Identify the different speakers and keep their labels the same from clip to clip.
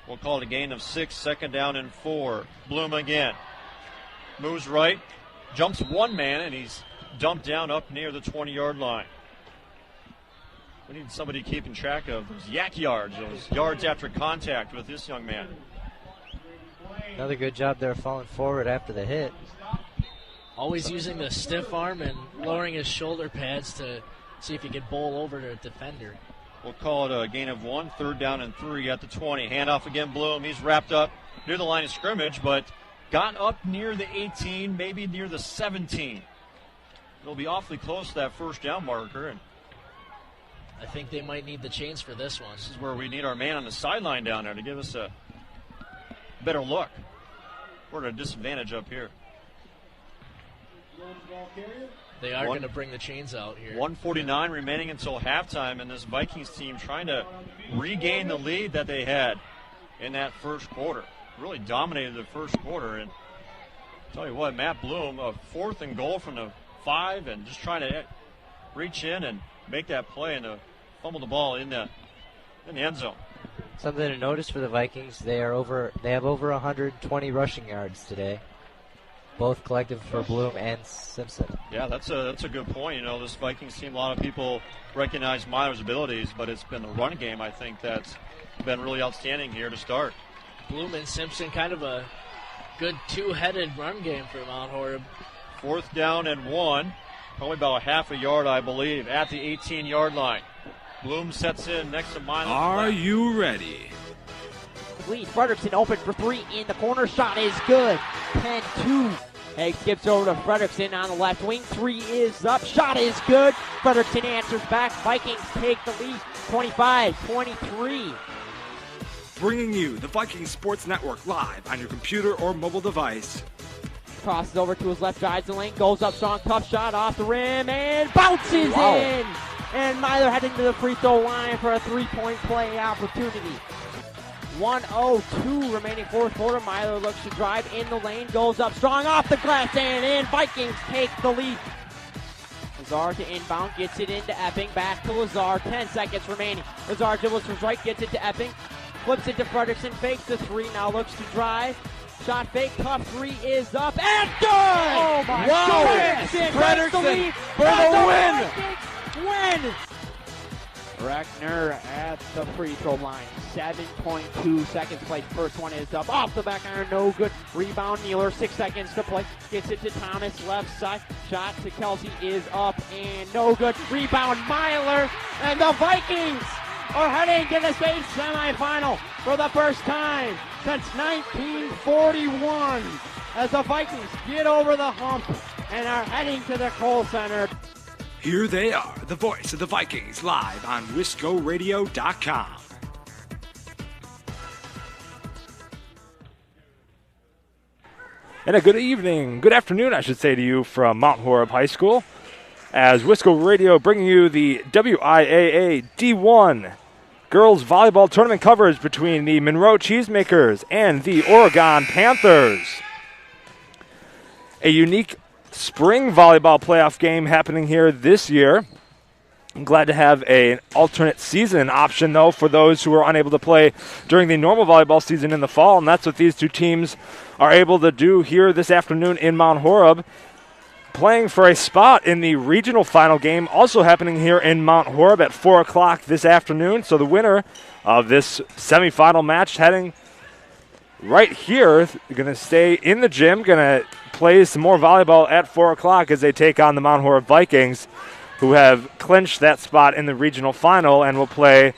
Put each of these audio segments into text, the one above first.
Speaker 1: We'll call it a gain of 6, 2nd down and 4. Bloom again. Moves right, jumps one man, and he's dumped down up near the 20-yard line. We need somebody keeping track of those yak yards, those yards after contact with this young man.
Speaker 2: Another good job there falling forward after the hit.
Speaker 3: Always using the stiff arm and lowering his shoulder pads to see if he can bowl over to a defender.
Speaker 1: We'll call it a gain of 1, 3rd down and 3 at the 20. Handoff again, Bloom. He's wrapped up near the line of scrimmage, but got up near the 18, maybe near the 17. It'll be awfully close to that first down marker. And
Speaker 3: I think they might need the chains for this one.
Speaker 1: this is where we need our man on the sideline down there to give us a better look. We're at a disadvantage up here.
Speaker 3: They are going to bring the chains out here.
Speaker 1: 1:49 remaining until halftime, and this Vikings team trying to regain the lead that they had in that first quarter. Really dominated the first quarter, and tell you what, Matt Bloom, a 4th and goal from the 5, and just trying to reach in and make that play and fumble the ball in the end zone.
Speaker 2: Something to notice for the Vikings, they have over 120 rushing yards today. Both collective for Bloom and Simpson.
Speaker 1: Yeah, that's a good point. You know, this Vikings team, a lot of people recognize Myler's abilities, but it's been the run game, I think, that's been really outstanding here to start.
Speaker 3: Bloom and Simpson, kind of a good two-headed run game for Mount Horeb.
Speaker 1: 4th down and 1, probably about a half a yard, I believe, at the 18-yard line. Bloom sets in next to Myler.
Speaker 4: Are you ready?
Speaker 5: Lead. Frederickson open for 3 in the corner. Shot is good. 10-2. Haig skips over to Frederickson on the left wing. 3 is up. Shot is good. Frederickson answers back. Vikings take the lead. 25-23.
Speaker 4: Bringing you the Vikings Sports Network live on your computer or mobile device.
Speaker 5: Crosses over to his left, drives the lane, goes up strong, tough shot off the rim, and bounces in. And Myler heading to the free throw line for a 3-point play opportunity. 1:02 remaining fourth quarter. Myler looks to drive in the lane, goes up strong off the glass and in. Vikings take the lead. Lazar to inbound, gets it into Epping, back to Lazar, 10 seconds remaining. Lazar dribbles to his right, gets it to Epping, flips it to Frederickson, fakes the 3, now looks to drive. Shot fake, tough 3 is up, and good!
Speaker 6: Oh my goodness!
Speaker 5: Frederickson
Speaker 6: for the win!
Speaker 5: Win! Reckner at the free throw line. 7.2 seconds played. First one is up. Off the back iron, no good. Rebound, Mueller. 6 seconds to play. Gets it to Thomas, left side. Shot to Kelsey is up and no good. Rebound, Myler. And the Vikings are heading to the state semifinal for the first time since 1941. As the Vikings get over the hump and are heading to the Kohl Center.
Speaker 4: Here they are, the voice of the Vikings, live on WiscoRadio.com.
Speaker 7: And a good evening, good afternoon, I should say to you from Mount Horeb High School, as Wisco Radio bringing you the WIAA D1 Girls Volleyball Tournament coverage between the Monroe Cheesemakers and the Oregon Panthers. A unique spring volleyball playoff game happening here this year. I'm glad to have an alternate season option, though, for those who are unable to play during the normal volleyball season in the fall, and that's what these two teams are able to do here this afternoon in Mount Horeb, playing for a spot in the regional final game, also happening here in Mount Horeb at 4 o'clock this afternoon. So the winner of this semifinal match heading right here, going to stay in the gym, going to play some more volleyball at 4 o'clock as they take on the Mount Horeb Vikings, who have clinched that spot in the regional final and will play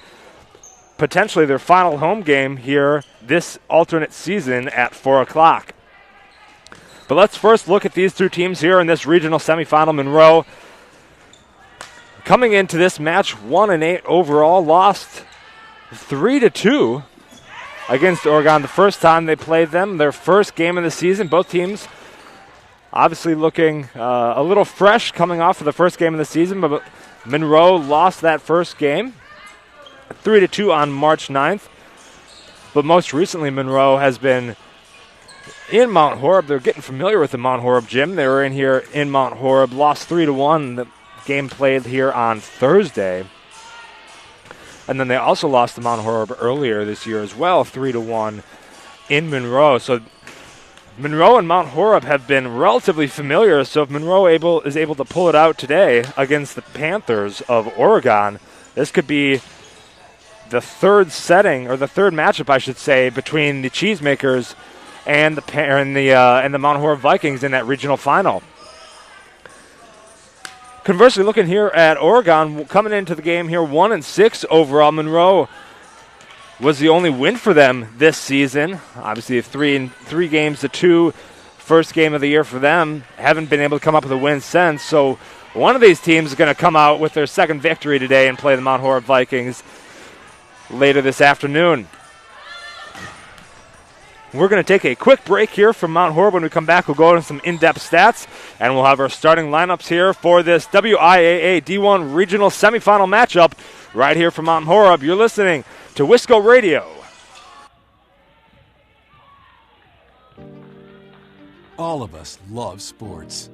Speaker 7: potentially their final home game here this alternate season at 4 o'clock. But let's first look at these two teams here in this regional semifinal. Monroe, coming into this match, 1-8 overall, lost 3-2 against Oregon the first time they played them, their first game of the season. Both teams obviously looking a little fresh coming off of the first game of the season, but Monroe lost that first game 3-2 on March 9th. But most recently, Monroe has been in Mount Horeb. They're getting familiar with the Mount Horeb gym. They were in here in Mount Horeb, lost 3-1. The game played here on Thursday. And then they also lost to Mount Horeb earlier this year as well, 3-1 in Monroe. So Monroe and Mount Horeb have been relatively familiar, so if Monroe is able to pull it out today against the Panthers of Oregon, this could be the third matchup, I should say, between the Cheesemakers and the Mount Horeb Vikings in that regional final. Conversely, looking here at Oregon, coming into the game here 1-6 overall. Monroe was the only win for them this season. Obviously, 3 games to 2, first game of the year for them. Haven't been able to come up with a win since. So one of these teams is going to come out with their second victory today and play the Mount Horeb Vikings later this afternoon. We're going to take a quick break here from Mount Horeb. When we come back, we'll go into some in-depth stats, and we'll have our starting lineups here for this WIAA D1 Regional Semifinal matchup right here from Mount Horeb. You're listening to Wisco Radio.
Speaker 8: All of us love sports,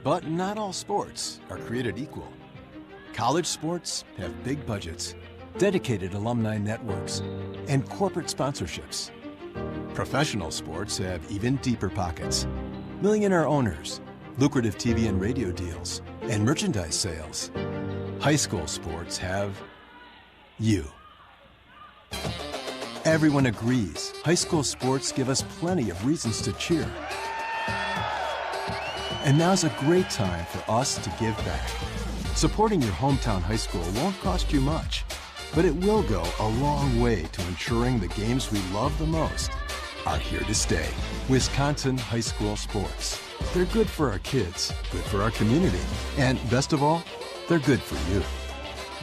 Speaker 8: but not all sports are created equal. College sports have big budgets, dedicated alumni networks, and corporate sponsorships. Professional sports have even deeper pockets, millionaire owners, lucrative TV and radio deals, and merchandise sales. High school sports have you. Everyone agrees high school sports give us plenty of reasons to cheer. And now's a great time for us to give back. Supporting your hometown high school won't cost you much, but it will go a long way to ensuring the games we love the most are here to stay. Wisconsin high school sports. They're good for our kids, good for our community, and best of all, they're good for you.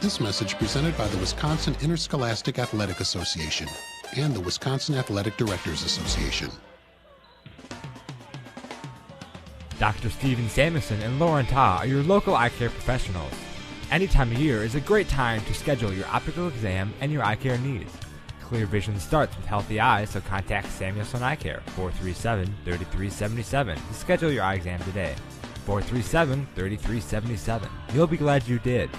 Speaker 9: This message presented by the Wisconsin Interscholastic Athletic Association and the Wisconsin Athletic Directors Association.
Speaker 10: Dr. Steven Samuelson and Lauren Ta are your local eye care professionals. Any time of year is a great time to schedule your optical exam and your eye care needs. Clear vision starts with healthy eyes, so contact Samuelson Eye Care, 437-3377, to schedule your eye exam today. 437-3377. You'll be glad you did.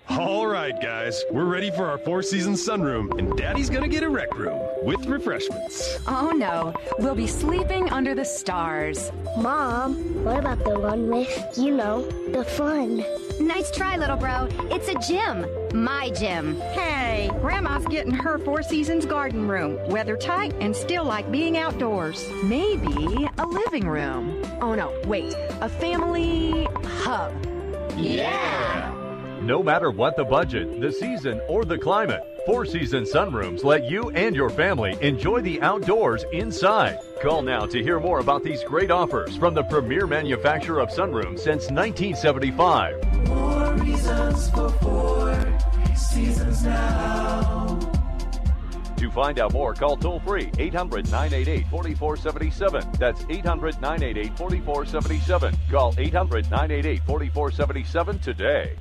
Speaker 11: All right, guys, we're ready for our four-season sunroom, and Daddy's gonna get a rec room with refreshments.
Speaker 12: Oh no, we'll be sleeping under the stars.
Speaker 13: Mom, what about the one with, the fun?
Speaker 14: Nice try, little bro. It's a gym. My gym.
Speaker 15: Hey, Grandma's getting her Four Seasons garden room. Weather tight and still like being outdoors.
Speaker 12: Maybe a living room. Oh no, wait, a family hub.
Speaker 16: Yeah! No matter what the budget, the season, or the climate, Four Seasons Sunrooms let you and your family enjoy the outdoors inside. Call now to hear more about these great offers from the premier manufacturer of sunrooms since 1975.
Speaker 17: More reasons for Four Seasons now.
Speaker 16: To find out more, call toll-free 800-988-4477. That's 800-988-4477. Call 800-988-4477 today.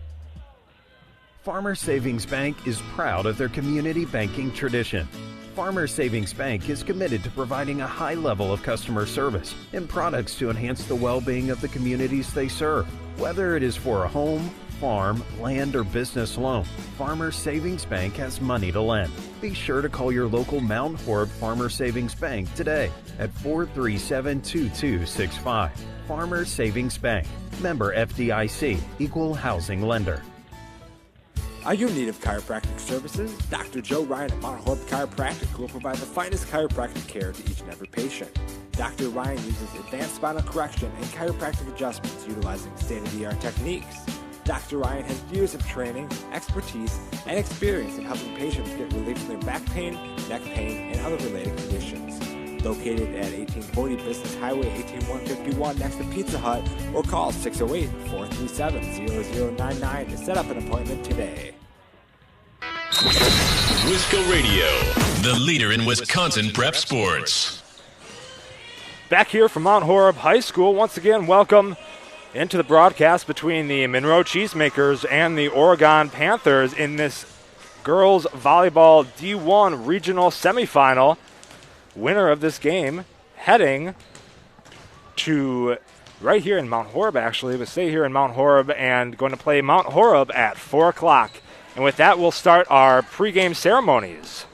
Speaker 18: Farmers Savings Bank is proud of their community banking tradition. Farmers Savings Bank is committed to providing a high level of customer service and products to enhance the well-being of the communities they serve. Whether it is for a home, farm, land, or business loan, Farmers Savings Bank has money to lend. Be sure to call your local Mount Horeb Farmers Savings Bank today at 437-2265. Farmers Savings Bank. Member FDIC. Equal housing lender.
Speaker 4: Are you in need of chiropractic services? Dr. Joe Ryan at Mount Horeb Chiropractic will provide the finest chiropractic care to each and every patient. Dr. Ryan uses advanced spinal correction and chiropractic adjustments utilizing state-of-the-art techniques. Dr. Ryan has years of training, expertise, and experience in helping patients get relief from their back pain, neck pain, and other related conditions. Located at 1840 Business Highway 18151 next to Pizza Hut, or call 608-437-0099 to set up an appointment today.
Speaker 19: Wisco Radio, the leader in Wisconsin prep sports.
Speaker 7: Back here from Mount Horeb High School, once again, welcome into the broadcast between the Monroe Cheesemakers and the Oregon Panthers in this girls volleyball D1 regional semifinal. Winner of this game heading to right here in Mount Horeb, actually. We'll stay here in Mount Horeb and going to play Mount Horeb at 4 o'clock. And with that, we'll start our pregame ceremonies.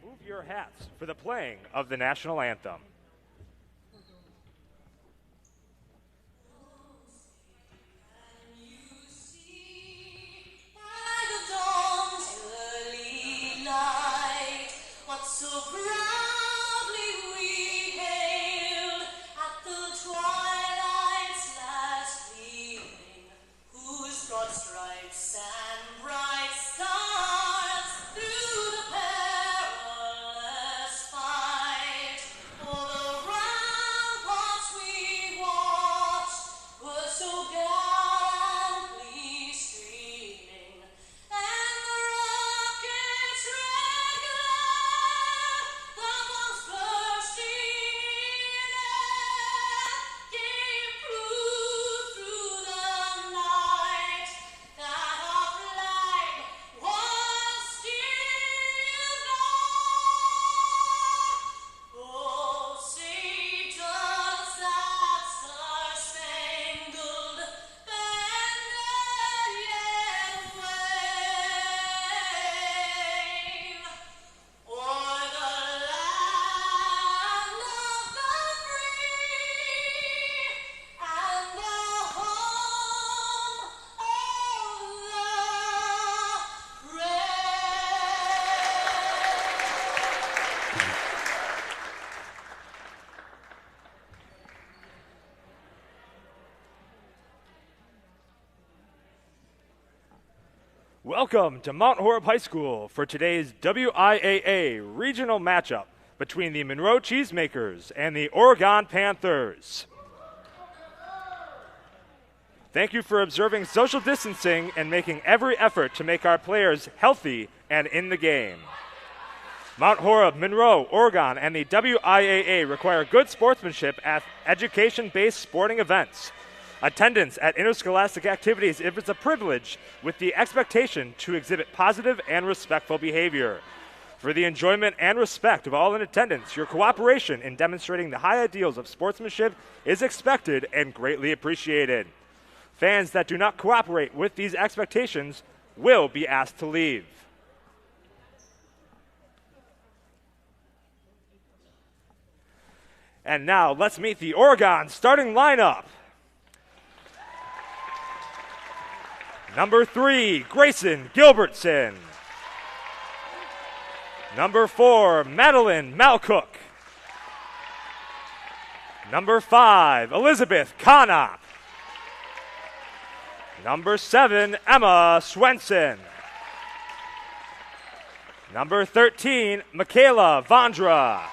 Speaker 7: Remove your hats for the playing of the national anthem. Welcome to Mount Horeb High School for today's WIAA regional matchup between the Monroe Cheesemakers and the Oregon Panthers. Thank you for observing social distancing and making every effort to make our players healthy and in the game. Mount Horeb, Monroe, Oregon, and the WIAA require good sportsmanship at education-based sporting events. Attendance at interscholastic activities if it's a privilege, with the expectation to exhibit positive and respectful behavior. For the enjoyment and respect of all in attendance, your cooperation in demonstrating the high ideals of sportsmanship is expected and greatly appreciated. Fans that do not cooperate with these expectations will be asked to leave. And now let's meet the Oregon starting lineup. Number 3, Grayson Gilbertson. Number 4, Madeline Malcook. Number 5, Elizabeth Conop. Number 7, Emma Swenson. Number 13, Michaela Vondra.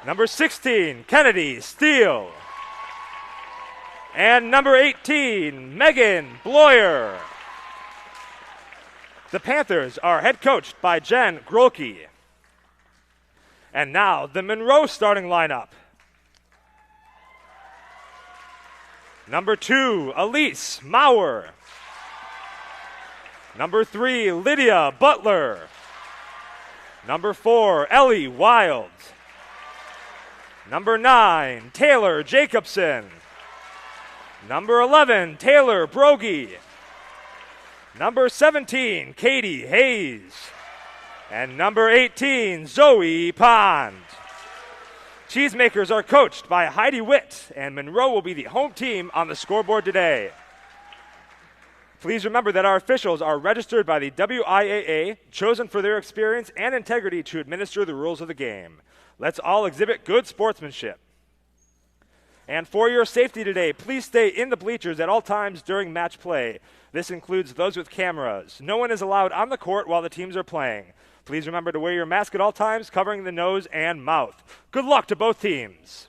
Speaker 7: Number 16, Kennedy Steele. And number 18, Megan Bloyer. The Panthers are head coached by Jen Grolke. And now the Monroe starting lineup. Number 2, Elise Maurer. Number 3, Lydia Butler. Number 4, Ellie Wild. Number 9, Taylor Jacobson. Number 11, Taylor Brogy. Number 17, Katie Hayes. And number 18, Zoe Pond. Cheesemakers are coached by Heidi Witt, and Monroe will be the home team on the scoreboard today. Please remember that our officials are registered by the WIAA, chosen for their experience and integrity to administer the rules of the game. Let's all exhibit good sportsmanship. And for your safety today, please stay in the bleachers at all times during match play. This includes those with cameras. No one is allowed on the court while the teams are playing. Please remember to wear your mask at all times, covering the nose and mouth. Good luck to both teams.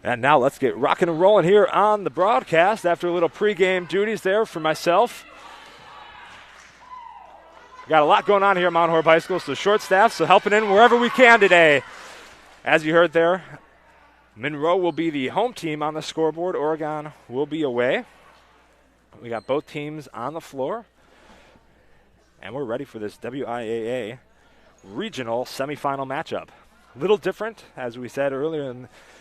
Speaker 7: And now let's get rocking and rolling here on the broadcast after a little pregame duties there for myself. Got a lot going on here at Mount Horeb High School, so short staff, so helping in wherever we can today. As you heard there, Monroe will be the home team on the scoreboard. Oregon will be away. We got both teams on the floor. And we're ready for this WIAA regional semifinal matchup. A little different, as we said earlier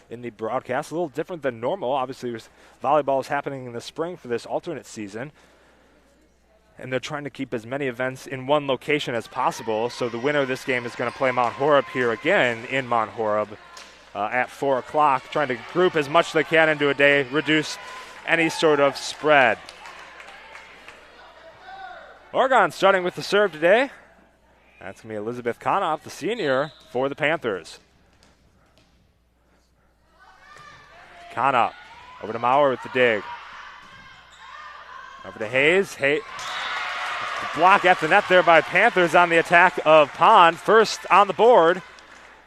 Speaker 7: in the broadcast, a little different than normal. Obviously, volleyball is happening in the spring for this alternate season. And they're trying to keep as many events in one location as possible. So the winner of this game is going to play Mount Horeb here again in Mount Horeb at 4 o'clock, trying to group as much as they can into a day, reduce any sort of spread. Oregon starting with the serve today. That's going to be Elizabeth Konoff, the senior, for the Panthers. Konoff over to Maurer with the dig. Over to Hayes. Block at the net there by Panthers on the attack of Pond. First on the board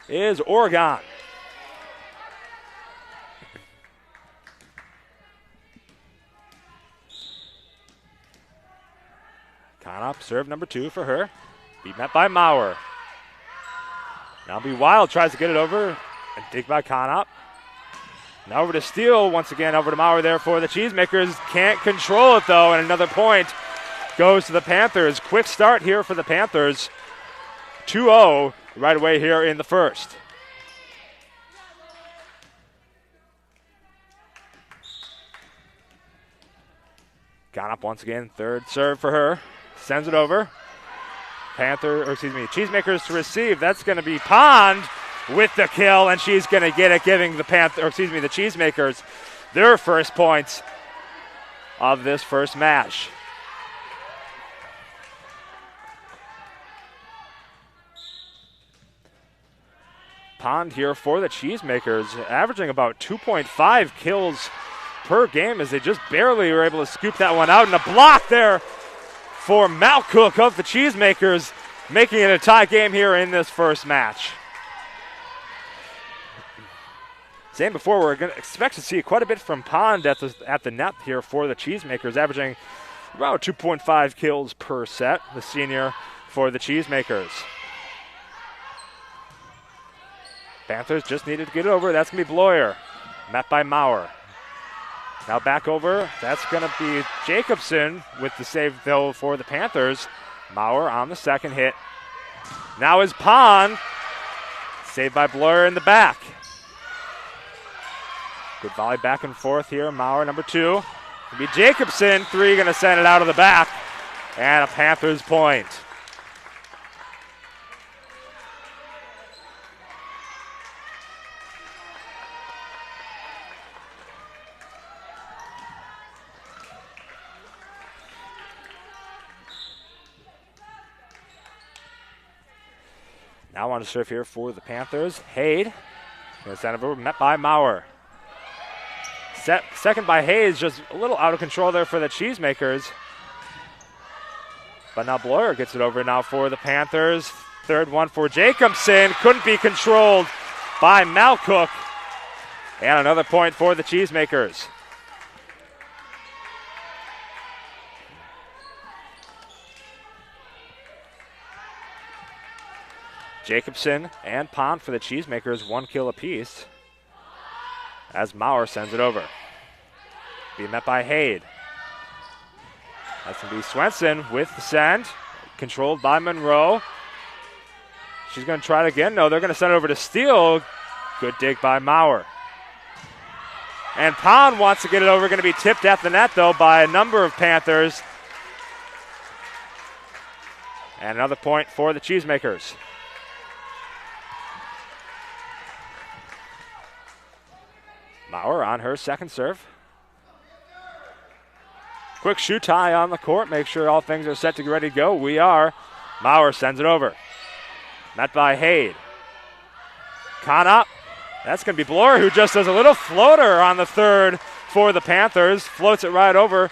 Speaker 7: is Oregon. Konoff, serve number 2 for her. Be met by Maurer. Now be Wild, tries to get it over and dig by Konoff. Now over to Steele, once again over to Maurer there for the Cheesemakers. Can't control it though, and another point goes to the Panthers. Quick start here for the Panthers. 2-0 right away here in the first. Konoff once again, third serve for her. Sends it over. Cheesemakers to receive. That's going to be Pond with the kill, and she's going to get it, giving the the Cheesemakers their first points of this first match. Pond here for the Cheesemakers, averaging about 2.5 kills per game as they just barely were able to scoop that one out. And a block there for Malcook of the Cheesemakers, making it a tie game here in this first match. Saying before, we're going to expect to see quite a bit from Pond at the net here for the Cheesemakers, averaging about 2.5 kills per set, the senior for the Cheesemakers. Panthers just needed to get it over. That's going to be Bloyer, met by Maurer. Now back over. That's going to be Jacobson with the save, though, for the Panthers. Maurer on the second hit. Now is Pond. Saved by Bloyer in the back. Good volley back and forth here. Maurer, number 2. It'll be Jacobson. 3 going to send it out of the back. And a Panthers point. Now on to serve here for the Panthers. Hayde. Going to send it over, met by Maurer. Second by Hayes, just a little out of control there for the Cheesemakers. But now Bloyer gets it over now for the Panthers. Third one for Jacobson. Couldn't be controlled by Malcook. And another point for the Cheesemakers. Jacobson and Pond for the Cheesemakers, 1 kill apiece. As Maurer sends it over. Be met by Hayde. That's going to be Swenson with the send. Controlled by Monroe. She's going to try it again. No, they're going to send it over to Steele. Good dig by Maurer. And Pond wants to get it over. Going to be tipped at the net, though, by a number of Panthers. And another point for the Cheesemakers. Maurer on her second serve. Quick shoe tie on the court. Make sure all things are set to get ready to go. We are. Maurer sends it over. Met by Hayde. Konoff. That's going to be Bloyer, who just does a little floater on the third for the Panthers. Floats it right over.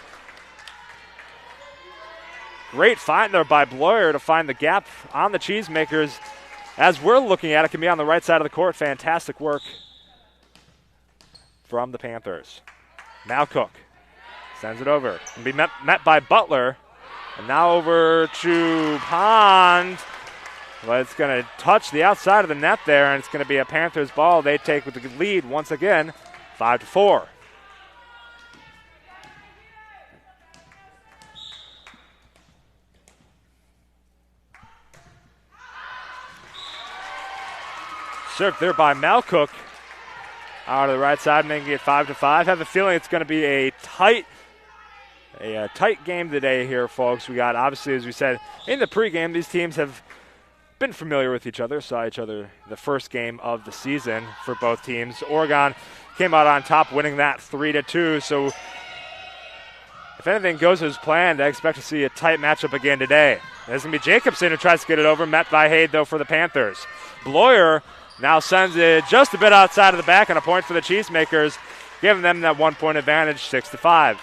Speaker 7: Great find there by Bloyer to find the gap on the Cheesemakers. As we're looking at it, can be on the right side of the court. Fantastic work from the Panthers. Malcook sends it over. And be met by Butler. And now over to Pond. But it's going to touch the outside of the net there, and it's going to be a Panthers ball. They take with the lead once again, 5-4. Served there by Malcook. Out of the right side, making it 5-5. I have a feeling it's going to be a tight game today here, folks. We got, obviously, as we said in the pregame, these teams have been familiar with each other, saw each other the first game of the season for both teams. Oregon came out on top, winning that 3-2. So if anything goes as planned, I expect to see a tight matchup again today. There's going to be Jacobson who tries to get it over, met by Haid, though, for the Panthers. Bloyer now sends it just a bit outside of the back, and a point for the Cheesemakers, giving them that 1-point advantage, 6-5.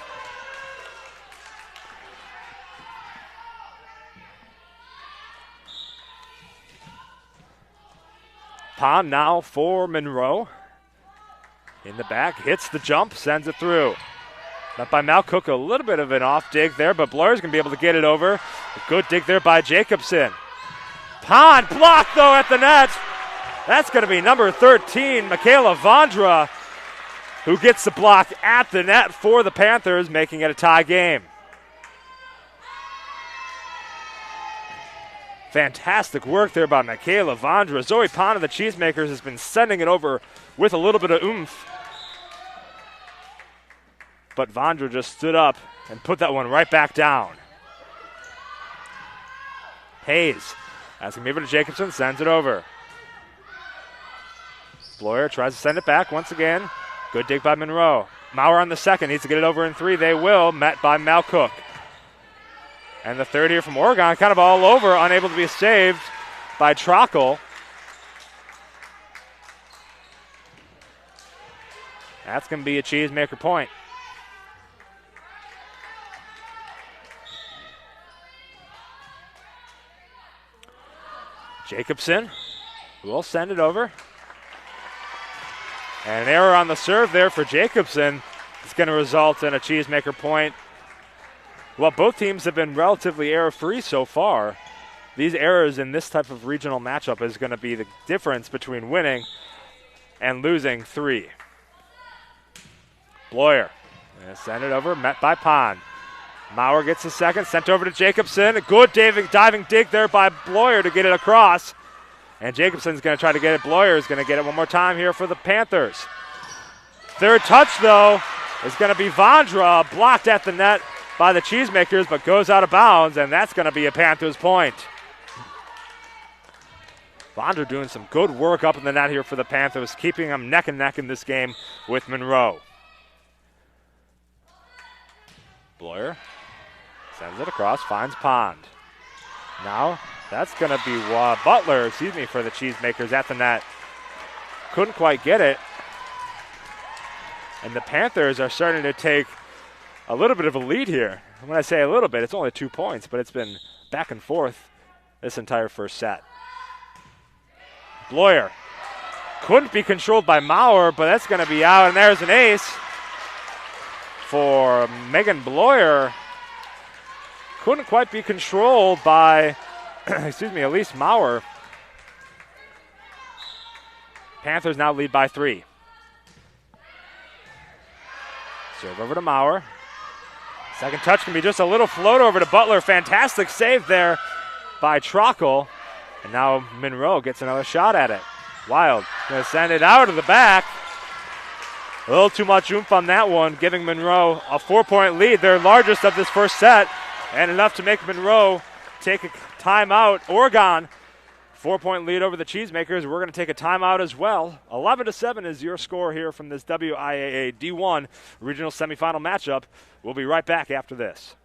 Speaker 7: Pond now for Monroe. In the back, hits the jump, sends it through. Not by Malcook, a little bit of an off dig there, but Bloyer's going to be able to get it over. A good dig there by Jacobson. Pond blocked, though, at the net. That's going to be number 13, Michaela Vondra, who gets the block at the net for the Panthers, making it a tie game. Fantastic work there by Michaela Vondra. Zoe Pond of the Cheesemakers has been sending it over with a little bit of oomph. But Vondra just stood up and put that one right back down. Hayes asking me over to Jacobson, sends it over. Bloyer tries to send it back once again. Good dig by Monroe. Maurer on the second, needs to get it over in 3. They will, met by Malcook. And the third here from Oregon, kind of all over, unable to be saved by Trockle. That's going to be a Cheesemaker point. Jacobson will send it over. And an error on the serve there for Jacobson is going to result in a Cheesemaker point. Well, both teams have been relatively error-free so far. These errors in this type of regional matchup is going to be the difference between winning and losing 3. Bloyer send it over, met by Pond. Maurer gets the second, sent over to Jacobson. A good diving dig there by Bloyer to get it across. And Jacobson's going to try to get it. Bloyer is going to get it one more time here for the Panthers. Third touch, though, is going to be Vondra, blocked at the net by the Cheesemakers, but goes out of bounds, and that's going to be a Panthers point. Vondra doing some good work up in the net here for the Panthers, keeping them neck and neck in this game with Monroe. Bloyer sends it across, finds Pond. Now that's going to be Butler, for the Cheesemakers at the net. Couldn't quite get it. And the Panthers are starting to take a little bit of a lead here. And when I say a little bit, it's only 2 points, but it's been back and forth this entire first set. Bloyer couldn't be controlled by Maurer, but that's going to be out, and there's an ace for Megan Bloyer. Couldn't quite be controlled by, Elise Maurer. Panthers now lead by 3. Serve over to Maurer. Second touch can be just a little float over to Butler. Fantastic save there by Trockle. And now Monroe gets another shot at it. Wild going to send it out of the back. A little too much oomph on that one, giving Monroe a 4-point lead, their largest of this first set, and enough to make Monroe take a timeout. Oregon, 4-point lead over the Cheesemakers. We're going to take a timeout as well. 11-7 is your score here from this WIAA D1 regional semifinal matchup. We'll be right back after this.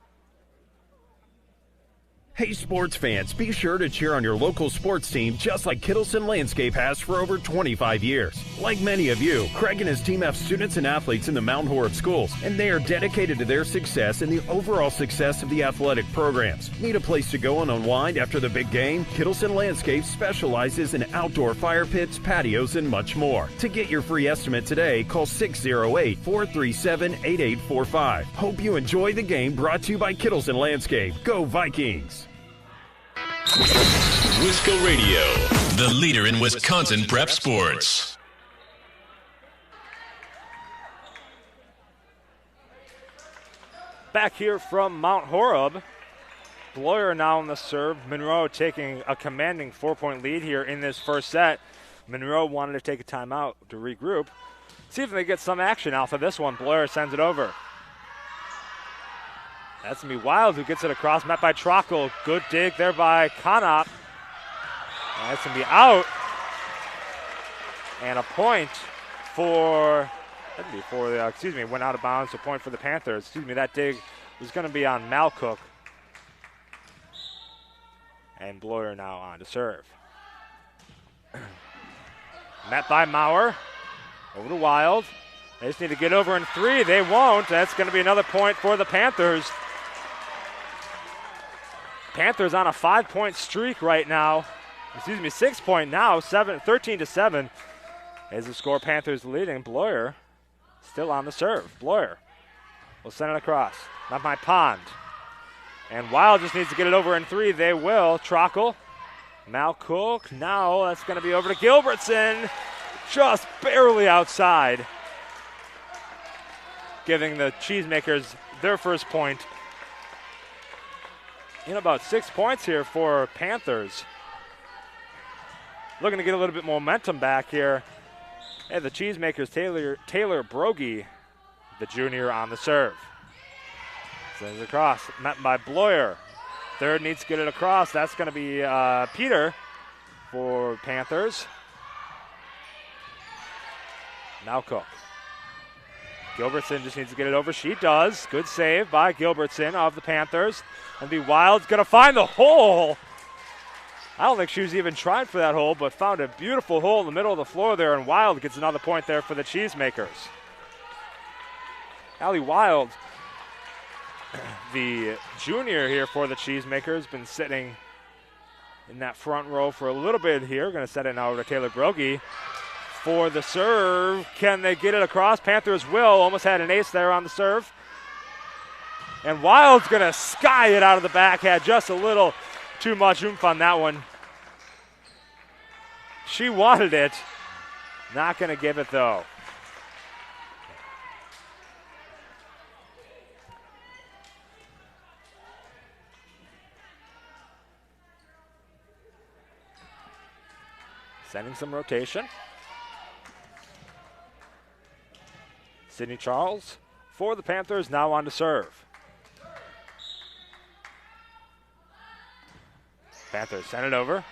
Speaker 18: Hey sports fans, be sure to cheer on your local sports team just like Kittleson Landscape has for over 25 years. Like many of you, Craig and his team have students and athletes in the Mount Horeb schools, and they are dedicated to their success and the overall success of the athletic programs. Need a place to go and unwind after the big game? Kittleson Landscape specializes in outdoor fire pits, patios, and much more. To get your free estimate today, call 608-437-8845. Hope you enjoy the game, brought to you by Kittleson Landscape. Go Vikings!
Speaker 19: Wisco Radio, the leader in Wisconsin prep sports.
Speaker 7: Back here from Mount Horeb, Bloyer now on the serve. Monroe taking a commanding 4-point lead here in this first set. Monroe wanted to take a timeout to regroup. See if they get some action out of this one. Bloyer sends it over. That's going to be Wild who gets it across, met by Trockle. Good dig there by Conop. That's going to be out. And a point for, went out of bounds. A point for the Panthers. That dig was going to be on Malcook. And Bloyer now on to serve. Met by Maurer. Over to Wild. They just need to get over in 3. They won't. That's going to be another point for the Panthers. Panthers on a 5-point streak right now. 6-point now. 13-7 is the score. Panthers leading. Bloyer still on the serve. Bloyer will send it across. Not by Pond. And Wild just needs to get it over in 3. They will. Trockle. Malcook. Now that's going to be over to Gilbertson. Just barely outside. Giving the Cheesemakers their first point in about 6 points here for Panthers. Looking to get a little bit more momentum back here. And the Cheesemakers, Taylor Brogy, the junior, on the serve. Sends it across, met by Bloyer. Third needs to get it across. That's going to be Peter for Panthers. Now Cook. Gilbertson just needs to get it over. She does. Good save by Gilbertson of the Panthers. And the Wild's going to find the hole. I don't think she was even trying for that hole, but found a beautiful hole in the middle of the floor there, and Wild gets another point there for the Cheesemakers. Allie Wild, the junior here for the Cheesemakers, been sitting in that front row for a little bit here. Going to set it now over to Taylor Brogy for the serve. Can they get it across? Panthers will. Almost had an ace there on the serve. And Wild's going to sky it out of the back. Had just a little too much oomph on that one. She wanted it. Not going to give it, though. Sending some rotation. Sydney Charles for the Panthers, now on to serve. Panthers send it over.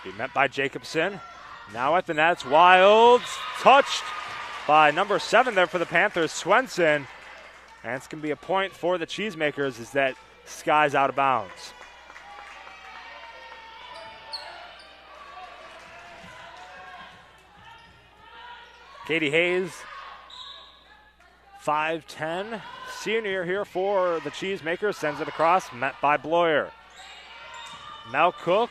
Speaker 7: Be met by Jacobson. Now at the net, it's Wild. Touched by number 7 there for the Panthers, Swenson. And it's going to be a point for the Cheesemakers as that skies out of bounds. Katie Hayes, 5'10", senior here for the Cheesemakers, sends it across, met by Bloyer. Mel Cook,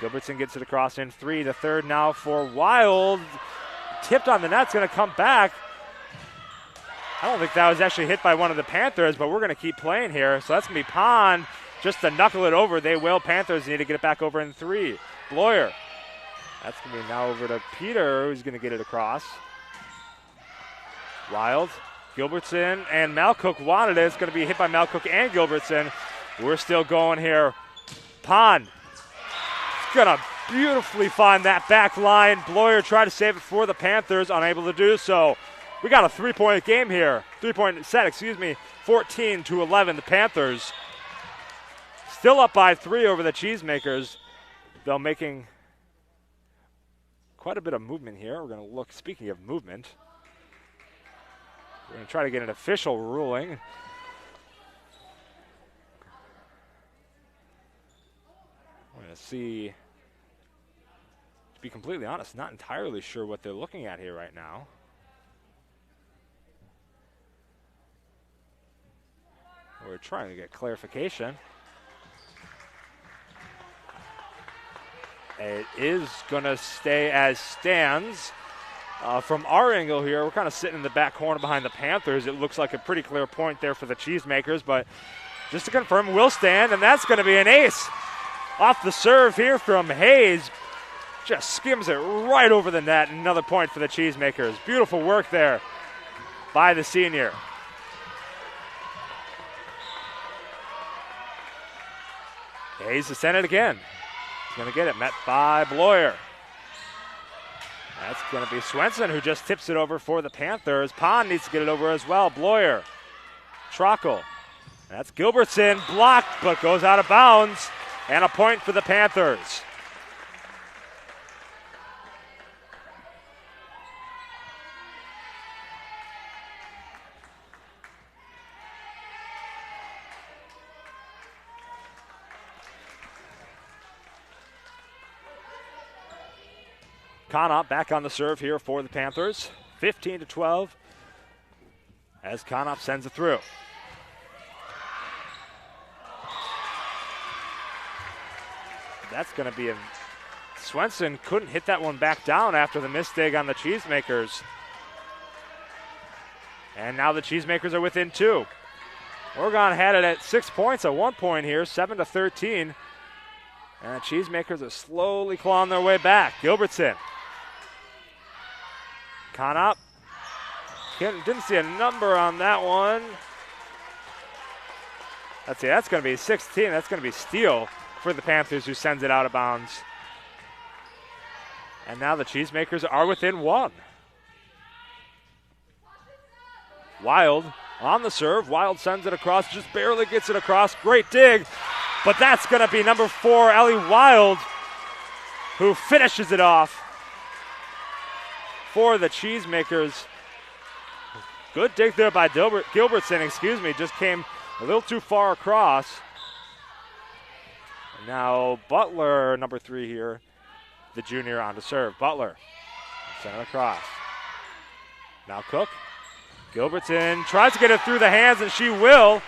Speaker 7: Gilbertson gets it across in 3. The third now for Wild. Tipped on the net, it's going to come back. I don't think that was actually hit by one of the Panthers, but we're going to keep playing here. So that's going to be Pond just to knuckle it over. They will. Panthers need to get it back over in 3. Bloyer. That's going to be now over to Peter, who's going to get it across. Wild, Gilbertson, and Malcook wanted it. It's going to be hit by Malcook and Gilbertson. We're still going here. Pond going to beautifully find that back line. Bloyer tried to save it for the Panthers, unable to do so. We got a 3-point game here. 3-point set, 14-11. The Panthers still up by 3 over the Cheesemakers. They're making quite a bit of movement here. We're going to look, speaking of movement, we're going to try to get an official ruling. going to see, to be completely honest, not entirely sure what they're looking at here right now. We're trying to get clarification. It is going to stay as stands. From our angle here, we're kind of sitting in the back corner behind the Panthers. It looks like a pretty clear point there for the Cheesemakers, but just to confirm, will stand, and that's going to be an ace. Off the serve here from Hayes. Just skims it right over the net. Another point for the Cheesemakers. Beautiful work there by the senior. Hayes to send it again. He's going to get it, met by Bloyer. That's going to be Swenson, who just tips it over for the Panthers. Pond needs to get it over as well. Bloyer, Trockle. That's Gilbertson, blocked, but goes out of bounds. And a point for the Panthers. Conop back on the serve here for the Panthers. 15-12 as Conop sends it through. That's going to be a... Swenson couldn't hit that one back down after the mistake on the Cheesemakers. And now the Cheesemakers are within 2. Oregon had it at 6 points at one point here, 7-13. And the Cheesemakers are slowly clawing their way back. Gilbertson. Conop. Didn't see a number on that one. Let's see, that's going to be 16. That's going to be steal for the Panthers, who sends it out of bounds. And now the Cheesemakers are within 1. Wild on the serve. Wild sends it across, just barely gets it across. Great dig. But that's going to be number 4, Ellie Wild, who finishes it off for the Cheesemakers. Good dig there by Gilbertson, just came a little too far across. And now Butler, number 3 here, the junior on to serve. Butler, send it across. Now Cook. Gilbertson tries to get it through the hands, and she will,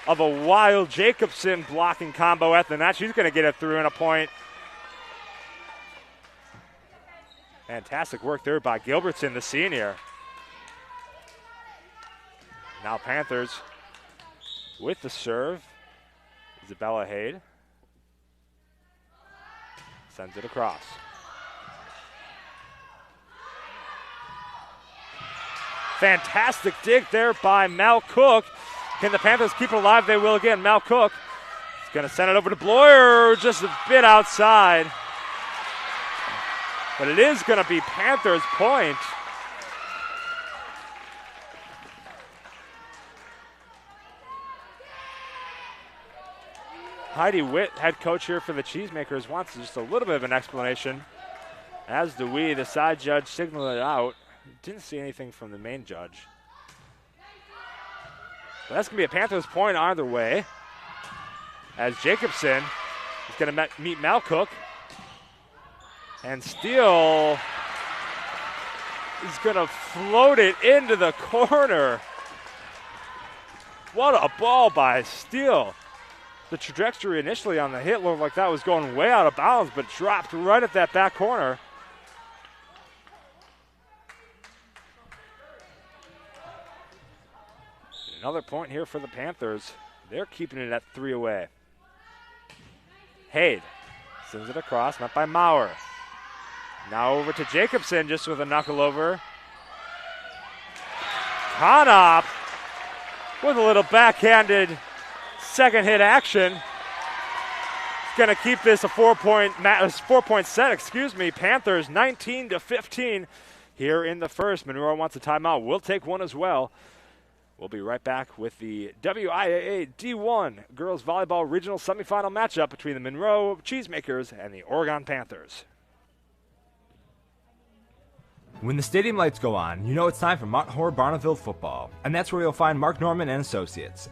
Speaker 7: of a Wild Jacobson blocking combo at the net. She's going to get it through in a point. Fantastic work there by Gilbertson, the senior. Now Panthers with the serve. Isabella Hayde sends it across. Fantastic dig there by Mal Cook. Can the Panthers keep it alive? They will again. Mal Cook is going to send it over to Bloyer, just a bit outside. But it is going to be Panthers' point. Heidi Witt, head coach here for the Cheesemakers, wants just a little bit of an explanation. As do we. The side judge signaled it out. Didn't see anything from the main judge. But that's going to be a Panthers point either way. As Jacobson is going to meet Mal Cook. And Steele is going to float it into the corner. What a ball by Steele. The trajectory initially on the hit looked like that was going way out of bounds, but dropped right at that back corner. Another point here for the Panthers. They're keeping it at 3 away. Hayde sends it across, met by Maurer. Now over to Jacobson, just with a knuckle over. Conop with a little backhanded second hit action. It's going to keep this a 4-point set, Panthers 19-15 here in the first. Monroe wants a timeout. We'll take one as well. We'll be right back with the WIAA D1 Girls Volleyball Regional Semifinal matchup between the Monroe Cheesemakers and the Oregon Panthers.
Speaker 10: When the stadium lights go on, you know it's time for Mount Horeb Barneville football, and that's where you'll find Mark Norman and Associates.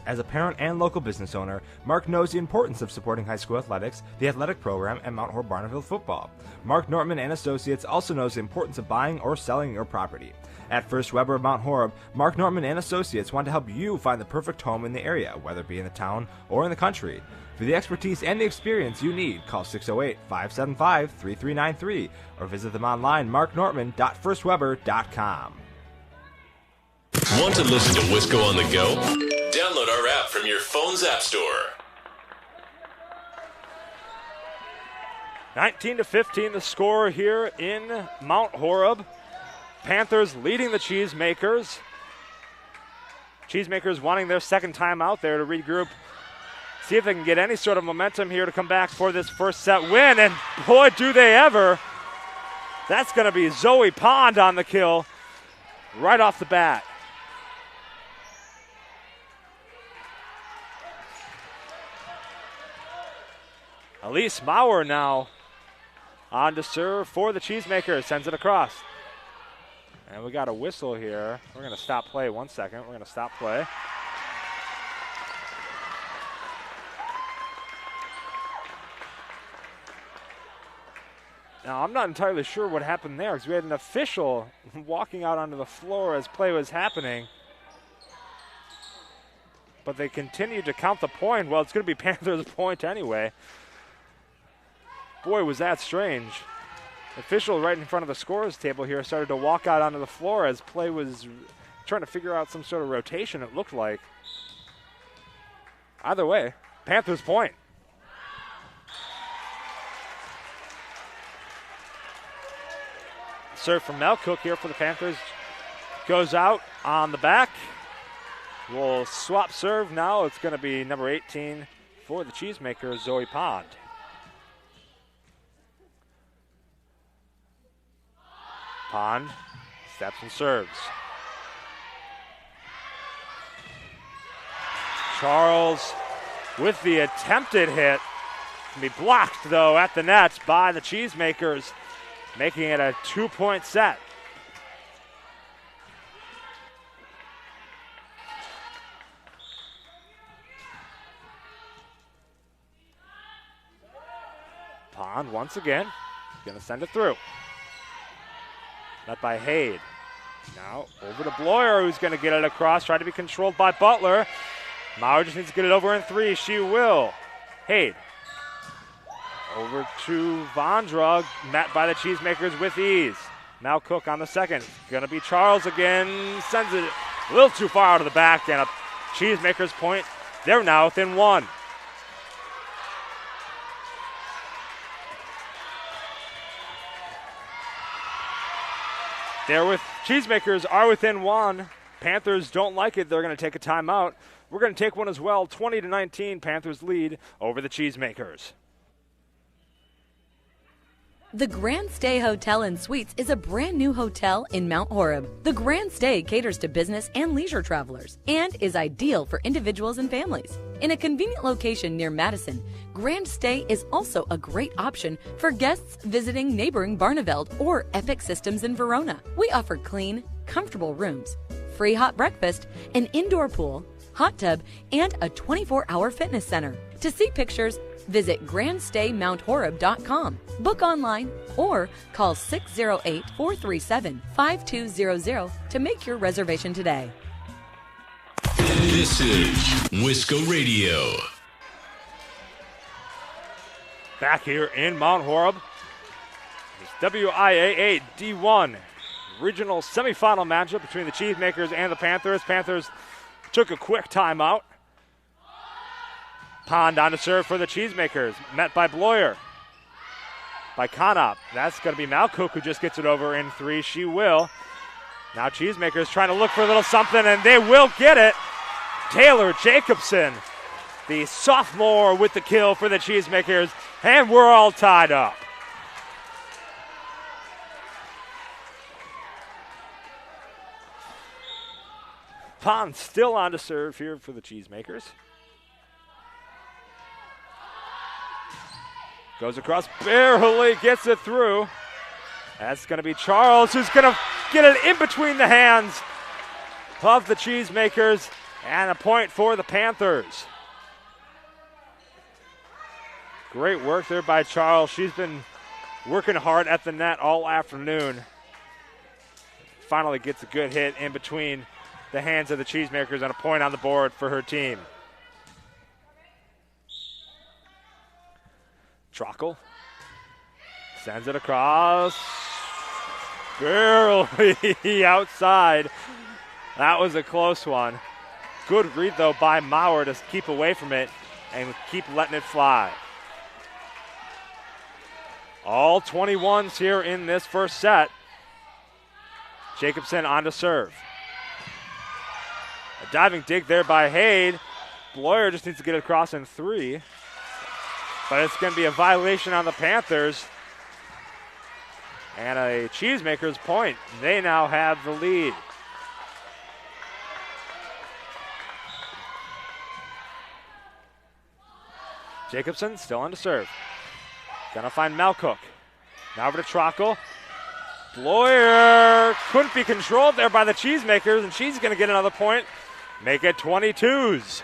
Speaker 7: As a parent and local business owner, Mark knows the importance of supporting high school athletics, the athletic program, and Mount Horeb Barneville football. Mark Nortman and Associates also knows the importance of buying or selling your property. At First Weber of Mount Horeb, Mark Nortman and Associates want to help you find the perfect home in the area, whether it be in the town or in the country. For the expertise and the experience you need, call 608-575-3393 or visit them online, marknortman.firstweber.com.
Speaker 19: Want to listen to Wisco on the go? Download our app from your phone's app store.
Speaker 7: 19-15 the score here in Mount Horeb. Panthers leading the Cheesemakers. Cheesemakers wanting their second time out there to regroup, see if they can get any sort of momentum here to come back for this first set win. And boy, do they ever. That's going to be Zoe Pond on the kill right off the bat. Elise Maurer now on to serve for the Cheesemakers. Sends it across. And we got a whistle here. We're going to stop play 1 second. We're going to stop play. Now, I'm not entirely sure what happened there because we had an official walking out onto the floor as play was happening. But they continued to count the point. Well, it's going to be Panthers' point anyway. Boy, was that strange. Official right in front of the scorers table here started to walk out onto the floor as play was trying to figure out some sort of rotation, it looked like. Either way, Panthers point. Serve from Mel Cook here for the Panthers. Goes out on the back. We'll swap serve now. It's going to be number 18 for the Cheesemakers, Zoe Pond. Pond steps and serves. Charles with the attempted hit. Can be blocked, though, at the net by the Cheesemakers, making it a 2-point set. Pond once again going to send it through. Met by Hayde. Now over to Bloyer, who's going to get it across. Try to be controlled by Butler. Maurer just needs to get it over in 3. She will. Hayde. Over to Vondra. Met by the Cheesemakers with ease. Now Cook on the second. Going to be Charles again. Sends it a little too far out of the back. And a Cheesemakers point. They're now within 1. Cheesemakers are within 1. Panthers don't like it. They're going to take a timeout. We're going to take one as well. 20-19, Panthers lead over the Cheesemakers.
Speaker 20: The Grand Stay Hotel and Suites is a brand new hotel in Mount Horeb. The Grand Stay caters to business and leisure travelers and is ideal for individuals and families. In a convenient location near Madison, Grand Stay is also a great option for guests visiting neighboring Barneveld or Epic Systems in Verona. We offer clean, comfortable rooms, free hot breakfast, an indoor pool, hot tub, and a 24-hour fitness center. To see pictures, visit grandstaymount.horeb.com. Book online or call 608-437-5200 to make your reservation today.
Speaker 19: This is Wisco Radio.
Speaker 7: Back here in Mount Horeb, it's WIAA D1 regional semifinal matchup between the Cheesemakers and the Panthers. Panthers took a quick timeout. Pond on to serve for the Cheesemakers. Met by Bloyer. By Conop. That's going to be Malcook who just gets it over in 3. She will. Now Cheesemakers trying to look for a little something, and they will get it. Taylor Jacobson, the sophomore, with the kill for the Cheesemakers, and we're all tied up. Pond still on to serve here for the Cheesemakers. Goes across, barely gets it through. That's going to be Charles, who's going to get it in between the hands of the Cheesemakers. And a point for the Panthers. Great work there by Charles. She's been working hard at the net all afternoon. Finally gets a good hit in between the hands of the Cheesemakers and a point on the board for her team. Trockle sends it across. Barely outside. That was a close one. Good read, though, by Maurer to keep away from it and keep letting it fly. All 21s here in this first set. Jacobson on to serve. A diving dig there by Hayde. Bloyer just needs to get it across in 3. But it's going to be a violation on the Panthers. And a Cheesemakers point. They now have the lead. Jacobson still on to serve. Gonna find Malcook. Now over to Trockle. Bloyer couldn't be controlled there by the Cheesemakers, and she's gonna get another point. Make it 22s.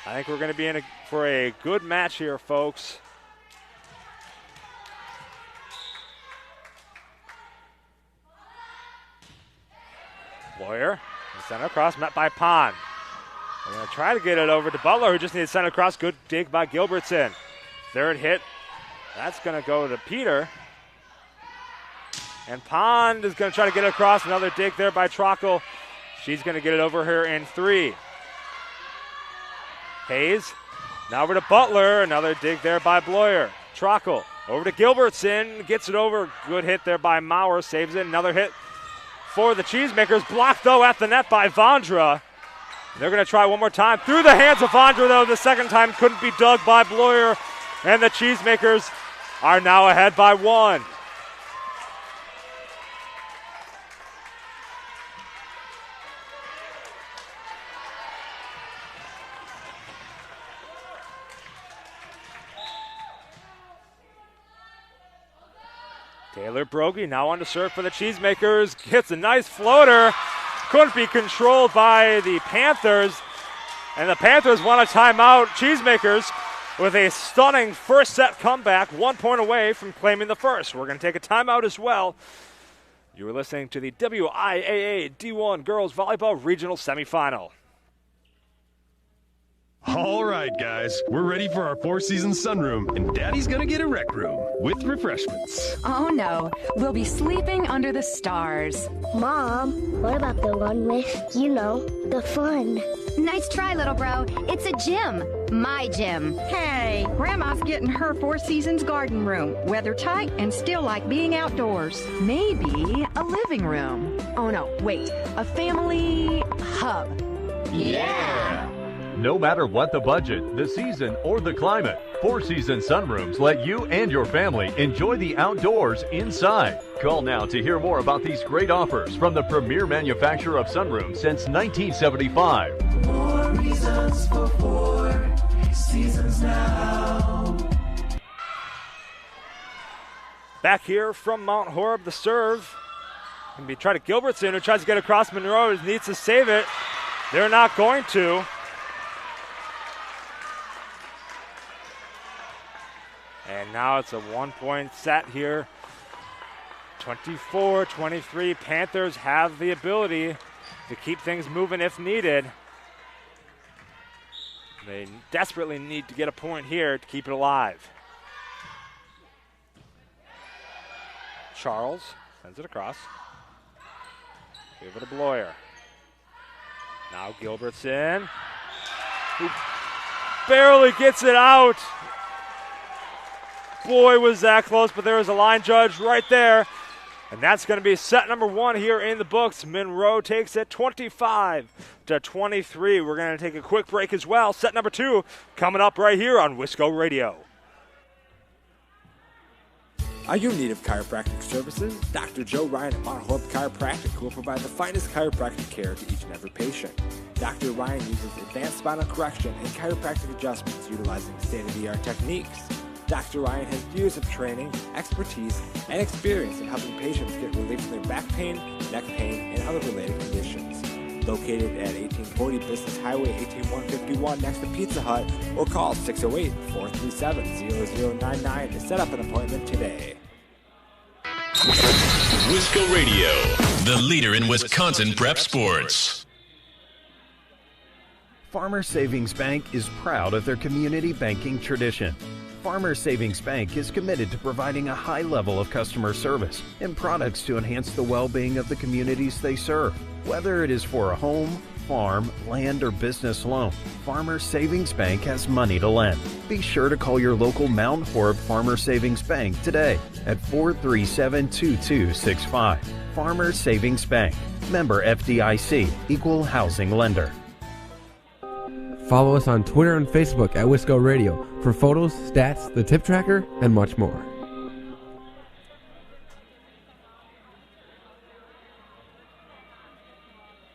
Speaker 7: I think we're gonna be in for a good match here, folks. Bloyer, sent across, met by Pond. They're going to try to get it over to Butler, who just needs to send it across. Good dig by Gilbertson. Third hit. That's going to go to Peter. And Pond is going to try to get it across. Another dig there by Trockle. She's going to get it over here in 3. Hayes. Now over to Butler. Another dig there by Bloyer. Trockle. Over to Gilbertson. Gets it over. Good hit there by Maurer. Saves it. Another hit for the Cheesemakers. Blocked, though, at the net by Vondra. They're going to try one more time. Through the hands of Vondra, though. The second time couldn't be dug by Bloyer. And the Cheesemakers are now ahead by 1. Taylor Brogy now on to serve for the Cheesemakers. Hits a nice floater. Couldn't be controlled by the Panthers. And the Panthers want a timeout. Cheesemakers with a stunning first set comeback, 1 point away from claiming the first. We're going to take a timeout as well. You are listening to the WIAA D1 Girls Volleyball Regional Semifinal.
Speaker 11: All right, guys, we're ready for our four-season sunroom, and Daddy's gonna get a rec room with refreshments.
Speaker 12: Oh no, we'll be sleeping under the stars.
Speaker 13: Mom, what about the one with, the fun?
Speaker 14: Nice try, little bro. It's a gym. My gym.
Speaker 15: Hey, Grandma's getting her Four Seasons garden room. Weather tight and still like being outdoors.
Speaker 12: Maybe a living room. Oh no, wait, a family hub.
Speaker 16: Yeah! No matter what the budget, the season, or the climate, Four Seasons Sunrooms let you and your family enjoy the outdoors inside. Call now to hear more about these great offers from the premier manufacturer of sunrooms since 1975.
Speaker 17: More reasons for Four Seasons now.
Speaker 7: Back here from Mount Horeb, the serve. Going to be trying to Gilbertson, who tries to get across Monroe, who needs to save it. They're not going to. And now it's a 1-point set here. 24-23. Panthers have the ability to keep things moving if needed. They desperately need to get a point here to keep it alive. Charles sends it across. Give it to Bloyer. Now Gilbertson, who barely gets it out. Boy, was that close, but there was a line judge right there. And that's going to be set number 1 here in the books. Monroe takes it 25-23. We're going to take a quick break as well. Set number 2 coming up right here on Wisco Radio.
Speaker 4: Are you in need of chiropractic services? Dr. Joe Ryan at Mount Horeb Chiropractic will provide the finest chiropractic care to each and every patient. Dr. Ryan uses advanced spinal correction and chiropractic adjustments utilizing state-of-the-art techniques. Dr. Ryan has years of training, expertise, and experience in helping patients get relief from their back pain, neck pain, and other related conditions. Located at 1840 Business Highway 18151 next to Pizza Hut, or call 608-437-0099 to set up an appointment today.
Speaker 19: Wisco Radio, the leader in Wisconsin prep sports.
Speaker 18: Farmers Savings Bank is proud of their community banking tradition. Farmers Savings Bank is committed to providing a high level of customer service and products to enhance the well-being of the communities they serve. Whether it is for a home, farm, land, or business loan, Farmers Savings Bank has money to lend. Be sure to call your local Mount Horeb Farmers Savings Bank today at 437-2265. Farmers Savings Bank, member FDIC, equal housing lender.
Speaker 21: Follow us on Twitter and Facebook at Wisco Radio for photos, stats, the tip tracker, and much more.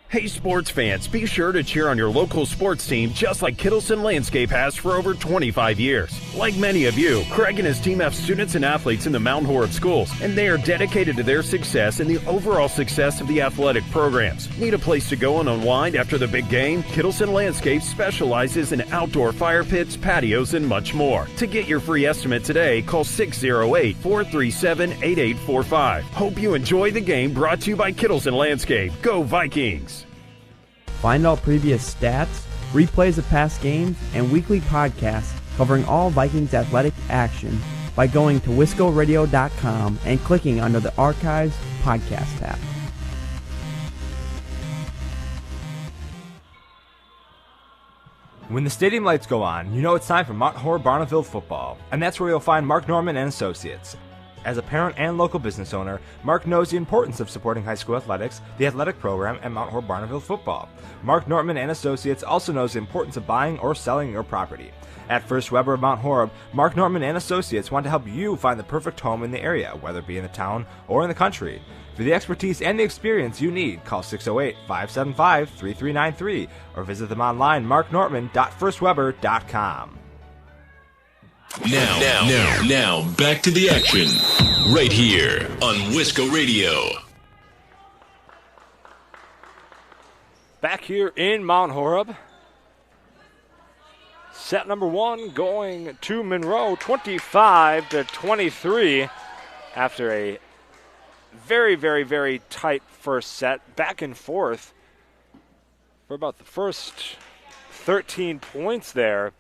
Speaker 18: Hey sports fans, be sure to cheer on your local sports team just like Kittleson Landscape has for over 25 years. Like many of you, Craig and his team have students and athletes in the Mount Horeb schools, and they are dedicated to their success and the overall success of the athletic programs. Need a place to go and unwind after the big game? Kittleson Landscape specializes in outdoor fire pits, patios, and much more. To get your free estimate today, call 608-437-8845. Hope you enjoy the game, brought to you by Kittleson Landscape. Go Vikings!
Speaker 22: Find all previous stats, replays of past games, and weekly podcasts covering all Vikings athletic action by going to wiscoradio.com and clicking under the Archives podcast tab.
Speaker 7: When the stadium lights go on, you know it's time for Mount Horeb Barneville football, and that's where you'll find Mark Norman and Associates. As a parent and local business owner, Mark knows the importance of supporting high school athletics, the athletic program, and Mount Horeb Barneville football. Mark Norman and Associates also knows the importance of buying or selling your property. At First Weber of Mount Horeb, Mark Norman and Associates want to help you find the perfect home in the area, whether it be in the town or in the country. For the expertise and the experience you need, call 608-575-3393 or visit them online, marknorman.firstweber.com.
Speaker 19: Now, back to the action, right here on Wisco Radio.
Speaker 7: Back here in Mount Horeb. Set number one going to Monroe, 25-23, after a very, very, very tight first set, back and forth for about the first 13 points there.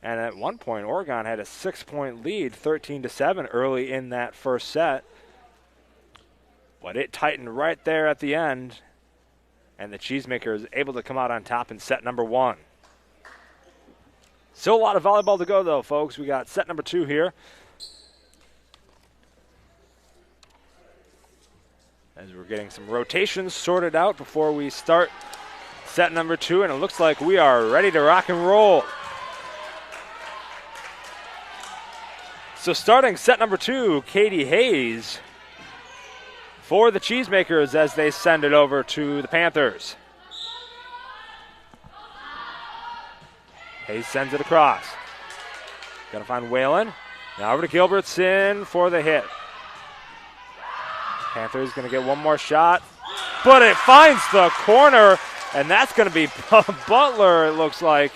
Speaker 7: And at one point, Oregon had a 6-point lead, 13-7, early in that first set. But it tightened right there at the end, and the Cheesemakers able to come out on top in set number one. Still a lot of volleyball to go, though, folks. We got set number two here. As we're getting some rotations sorted out before we start set number two, and it looks like we are ready to rock and roll. So starting set number two, Katie Hayes for the Cheesemakers as they send it over to the Panthers. Hayes sends it across. Got to find Whalen. Now over to Gilbertson for the hit. Panthers going to get one more shot, but it finds the corner, and that's going to be Butler, it looks like.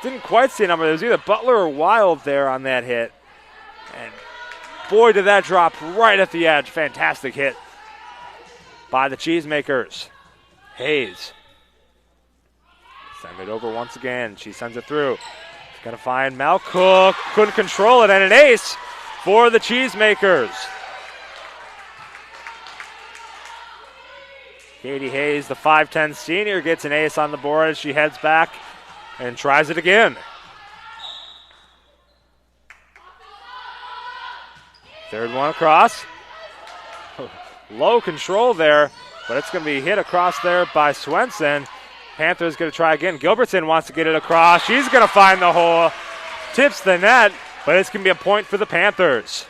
Speaker 7: Didn't quite see a number. There was either Butler or Wild there on that hit. And boy, did that drop right at the edge. Fantastic hit by the Cheesemakers. Hayes. Send it over once again. She sends it through. She's going to find Mel Cook. Couldn't control it, and an ace for the Cheesemakers. Katie Hayes, the 5'10 senior, gets an ace on the board as she heads back and tries it again. Third one across. Low control there, but it's going to be hit across there by Swenson. Panthers going to try again. Gilbertson wants to get it across. She's going to find the hole. Tips the net, but it's going to be a point for the Panthers.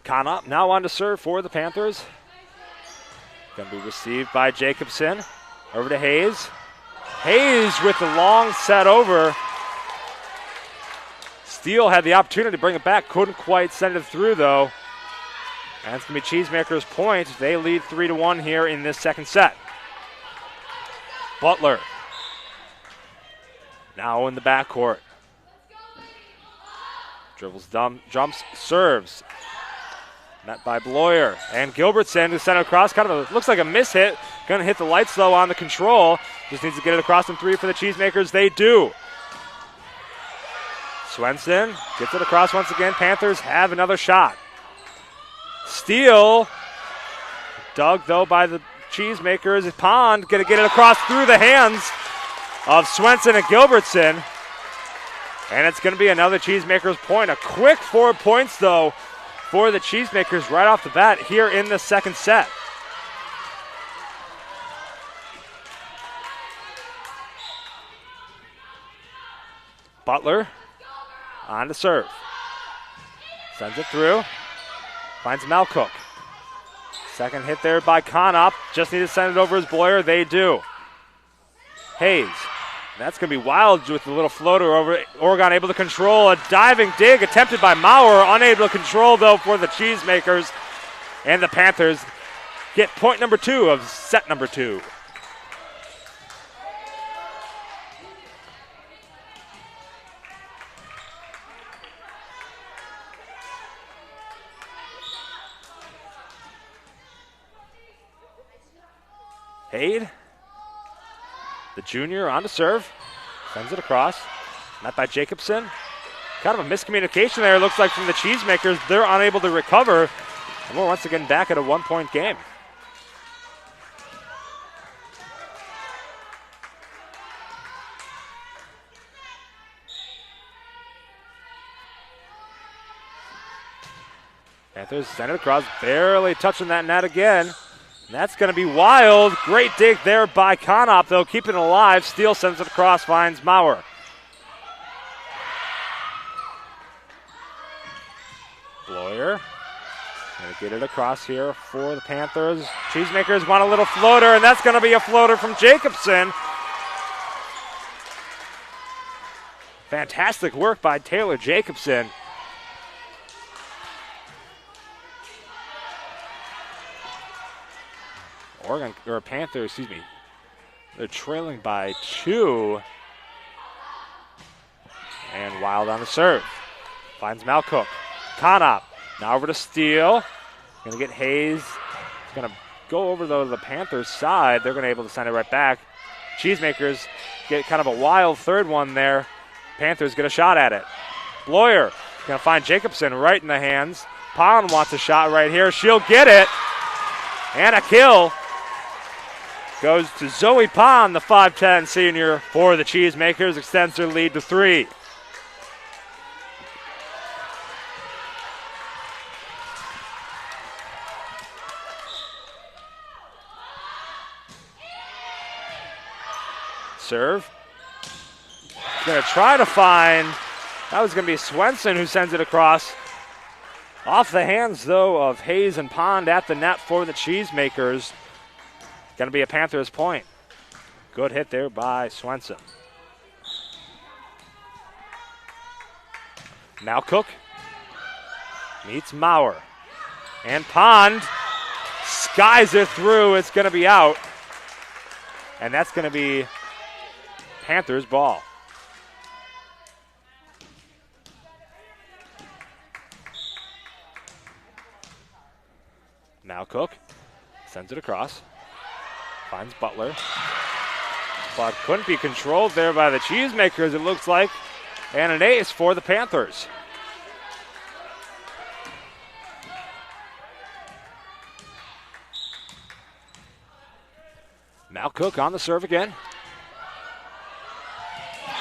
Speaker 7: Kana now on to serve for the Panthers. Going to be received by Jacobson. Over to Hayes. Hayes with the long set over. Steele had the opportunity to bring it back. Couldn't quite send it through, though. And it's going to be Cheesemakers' point. They lead 3-1 here in this second set. Butler. Now in the backcourt. Dribbles, jumps, serves. Met by Bloyer. And Gilbertson to send it across. Kind of looks like a miss hit. Going to hit the lights though on the control. Just needs to get it across in three for the Cheesemakers. They do. Swenson gets it across once again. Panthers have another shot. Steele. Dug though by the Cheesemakers. Pond going to get it across through the hands of Swenson and Gilbertson. And it's going to be another Cheesemakers point. A quick 4 points though for the Cheesemakers right off the bat here in the second set. Butler on to serve. Sends it through. Finds Malcook. Second hit there by Conop. Just need to send it over as Bloyer. They do. Hayes. That's going to be Wild with the little floater over. Oregon able to control. A diving dig attempted by Maurer. Unable to control, though, for the Cheesemakers. And the Panthers get point number 2 of set number 2. Haid, the junior, on to serve. Sends it across. Met by Jacobson. Kind of a miscommunication there, it looks like, from the Cheesemakers. They're unable to recover. And we're once again back at a 1-point game. Panthers send it across, barely touching that net again. And that's going to be Wild. Great dig there by Conop, though, keeping it alive. Steele sends it across, finds Maurer. Bloyer going to get it across here for the Panthers. Cheesemakers want a little floater, and that's going to be a floater from Jacobson. Fantastic work by Taylor Jacobson. Oregon, or Panthers, excuse me. They're trailing by 2. And Wild on the serve. Finds Malcook. Conop. Now over to Steele. Going to get Hayes. He's going to go over, though, to the Panthers' side. They're going to be able to send it right back. Cheesemakers get kind of a wild third one there. Panthers get a shot at it. Bloyer going to find Jacobson right in the hands. Pond wants a shot right here. She'll get it. And a kill goes to Zoe Pond, the 5'10 senior for the Cheesemakers. Extends their lead to 3. Serve. Going to try to find, that was going to be Swenson who sends it across. Off the hands, though, of Hayes and Pond at the net for the Cheesemakers. Going to be a Panthers point. Good hit there by Swenson. Malcook meets Maurer. And Pond skies it through. It's going to be out. And that's going to be Panthers ball. Malcook sends it across. Finds Butler. But couldn't be controlled there by the Cheesemakers, it looks like. And an ace for the Panthers. Malcook on the serve again.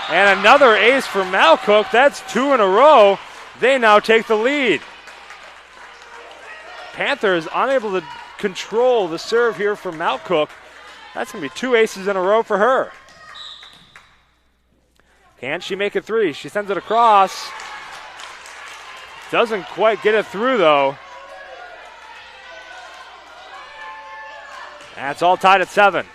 Speaker 7: And another ace for Malcook. That's 2 in a row. They now take the lead. Panthers unable to control the serve here for Malcook. That's going to be 2 aces in a row for her. Can she make it 3? She sends it across. Doesn't quite get it through, though. That's all tied at 7.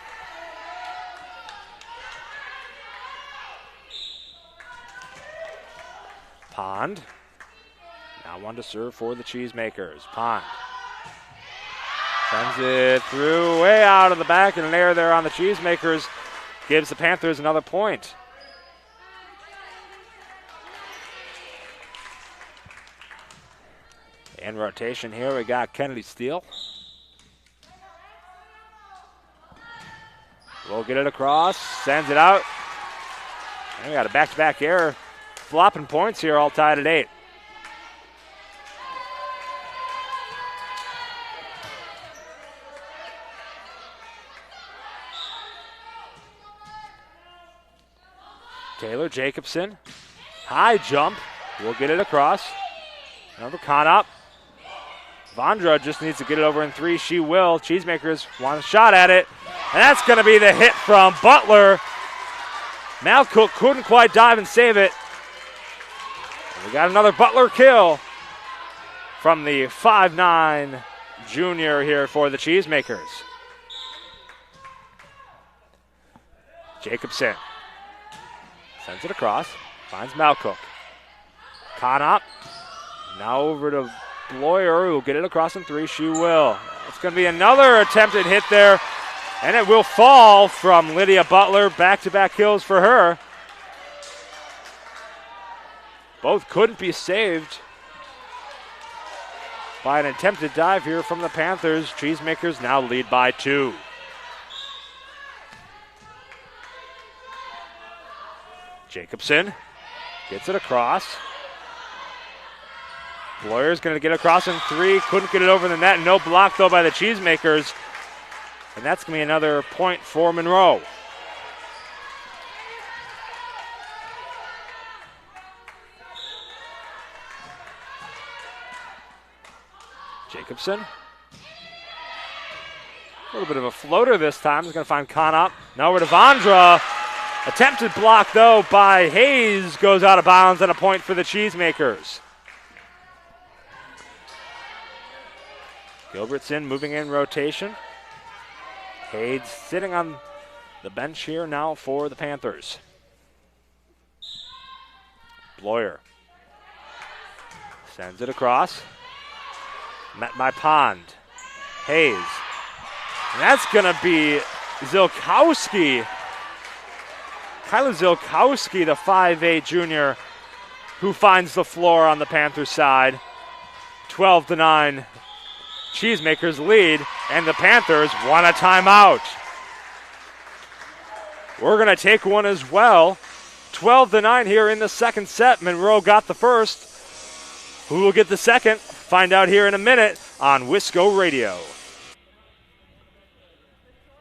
Speaker 7: Pond. Now one to serve for the Cheesemakers. Pond. Sends it through, way out of the back, and an error there on the Cheesemakers gives the Panthers another point. In rotation here, we got Kennedy Steele. We'll get it across, sends it out. And we got a back-to-back error. Flopping points here, all tied at 8. Taylor Jacobson, high jump. We'll get it across. Another con up. Vondra just needs to get it over in 3. She will. Cheesemakers want a shot at it. And that's going to be the hit from Butler. Malcook couldn't quite dive and save it. And we got another Butler kill from the 5'9" junior here for the Cheesemakers. Jacobson sends it across, finds Malcook. Con up, now over to Bloyer, who will get it across in 3. She will. It's going to be another attempted hit there, and it will fall from Lydia Butler. Back-to-back kills for her. Both couldn't be saved by an attempted dive here from the Panthers. Cheesemakers now lead by 2. Jacobson gets it across. Bloyer's going to get across in 3. Couldn't get it over the net. No block, though, by the Cheesemakers. And that's going to be another point for Monroe. Jacobson. A little bit of a floater this time. He's going to find Conop. Now over to Vondra. Attempted block, though, by Hayes. Goes out of bounds and a point for the Cheesemakers. Gilbertson moving in rotation. Hayes sitting on the bench here now for the Panthers. Bloyer sends it across. Met by Pond. Hayes. And that's going to be Zilkowski. Kyla Zilkowski, the 5'8" junior, who finds the floor on the Panthers side. 12-9. Cheesemakers lead, and the Panthers want a timeout. We're going to take one as well. 12-9 here in the second set. Monroe got the first. Who will get the second? Find out here in a minute on Wisco Radio.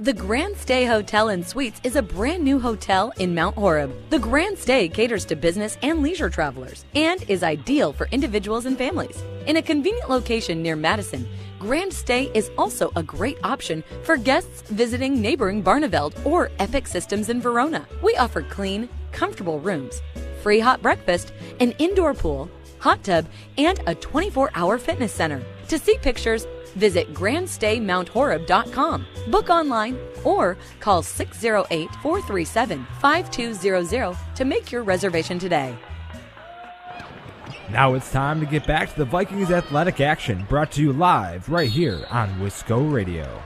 Speaker 20: The Grand Stay Hotel and Suites is a brand new hotel in Mount Horeb. The Grand Stay caters to business and leisure travelers and is ideal for individuals and families. In a convenient location near Madison, Grand Stay is also a great option for guests visiting neighboring Barneveld or Epic Systems in Verona. We offer clean, comfortable rooms, free hot breakfast, an indoor pool, hot tub, and a 24-hour fitness center. To see pictures, visit grandstaymount.horeb.com, book online, or call 608-437-5200 to make your reservation today.
Speaker 10: Now it's time to get back to the Vikings athletic action, brought to you live right here on Wisco Radio.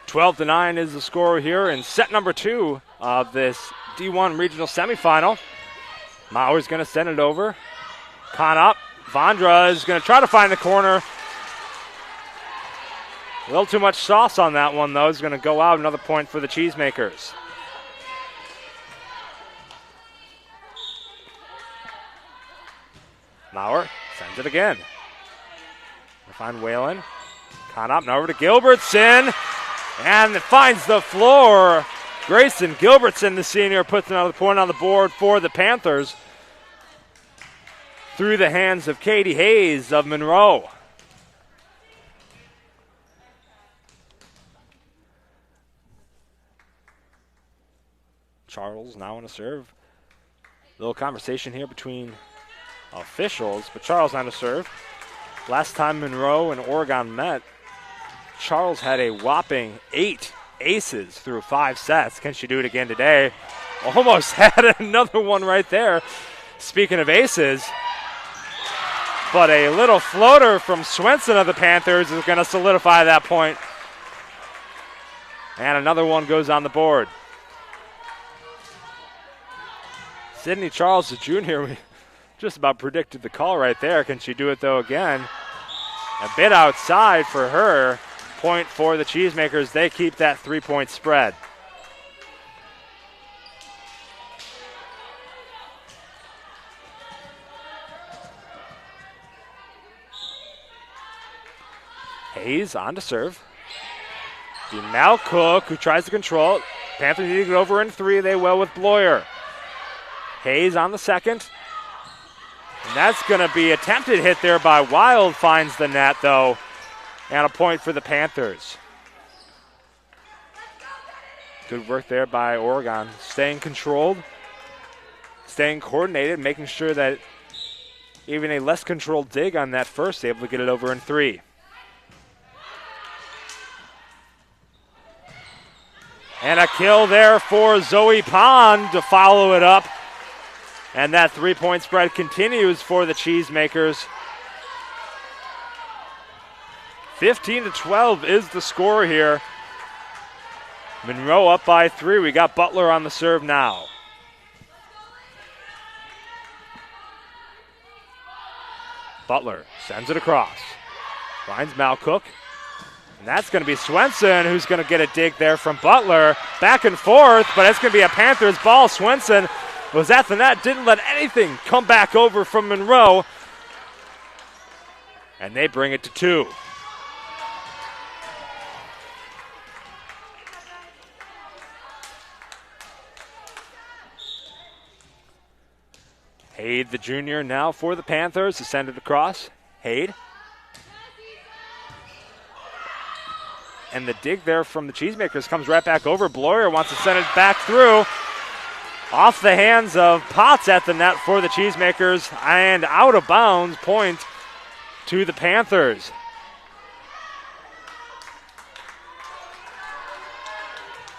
Speaker 7: 12-9 is the score here in set number 2 of this D1 regional semifinal. Mauer's going to send it over. Con up. Vondra is going to try to find the corner. A little too much sauce on that one, though. It's going to go out. Another point for the Cheesemakers. Mauer sends it again. We'll find Whalen. Con up. Now over to Gilbertson. And it finds the floor. Grayson Gilbertson, the senior, puts another point on the board for the Panthers. Through the hands of Katie Hayes of Monroe. Charles now on a serve. Little conversation here between officials, but Charles on a serve. Last time Monroe and Oregon met, Charles had a whopping 8 aces through 5 sets. Can she do it again today? Almost had another one right there. Speaking of aces, but a little floater from Swenson of the Panthers is going to solidify that point. And another one goes on the board. Sydney Charles, the junior, we just about predicted the call right there. Can she do it, though, again? A bit outside for her. Point for the Cheesemakers. They keep that 3-point spread. Hayes on to serve. The now Cook, who tries to control it. Panthers need to get over in 3. They will with Bloyer. Hayes on the second. And that's going to be attempted hit there by Wild. Finds the net, though. And a point for the Panthers. Good work there by Oregon. Staying controlled. Staying coordinated. Making sure that even a less controlled dig on that first, able to get it over in 3. And a kill there for Zoe Pond to follow it up. And that 3-point spread continues for the Cheesemakers. 15-12 is the score here. Monroe up by 3. We got Butler on the serve now. Butler sends it across. Finds Malcook. And that's going to be Swenson who's going to get a dig there from Butler. Back and forth, but it's going to be a Panthers ball. Swenson was at the net, didn't let anything come back over from Monroe. And they bring it to 2. Hade, the junior, now for the Panthers to send it across. Hade. And the dig there from the Cheesemakers comes right back over. Bloyer wants to send it back through. Off the hands of Potts at the net for the Cheesemakers. And out of bounds, point to the Panthers.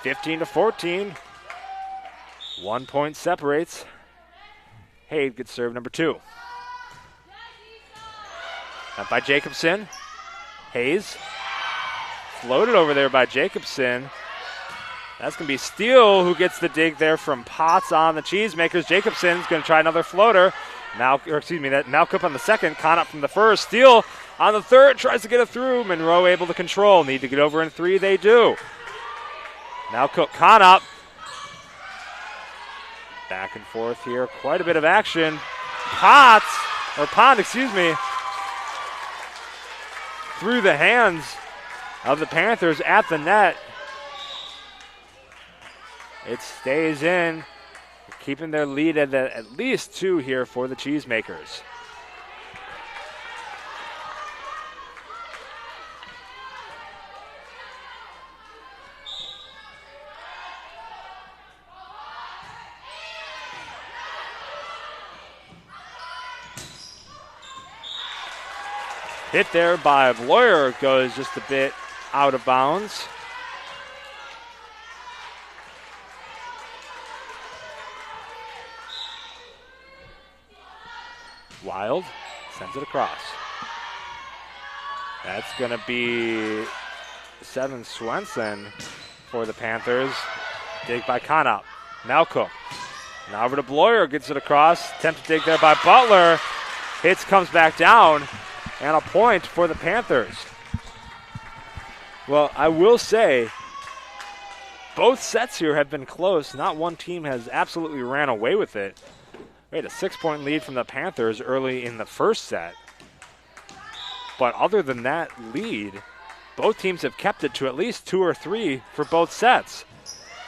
Speaker 7: (15-14). 1 point separates. Hade gets serve number 2. Up by Jacobson. Hayes. Floated over there by Jacobson. That's going to be Steele who gets the dig there from Potts on the Cheesemakers. Jacobson's going to try another floater. Malcup on the second. Conop from the first. Steele on the third. Tries to get it through. Monroe able to control. Need to get over in 3. They do. Malcup, Conop. Back and forth here. Quite a bit of action. Pond, through the hands of the Panthers at the net. It stays in, keeping their lead at least 2 here for the Cheesemakers. Hit there by Bloyer goes just a bit out of bounds. Wild sends it across. That's going to be 7 Swenson for the Panthers. Dig by Conop. Malco. Now over to Bloyer, gets it across. Attempt to dig there by Butler. Hits, comes back down. And a point for the Panthers. Well, I will say, both sets here have been close. Not one team has absolutely ran away with it. We had a 6-point lead from the Panthers early in the first set. But other than that lead, both teams have kept it to at least 2 or 3 for both sets.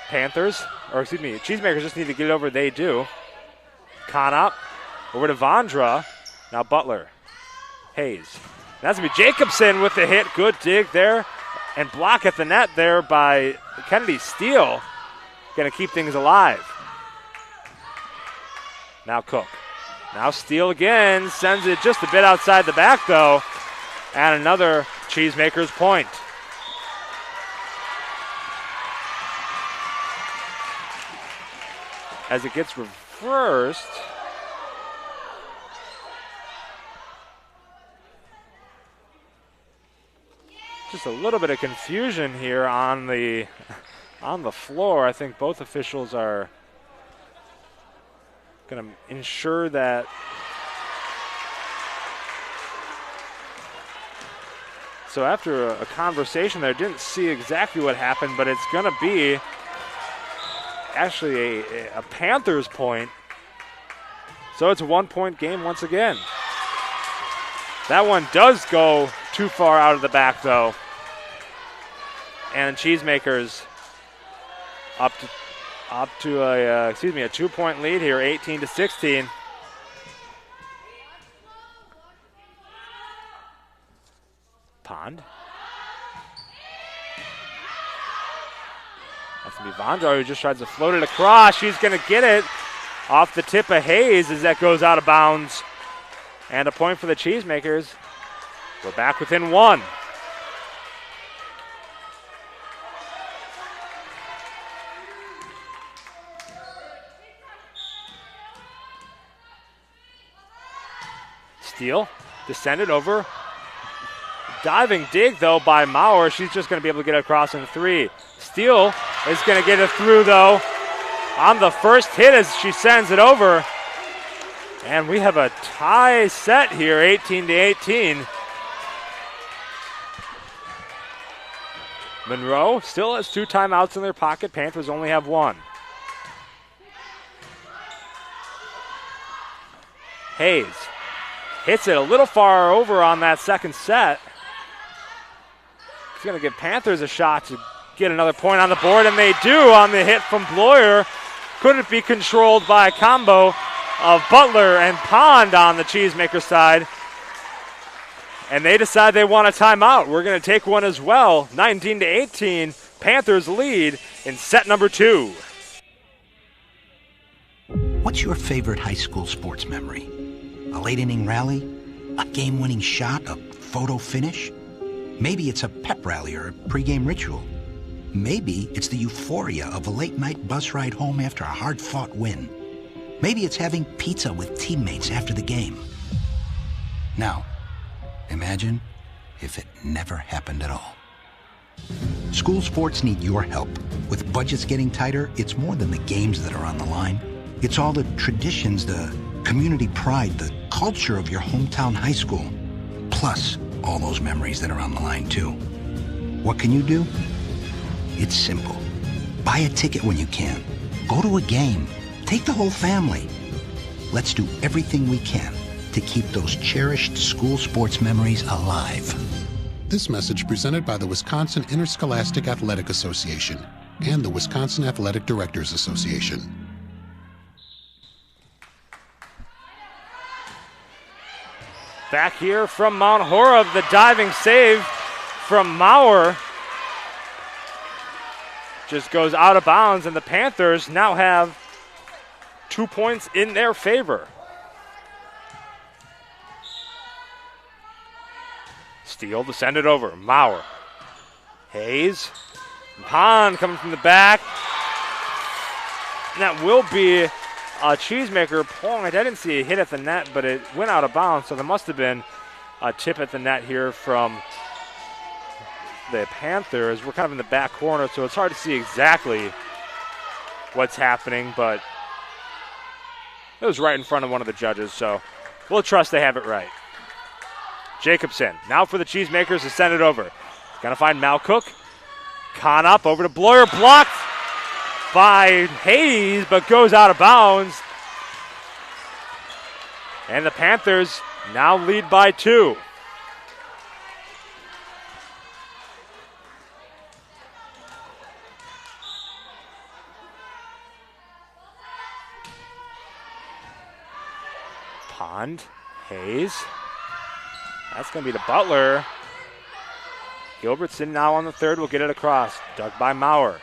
Speaker 7: Cheesemakers just need to get it over. They do. Conop over to Vondra. Now Butler. Hayes. That's going to be Jacobson with the hit. Good dig there. And block at the net there by Kennedy Steele. Going to keep things alive. Now Cook. Now Steele again. Sends it just a bit outside the back, though. And another Cheesemakers point. as it gets reversed. Just a little bit of confusion here on the floor. I think both officials are going to ensure that so after a conversation there, didn't see exactly what happened, but it's going to be actually a Panthers point. So it's a 1-point game once again. That one does go too far out of the back, though. And Cheesemakers up to a 2-point lead here, 18-16. Pond. That's going to be Vondro, who just tries to float it across. She's going to get it off the tip of Hayes as that goes out of bounds. And a point for the Cheesemakers. We're back within one. Steele descended over. Diving dig, though, by Maurer. She's just going to be able to get it across in 3. Steele is going to get it through, though, on the first hit as she sends it over. And we have a tie set here, 18-18. Monroe still has 2 timeouts in their pocket. Panthers only have 1. Hayes hits it a little far over on that second set. It's going to give Panthers a shot to get another point on the board, and they do on the hit from Bloyer. Couldn't be controlled by a combo of Butler and Pond on the Cheesemaker side. And they decide they want a timeout. We're going to take one as well. 19-18, Panthers lead in set number 2.
Speaker 2: What's your favorite high school sports memory? A late inning rally? A game-winning shot? A photo finish? Maybe it's a pep rally or a pregame ritual. Maybe it's the euphoria of a late-night bus ride home after a hard-fought win. Maybe it's having pizza with teammates after the game. Now, imagine if it never happened at all. School sports need your help. With budgets getting tighter, it's more than the games that are on the line. It's all the traditions, the community pride, the culture of your hometown high school. Plus, all those memories that are on the line, too. What can you do? It's simple. Buy a ticket when you can. Go to a game. Take the whole family. Let's do everything we can to keep those cherished school sports memories alive.
Speaker 9: This message presented by the Wisconsin Interscholastic Athletic Association and the Wisconsin Athletic Directors Association.
Speaker 7: Back here from Mount Horeb, the diving save from Maurer just goes out of bounds, and the Panthers now have 2 points in their favor. Steele to send it over. Maurer. Hayes. Pond coming from the back. And that will be a Cheesemaker point. I didn't see a hit at the net, but it went out of bounds, so there must have been a tip at the net here from the Panthers. We're kind of in the back corner, so it's hard to see exactly what's happening, but it was right in front of one of the judges, so we'll trust they have it right. Jacobson, now for the Cheesemakers to send it over. Gonna find Malcook. Con up over to Bloyer, blocked by Hayes, but goes out of bounds. And the Panthers now lead by 2. Pond, Hayes. That's going to be to Butler. Gilbertson now on the third will get it across. Dug by Maurer.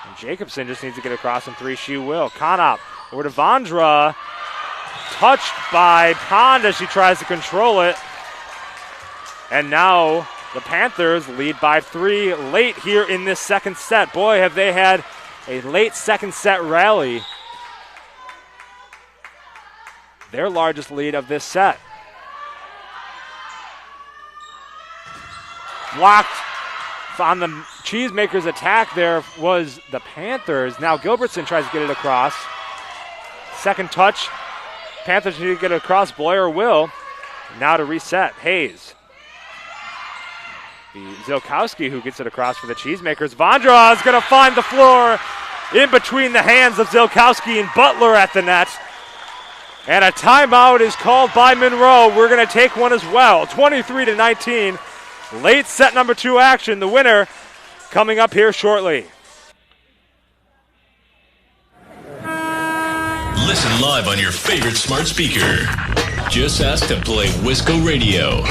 Speaker 7: And Jacobson just needs to get across in 3. She will. Conop over to Vondra. Touched by Pond as she tries to control it. And now the Panthers lead by 3 late here in this second set. Boy, have they had a late second set rally. Their largest lead of this set. Blocked on the Cheesemakers attack there was the Panthers. Now Gilbertson tries to get it across. Second touch. Panthers need to get it across. Bloyer will. Now to reset. Hayes. The Zilkowski who gets it across for the Cheesemakers. Vondra is going to find the floor in between the hands of Zilkowski and Butler at the net. And a timeout is called by Monroe. We're going to take one as well. 23-19. Late set number 2 action. The winner coming up here shortly.
Speaker 19: Listen live on your favorite smart speaker. Just ask to play Wisco Radio.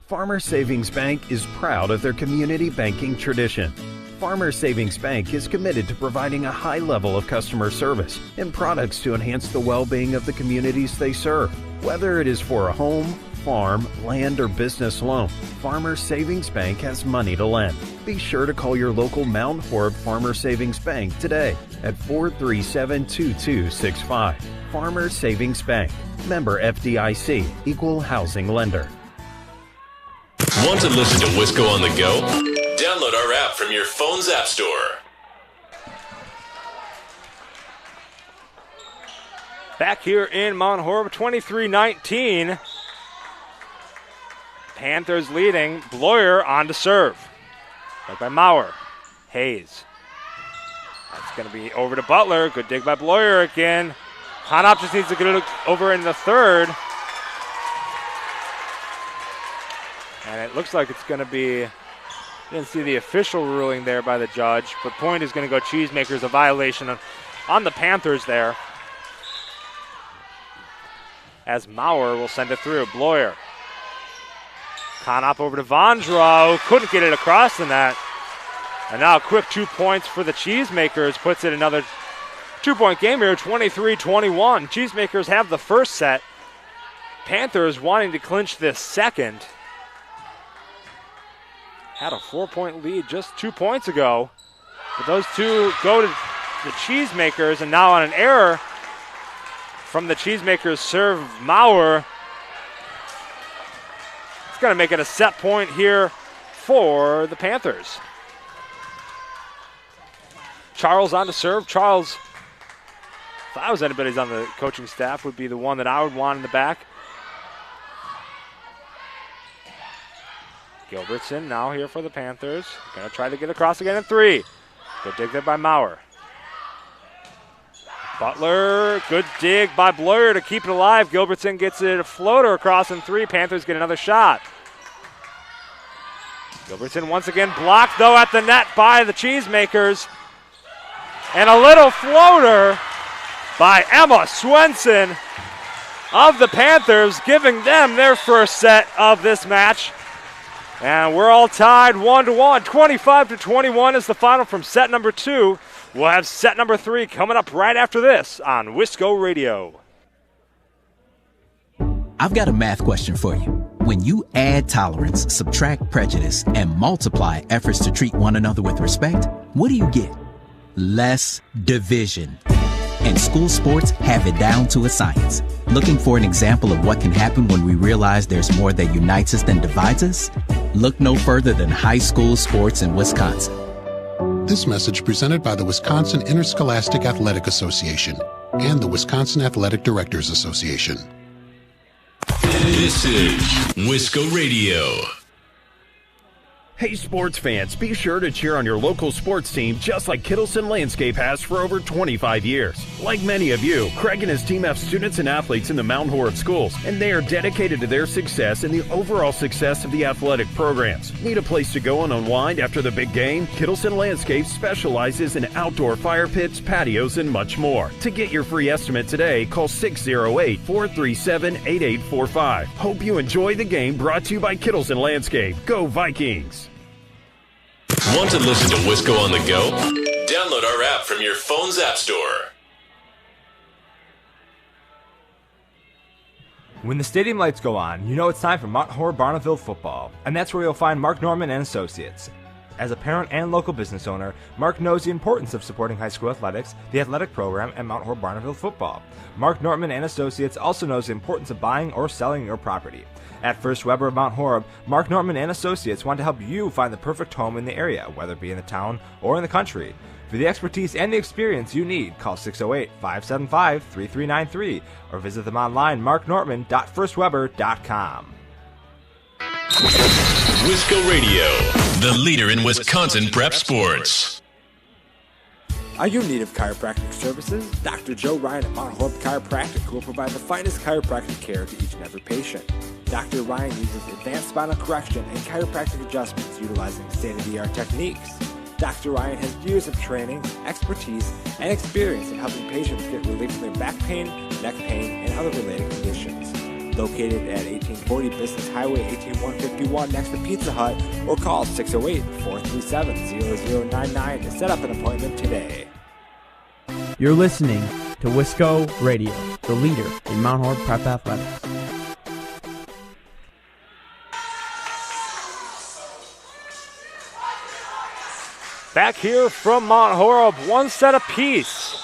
Speaker 18: Farmers Savings Bank is proud of their community banking tradition. Farmers Savings Bank is committed to providing a high level of customer service and products to enhance the well-being of the communities they serve. Whether it is for a home, farm, land, or business loan, Farmers Savings Bank has money to lend. Be sure to call your local Mount Horeb Farmers Savings Bank today at 437-2265. Farmers Savings Bank. Member FDIC. Equal housing lender.
Speaker 19: Want to listen to Wisco on the go? Download our app from your phone's app store.
Speaker 7: Back here in Mount Horeb, 23-19. Panthers leading. Bloyer on to serve. Right by Maurer. Hayes. That's going to be over to Butler. Good dig by Bloyer again. Hanop just needs to get it over in the third. And it looks like it's going to be, didn't see the official ruling there by the judge, but point is going to go Cheesemakers, a violation on the Panthers there. As Maurer will send it through. Bloyer. Conop over to Vondra, couldn't get it across the net. And now a quick 2 points for the Cheesemakers, puts it another 2-point game here, 23-21. Cheesemakers have the first set. Panthers wanting to clinch this second. Had a 4-point lead just 2 points ago. But those two go to the Cheesemakers, and now on an error from the Cheesemakers serve Maurer. It's going to make it a set point here for the Panthers. Charles on to serve. Charles, if I was anybody's on the coaching staff, would be the one that I would want in the back. Gilbertson now here for the Panthers. Going to try to get across again in 3. Good dig there by Maurer. Butler, good dig by Bloyer to keep it alive. Gilbertson gets it a floater across in 3. Panthers get another shot. Gilbertson once again blocked, though, at the net by the Cheesemakers. And a little floater by Emma Swenson of the Panthers, giving them their first set of this match. And we're all tied 1-1. 25-21 is the final from set number 2. We'll have set number 3 coming up right after this on Wisco Radio.
Speaker 1: I've got a math question for you. When you add tolerance, subtract prejudice, and multiply efforts to treat one another with respect, what do you get? Less division. And school sports have it down to a science. Looking for an example of what can happen when we realize there's more that unites us than divides us? Look no further than high school sports in Wisconsin.
Speaker 9: This message presented by the Wisconsin Interscholastic Athletic Association and the Wisconsin Athletic Directors Association.
Speaker 19: This is Wisco Radio.
Speaker 18: Hey sports fans, be sure to cheer on your local sports team just like Kittleson Landscape has for over 25 years. Like many of you, Craig and his team have students and athletes in the Mount Horeb schools, and they are dedicated to their success and the overall success of the athletic programs. Need a place to go and unwind after the big game? Kittleson Landscape specializes in outdoor fire pits, patios, and much more. To get your free estimate today, call 608-437-8845. Hope you enjoy the game, brought to you by Kittleson Landscape. Go Vikings!
Speaker 19: Want to listen to Wisco on the go? Download our app from your phone's app store.
Speaker 10: When the stadium lights go on, you know it's time for Mount Horeb Barneville football, and that's where you'll find Mark Norman and Associates. As a parent and local business owner, Mark knows the importance of supporting high school athletics, the athletic program, and Mount Horeb Barneville football. Mark Norman and Associates also knows the importance of buying or selling your property. At First Weber of Mount Horeb, Mark Norman and Associates want to help you find the perfect home in the area, whether it be in the town or in the country. For the expertise and the experience you need, call 608-575-3393 or visit them online, marknortman.firstweber.com.
Speaker 19: Wisco Radio, the leader in Wisconsin prep sports.
Speaker 4: Are you in need of chiropractic services? Dr. Joe Ryan at Mount Horeb Chiropractic will provide the finest chiropractic care to each and every patient. Dr. Ryan uses advanced spinal correction and chiropractic adjustments utilizing state-of-the-art techniques. Dr. Ryan has years of training, expertise, and experience in helping patients get relief from their back pain, neck pain, and other related conditions. Located at 1840 Business Highway 18151 next to Pizza Hut, or call 608-437-0099 to set up an appointment today.
Speaker 22: You're listening to Wisco Radio, the leader in Mount Horeb Prep Athletics.
Speaker 7: Back here from Mount Horeb, one set apiece.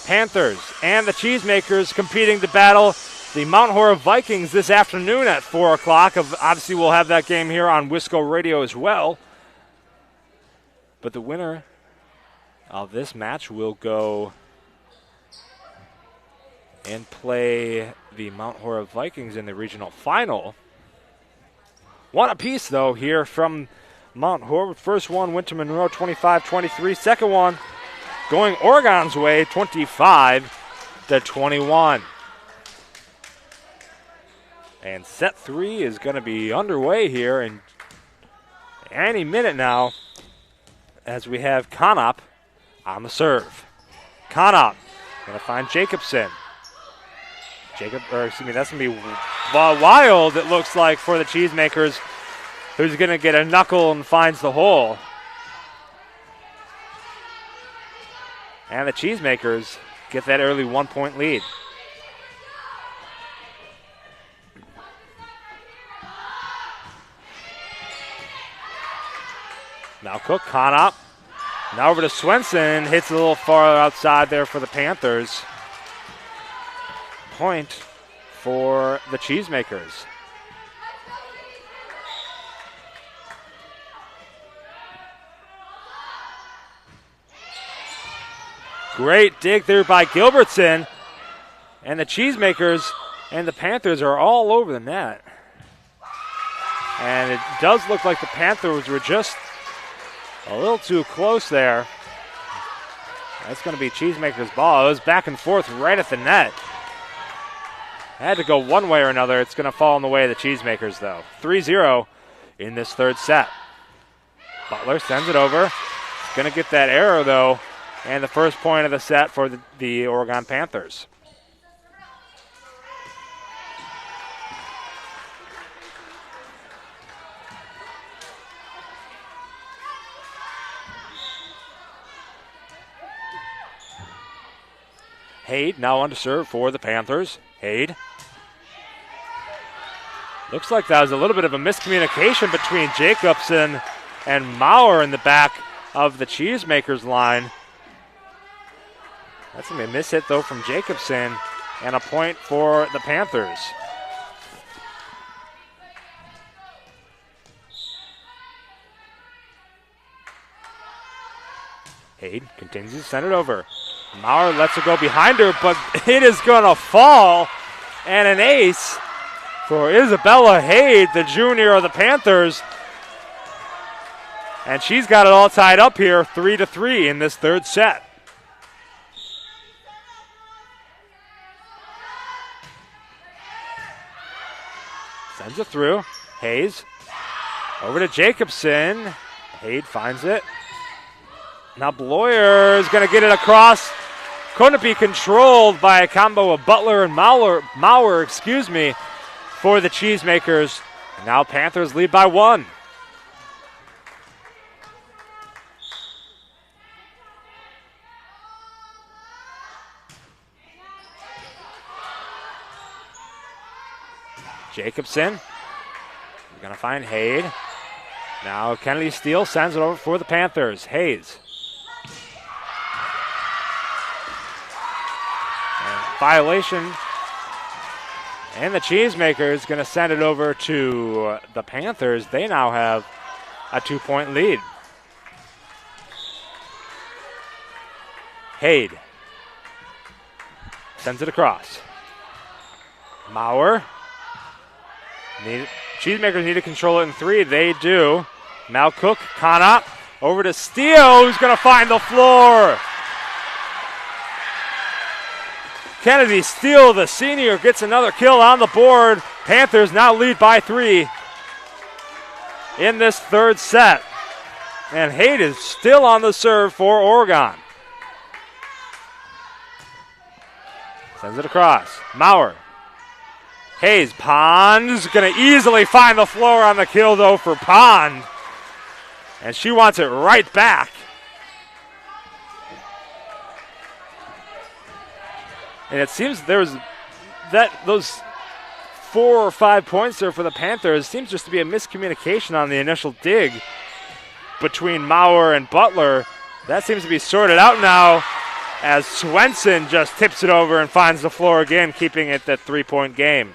Speaker 7: Panthers and the Cheesemakers competing to battle the Mount Horeb Vikings this afternoon at 4 o'clock. Obviously, we'll have that game here on Wisco Radio as well. But the winner of this match will go and play the Mount Horeb Vikings in the regional final. One apiece, though, here from Mount Horeb. First one went to Monroe, 25-23. Second one going Oregon's way, 25-21. And set three is going to be underway here in any minute now as we have Conop on the serve. Conop going to find Jacobson. That's going to be Wild, it looks like, for the Cheesemakers, who's going to get a knuckle and finds the hole. And the Cheesemakers get that early 1-point lead. Now Cook, Conop. Now over to Swenson. Hits a little farther outside there for the Panthers. Point for the Cheesemakers. Great dig there by Gilbertson. And the Cheesemakers and the Panthers are all over the net. And it does look like the Panthers were just a little too close there. That's going to be Cheesemakers' ball. It was back and forth right at the net. Had to go one way or another. It's going to fall in the way of the Cheesemakers, though. 3-0 in this third set. Butler sends it over. Going to get that arrow, though. And the first point of the set for the Oregon Panthers. Hade now on to serve for the Panthers. Hade. Looks like that was a little bit of a miscommunication between Jacobson and Maurer in the back of the Cheesemakers line. That's going to be a miss hit, though, from Jacobson, and a point for the Panthers. Hade continues to send it over. Maurer lets it go behind her, but it is going to fall. And an ace for Isabella Hade, the junior of the Panthers. And she's got it all tied up here, 3-3 in this third set. Sends it through. Hayes over to Jacobson. Hade finds it. Now Bloyer is going to get it across. Couldn't be controlled by a combo of Butler and Maurer, for the Cheesemakers. And now Panthers lead by 1. Jacobson is going to find Hayde. Now Kennedy Steele sends it over for the Panthers. Hayes. And violation. And the Cheesemakers is going to send it over to the Panthers. They now have a 2-point lead. Hayde sends it across. Maurer. Cheesemakers need to control it in 3. They do. Mal Cook, Conop, over to Steele, who's going to find the floor. Kennedy Steele, the senior, gets another kill on the board. Panthers now lead by 3 in this third set. And Hayde is still on the serve for Oregon. Sends it across. Maurer. Hayes, Pond's going to easily find the floor on the kill, though, for Pond. And she wants it right back. And it seems there was those 4 or 5 points there for the Panthers. Seems just to be a miscommunication on the initial dig between Maurer and Butler. That seems to be sorted out now as Swenson just tips it over and finds the floor again, keeping it that 3-point game.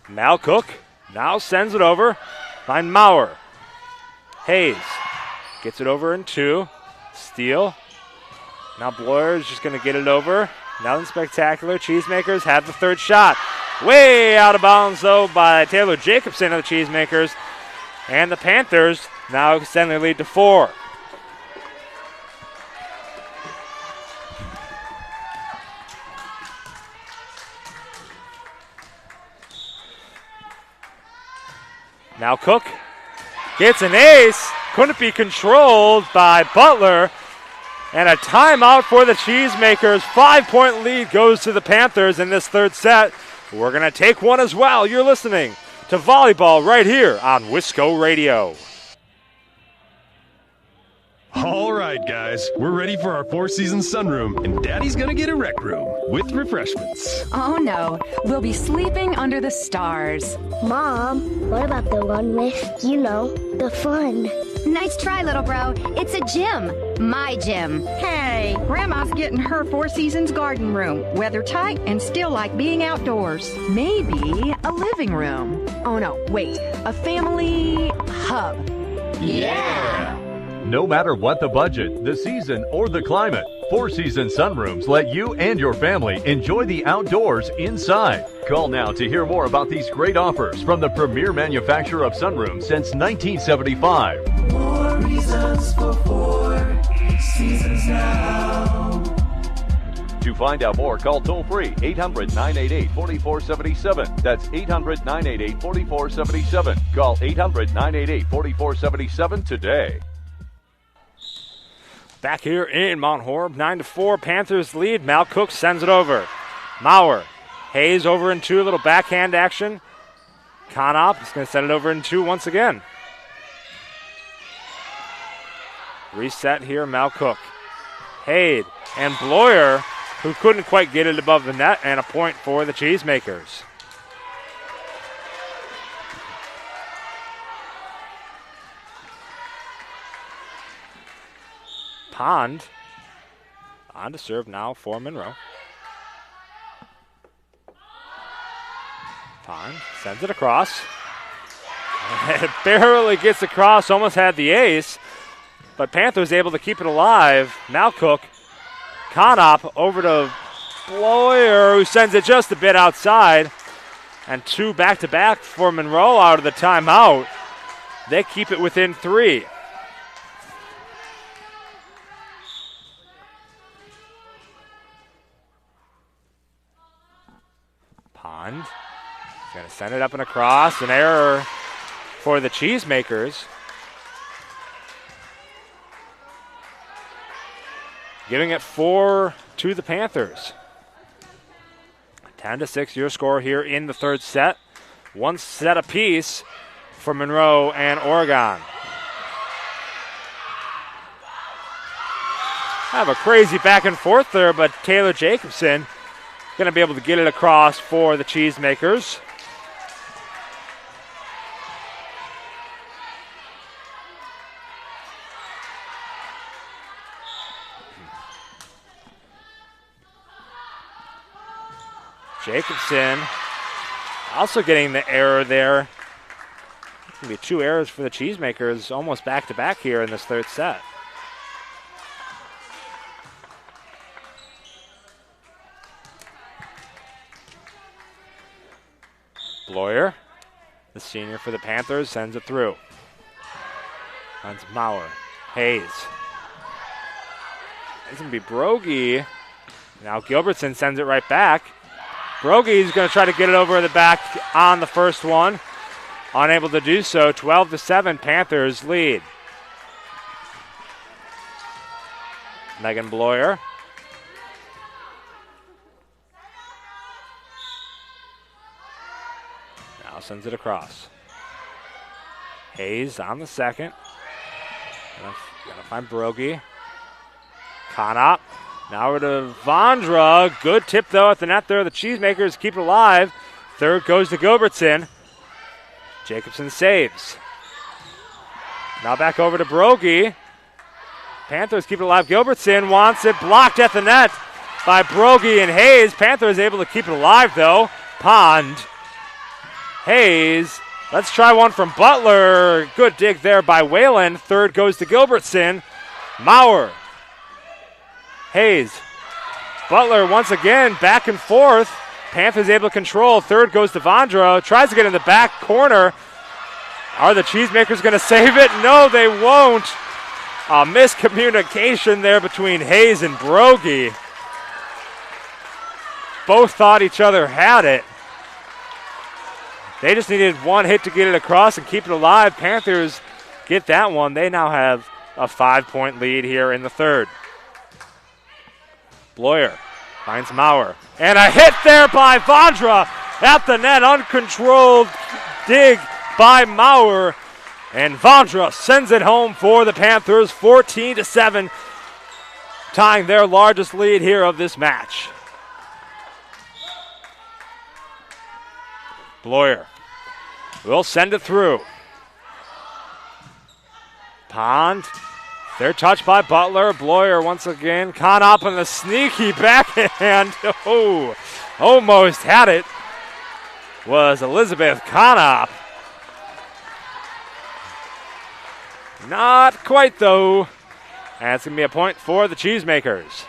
Speaker 7: Mal Cook now sends it over. Find Maurer. Hayes gets it over in 2. Steele. Now Bloyer is just going to get it over. Nothing spectacular. Cheesemakers have the third shot. Way out of bounds, though, by Taylor Jacobson of the Cheesemakers. And the Panthers now extend their lead to 4. Now Cook gets an ace. Couldn't be controlled by Butler. And a timeout for the Cheesemakers. 5-point lead goes to the Panthers in this third set. We're going to take one as well. You're listening to Volleyball right here on Wisco Radio.
Speaker 11: All right, guys, we're ready for our 4-season sunroom, and Daddy's gonna get a rec room with refreshments.
Speaker 12: Oh no, we'll be sleeping under the stars.
Speaker 13: Mom, what about the one with, the fun?
Speaker 14: Nice try, little bro. It's a gym. My gym.
Speaker 15: Hey, Grandma's getting her 4 Seasons garden room. Weather tight and still like being outdoors.
Speaker 12: Maybe a living room. Oh no, wait, a family hub.
Speaker 16: Yeah! No matter what the budget, the season, or the climate, 4-season sunrooms let you and your family enjoy the outdoors inside. Call now to hear more about these great offers from the premier manufacturer of sunrooms since 1975.
Speaker 17: More reasons for 4 seasons now.
Speaker 16: To find out more, call toll-free 800-988-4477. That's 800-988-4477. Call 800-988-4477 today.
Speaker 7: Back here in Mount Horeb, 9-4, Panthers lead. Mal Cook sends it over. Maurer. Hayes over in 2, a little backhand action. Conop is going to send it over in 2 once again. Reset here, Mal Cook. Hayes and Bloyer, who couldn't quite get it above the net, and a point for the Cheesemakers. Pond on to serve now for Monroe. Pond sends it across. It barely gets across, almost had the ace, but Panthers able to keep it alive. Mal Cook, Conop over to Bloyer, who sends it just a bit outside. And 2 back-to-back for Monroe out of the timeout. They keep it within 3. Pond is going to send it up and across. An error for the Cheesemakers. Giving it 4 to the Panthers. 10-6 your score here in the third set. 1 set apiece for Monroe and Oregon. Have a crazy back and forth there, but Taylor Jacobson going to be able to get it across for the Cheesemakers. Jacobson also getting the error there. It's going to be 2 errors for the Cheesemakers, almost back-to-back here in this third set. Bloyer, the senior for the Panthers, sends it through. Finds Maurer. Hayes. It's going to be Brogy. Now Gilbertson sends it right back. Brogy's going to try to get it over the back on the first one. Unable to do so. 12-7, Panthers lead. Megan Bloyer. Now sends it across. Hayes on the second. Gonna find Brogy. Conop. Now we're to Vondra. Good tip, though, at the net there. The Cheesemakers keep it alive. Third goes to Gilbertson. Jacobson saves. Now back over to Brogy. Panthers keep it alive. Gilbertson wants it blocked at the net by Brogy and Hayes. Panthers able to keep it alive, though. Pond. Hayes. Let's try one from Butler. Good dig there by Whalen. Third goes to Gilbertson. Maurer. Hayes. Butler once again back and forth. Panthers able to control. Third goes to Vondra. Tries to get in the back corner. Are the Cheesemakers going to save it? No, they won't. A miscommunication there between Hayes and Brogy. Both thought each other had it. They just needed one hit to get it across and keep it alive. Panthers get that one. They now have a 5-point lead here in the third. Bloyer finds Maurer. And a hit there by Vondra at the net. Uncontrolled dig by Maurer. And Vondra sends it home for the Panthers. 14-7. Tying their largest lead here of this match. Bloyer will send it through. Pond. They're touched by Butler. Bloyer once again. Conop on the sneaky backhand. Oh, almost had it. Was Elizabeth Conop. Not quite, though. And it's going to be a point for the Cheesemakers.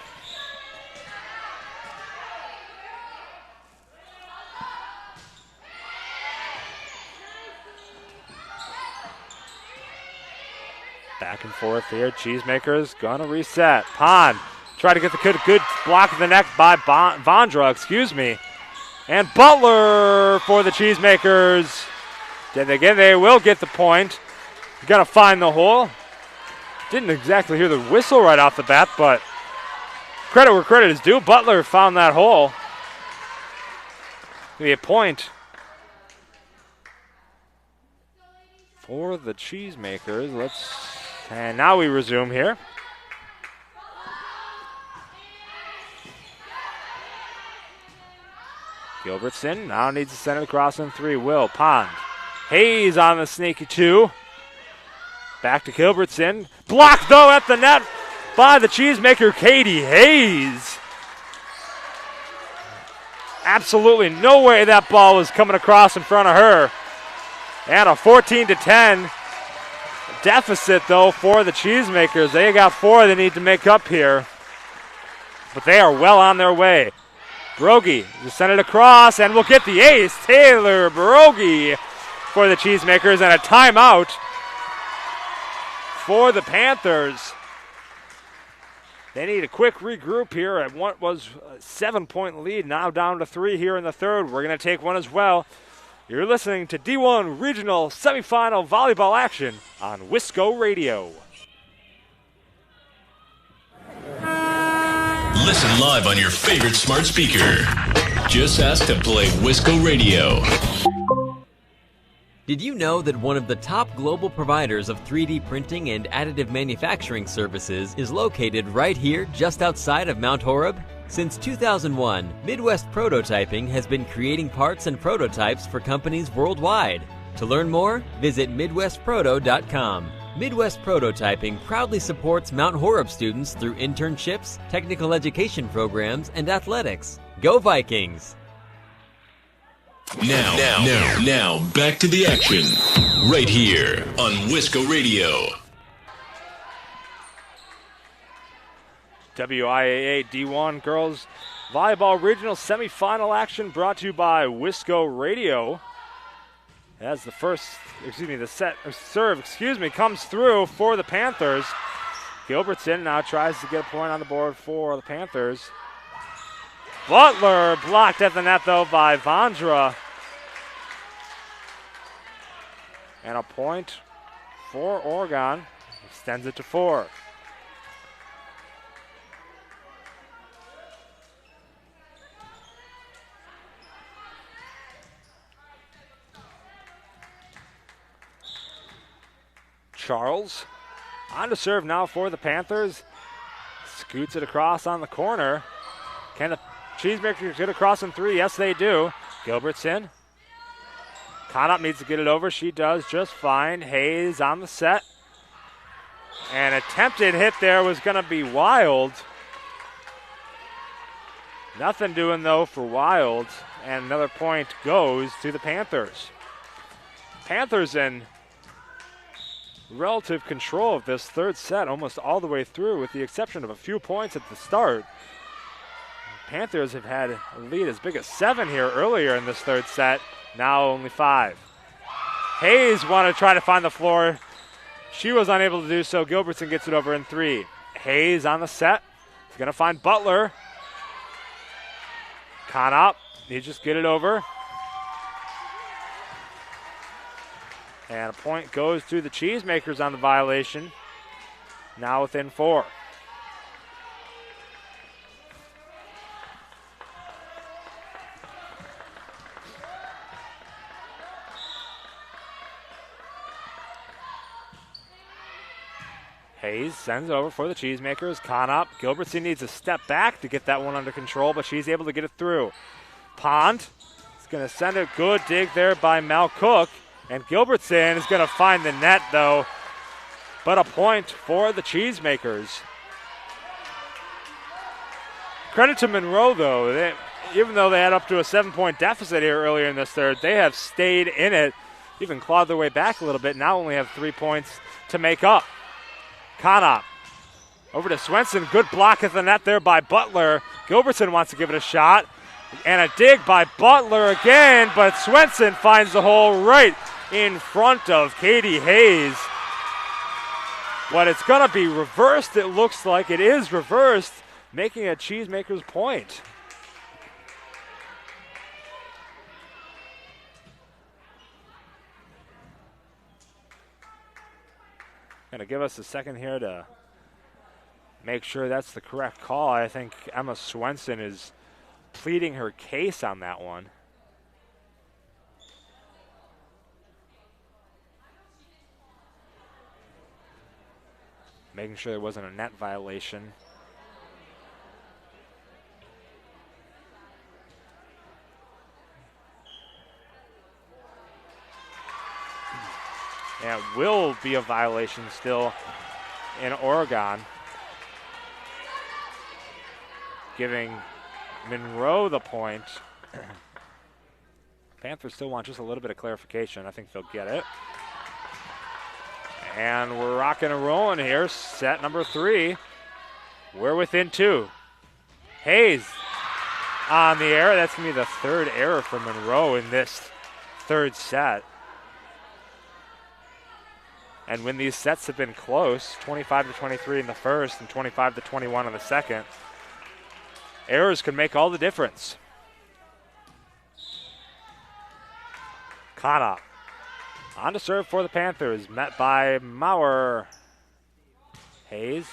Speaker 7: Back and forth here. Cheesemakers gonna reset. Pond try to get the good block of the neck by Vondra, And Butler for the Cheesemakers. Then again, they will get the point. You gotta find the hole. Didn't exactly hear the whistle right off the bat, but credit where credit is due. Butler found that hole. Maybe a point for the Cheesemakers. And now we resume here. Gilbertson now needs to send it across in 3. Will Pond. Hayes on the sneaky 2. Back to Gilbertson. Blocked, though, at the net by the Cheesemaker, Katie Hayes. Absolutely no way that ball was coming across in front of her. And a 14-10 deficit, though, for the Cheesemakers. They got 4 they need to make up here. But they are well on their way. Brogy just send it across and will get the ace. Taylor Brogy for the Cheesemakers, and a timeout for the Panthers. They need a quick regroup here at what was a 7-point lead, now down to 3 here in the third. We're going to take one as well. You're listening to D1 Regional Semifinal Volleyball action on Wisco Radio.
Speaker 19: Listen live on your favorite smart speaker. Just ask to play Wisco Radio.
Speaker 3: Did you know that one of the top global providers of 3D printing and additive manufacturing services is located right here just outside of Mount Horeb? Since 2001, Midwest Prototyping has been creating parts and prototypes for companies worldwide. To learn more, visit MidwestProto.com. Midwest Prototyping proudly supports Mount Horeb students through internships, technical education programs, and athletics. Go Vikings!
Speaker 19: Now, back to the action. Right here on Wisco Radio.
Speaker 7: WIAA D1 Girls Volleyball Regional Semifinal action brought to you by Wisco Radio. As the serve comes through for the Panthers. Gilbertson now tries to get a point on the board for the Panthers. Butler blocked at the net, though, by Vondra. And a point for Oregon. Extends it to 4. Charles on to serve now for the Panthers. Scoots it across on the corner. Can the Cheesemakers get across in 3? Yes, they do. Gilbertson. Conop needs to get it over. She does just fine. Hayes on the set. An attempted hit there was going to be Wild. Nothing doing, though, for Wild. And another point goes to the Panthers. Panthers in relative control of this third set almost all the way through, with the exception of a few points at the start. Panthers have had a lead as big as 7 here earlier in this third set. Now only 5. Hayes wanted to try to find the floor. She was unable to do so. Gilbertson gets it over in 3. Hayes on the set. He's going to find Butler. Conop. He just get it over. And a point goes to the Cheesemakers on the violation. Now within 4. Hayes sends over for the Cheesemakers. Conop. Gilbertson needs a step back to get that one under control, but she's able to get it through. Pond is going to send a good dig there by Mel Cook. And Gilbertson is going to find the net, though. But a point for the Cheesemakers. Credit to Monroe, though. Even though they had up to a 7-point deficit here earlier in this third, they have stayed in it, even clawed their way back a little bit. Now only have 3 points to make up. Conop over to Swenson. Good block at the net there by Butler. Gilbertson wants to give it a shot. And a dig by Butler again, but Swenson finds the hole right in front of Katie Hayes. But it's going to be reversed, it looks like. It is reversed, making a Cheesemakers point. Going to give us a second here to make sure that's the correct call. I think Emma Swenson is pleading her case on that one. Making sure there wasn't a net violation. Yeah, it will be a violation still in Oregon, giving Monroe the point. Panthers still want just a little bit of clarification. I think they'll get it. And we're rocking and rolling here. Set number 3. We're within 2. Hayes on the error. That's going to be the 3rd error for Monroe in this 3rd set. And when these sets have been close, 25-23 in the first and 25-21 in the second, errors can make all the difference. Conop on to serve for the Panthers, met by Maurer. Hayes.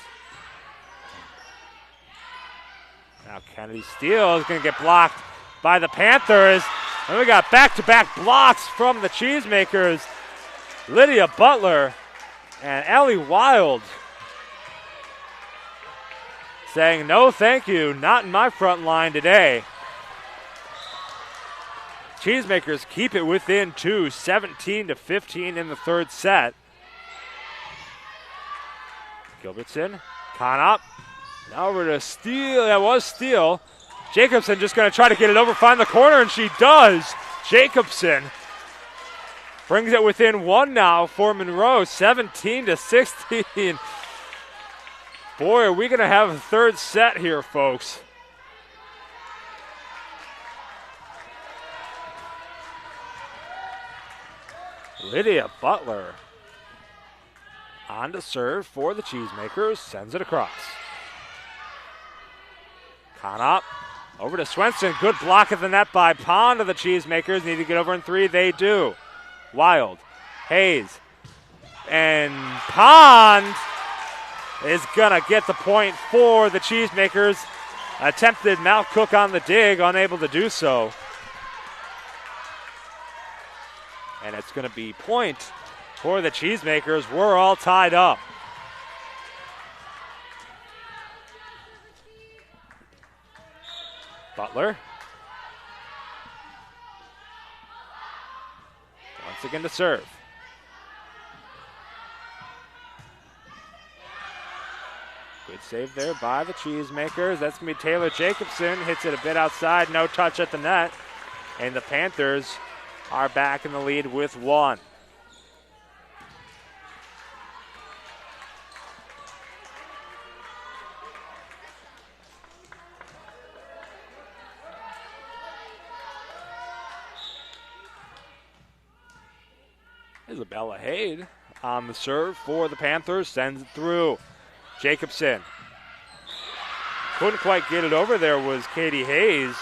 Speaker 7: Now Kennedy Steele is going to get blocked by the Panthers. And we got back-to-back blocks from the Cheesemakers. Lydia Butler and Ellie Wild saying, no thank you, not in my front line today. Cheesemakers keep it within 2, 17-15 in the third set. Gilbertson, Conop, now over to Steele. That was Steele. Jacobson just going to try to get it over, find the corner, and she does. Jacobson brings it within 1 now for Monroe, 17-16. Boy, are we going to have a third set here, folks. Lydia Butler on to serve for the Cheesemakers, sends it across. Conop over to Swenson, good block of the net by Pond of the Cheesemakers. Need to get over in 3, they do. Wild, Hayes, and Pond is gonna get the point for the Cheesemakers. Attempted Mal Cook on the dig, unable to do so. And it's gonna be point for the Cheesemakers. We're all tied up. Butler. Once again to serve. Good save there by the Cheesemakers. That's going to be Taylor Jacobson. Hits it a bit outside. No touch at the net. And the Panthers are back in the lead with 1. Isabella Hayde on the serve for the Panthers. Sends it through. Jacobson couldn't quite get it over. There was Katie Hayes.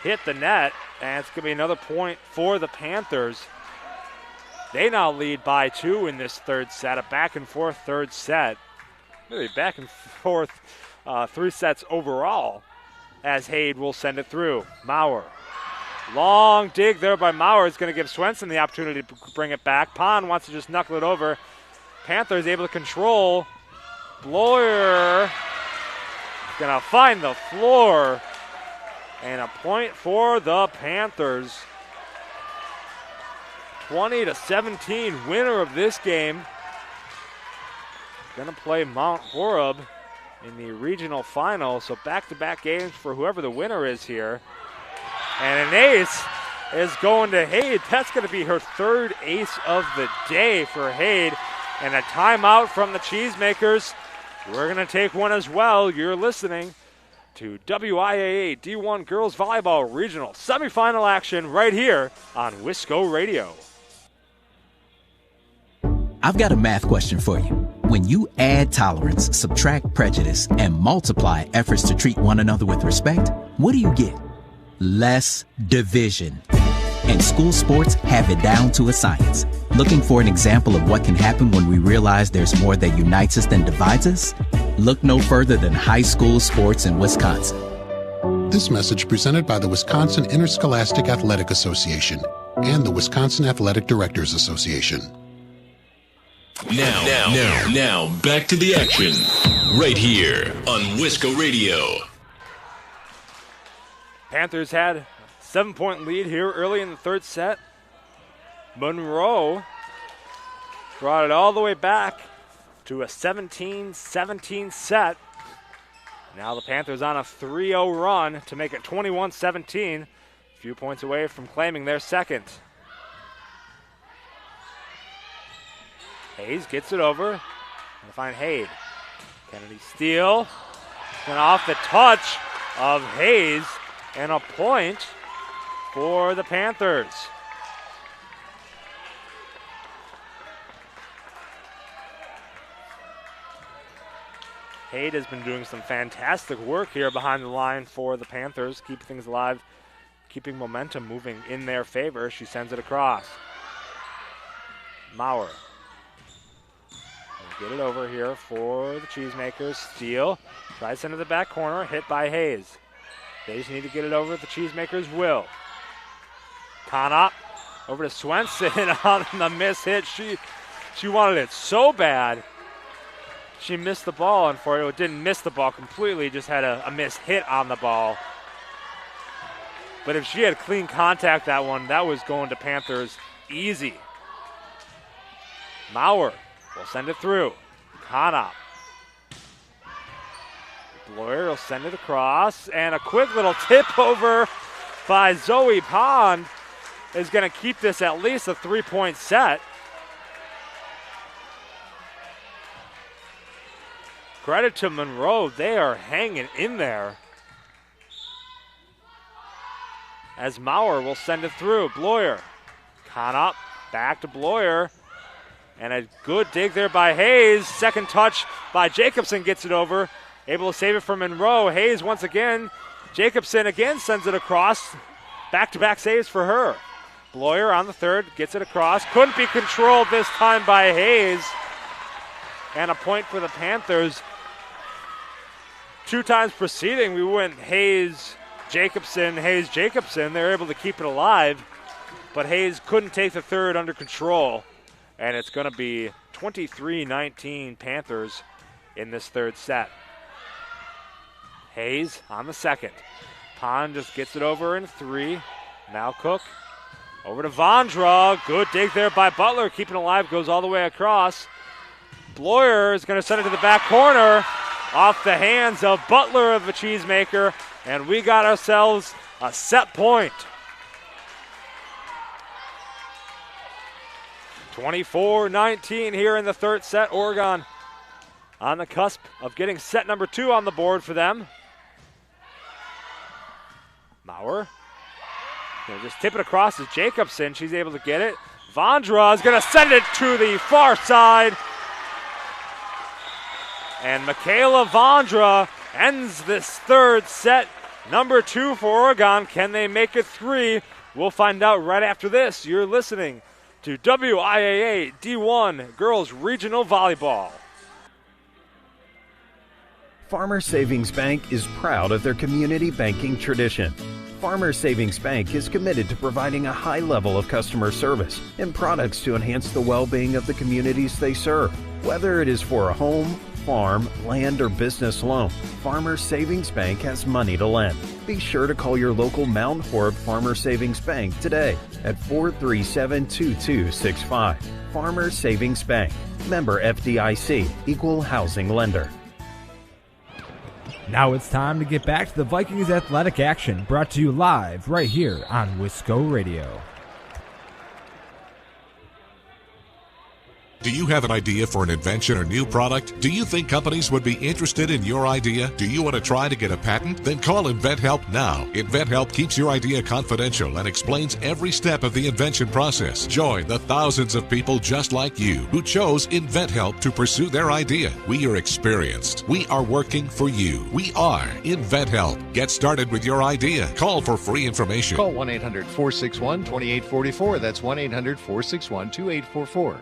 Speaker 7: Hit the net, and it's going to be another point for the Panthers. They now lead by 2 in this third set. A back-and-forth third set. Really back-and-forth 3 sets overall, as Hayde will send it through. Maurer. Long dig there by Maurer is going to give Swenson the opportunity to bring it back. Pond wants to just knuckle it over. Panthers able to control. Bloyer going to find the floor. And a point for the Panthers. 20-17, winner of this game. Going to play Mount Horeb in the regional final. So back-to-back games for whoever the winner is here. And an ace is going to Hayde. That's going to be her third ace of the day for Hayde. And a timeout from the Cheesemakers. We're going to take one as well. You're listening to WIAA D1 Girls Volleyball Regional Semifinal action right here on Wisco Radio.
Speaker 1: I've got a math question for you. When you add tolerance, subtract prejudice, and multiply efforts to treat one another with respect, what do you get? Less division. And school sports have it down to a science. Looking for an example of what can happen when we realize there's more that unites us than divides us? Look no further than high school sports in Wisconsin.
Speaker 9: This message presented by the Wisconsin Interscholastic Athletic Association and the Wisconsin Athletic Directors Association.
Speaker 19: Now, back to the action. Right here on Wisco Radio.
Speaker 7: Panthers had a 7-point lead here early in the third set. Monroe brought it all the way back to a 17-17 set. Now the Panthers on a 3-0 run to make it 21-17. A few points away from claiming their second. Hayes gets it over. Gonna find Hayde. Kennedy Steele. And off the touch of Hayes. And a point for the Panthers. Hayde has been doing some fantastic work here behind the line for the Panthers, keeping things alive, keeping momentum moving in their favor. She sends it across. Maurer. Get it over here for the Cheesemakers. Steele tries into the back corner, hit by Hayes. They just need to get it over. The Cheesemakers will. Conop over to Swenson on the miss hit. She wanted it so bad. She missed the ball, unfortunately. It didn't miss the ball completely, just had a miss hit on the ball. But if she had clean contact that one, that was going to Panthers easy. Maurer will send it through. Conop. Bloyer will send it across, and a quick little tip over by Zoe Pond is going to keep this at least a 3-point set. Credit to Monroe, they are hanging in there. As Maurer will send it through. Bloyer. Conop back to Bloyer. And a good dig there by Hayes. Second touch by Jacobson gets it over. Able to save it from Monroe. Hayes once again. Jacobson again sends it across. Back-to-back saves for her. Bloyer on the third. Gets it across. Couldn't be controlled this time by Hayes. And a point for the Panthers. 2 times preceding, we went Hayes, Jacobson. They're able to keep it alive. But Hayes couldn't take the third under control. And it's going to be 23-19 Panthers in this third set. Hayes on the second. Pond just gets it over in 3. Now Cook over to Vondra. Good dig there by Butler. Keeping it alive, goes all the way across. Bloyer is going to send it to the back corner. Off the hands of Butler of the Cheesemaker. And we got ourselves a set point. 24-19 here in the third set. Oregon on the cusp of getting set number 2 on the board for them. Maurer. Just tip it across to Jacobson. She's able to get it. Vondra is going to send it to the far side. And Michaela Vondra ends this third set. Number 2 for Oregon. Can they make it 3? We'll find out right after this. You're listening to WIAA D1 Girls Regional Volleyball.
Speaker 18: Farmers Savings Bank is proud of their community banking tradition. Farmers Savings Bank is committed to providing a high level of customer service and products to enhance the well-being of the communities they serve. Whether it is for a home, farm, land, or business loan, Farmers Savings Bank has money to lend. Be sure to call your local Mount Horeb Farmers Savings Bank today at 437-2265. Farmers Savings Bank, member FDIC, equal housing lender.
Speaker 10: Now it's time to get back to the Vikings athletic action, brought to you live right here on Wisco Radio.
Speaker 5: Do you have an idea for an invention or new product? Do you think companies would be interested in your idea? Do you want to try to get a patent? Then call InventHelp now. InventHelp keeps your idea confidential and explains every step of the invention process. Join the thousands of people just like you who chose InventHelp to pursue their idea. We are experienced. We are working for you. We are InventHelp. Get started with your idea. Call for free information.
Speaker 6: Call 1-800-461-2844. That's 1-800-461-2844.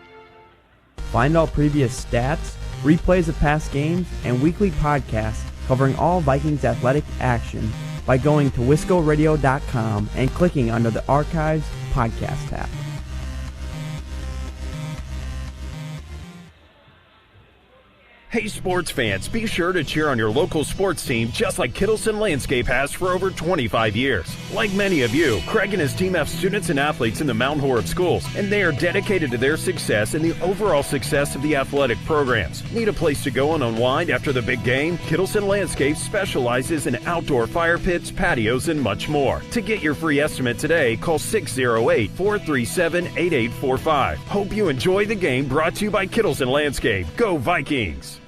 Speaker 22: Find all previous stats, replays of past games, and weekly podcasts covering all Vikings athletic action by going to wiscoradio.com and clicking under the Archives podcast tab.
Speaker 18: Hey sports fans, be sure to cheer on your local sports team just like Kittleson Landscape has for over 25 years. Like many of you, Craig and his team have students and athletes in the Mount Horeb schools, and they are dedicated to their success and the overall success of the athletic programs. Need a place to go and unwind after the big game? Kittleson Landscape specializes in outdoor fire pits, patios, and much more. To get your free estimate today, call 608-437-8845. Hope you enjoy the game, brought to you by Kittleson Landscape. Go Vikings!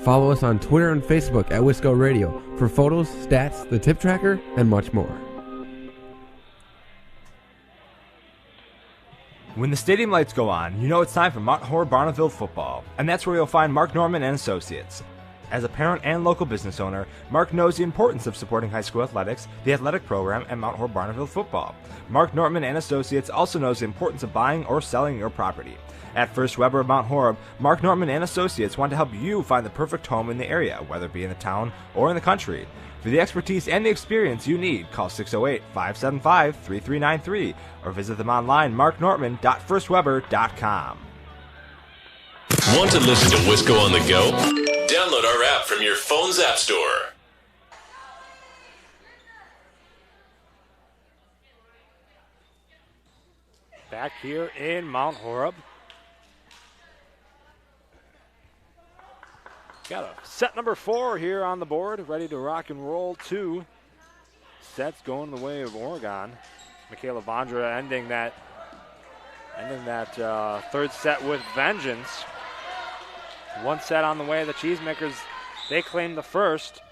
Speaker 21: Follow us on Twitter and Facebook at Wisco Radio for photos, stats, the tip tracker, and much more.
Speaker 23: When the stadium lights go on, you know it's time for Mount Horeb Barneville football, and that's where you'll find Mark Norman and Associates.
Speaker 7: As a parent and local business owner, Mark knows the importance of supporting high school athletics, the athletic program, and Mount Horeb Barneville football. Mark Nortman and Associates also knows the importance of buying or selling your property. At First Weber of Mount Horeb, Mark Nortman and Associates want to help you find the perfect home in the area, whether it be in the town or in the country. For the expertise and the experience you need, call 608-575-3393 or visit them online, marknortman.firstweber.com.
Speaker 19: Want to listen to Wisco on the go? Download our app from your phone's app store.
Speaker 7: Back here in Mount Horeb. Got a set number 4 here on the board, ready to rock and roll. 2 sets going the way of Oregon. Michaela Vondra ending that third set with vengeance. 1 set on the way. The Cheesemakers, they claim the first.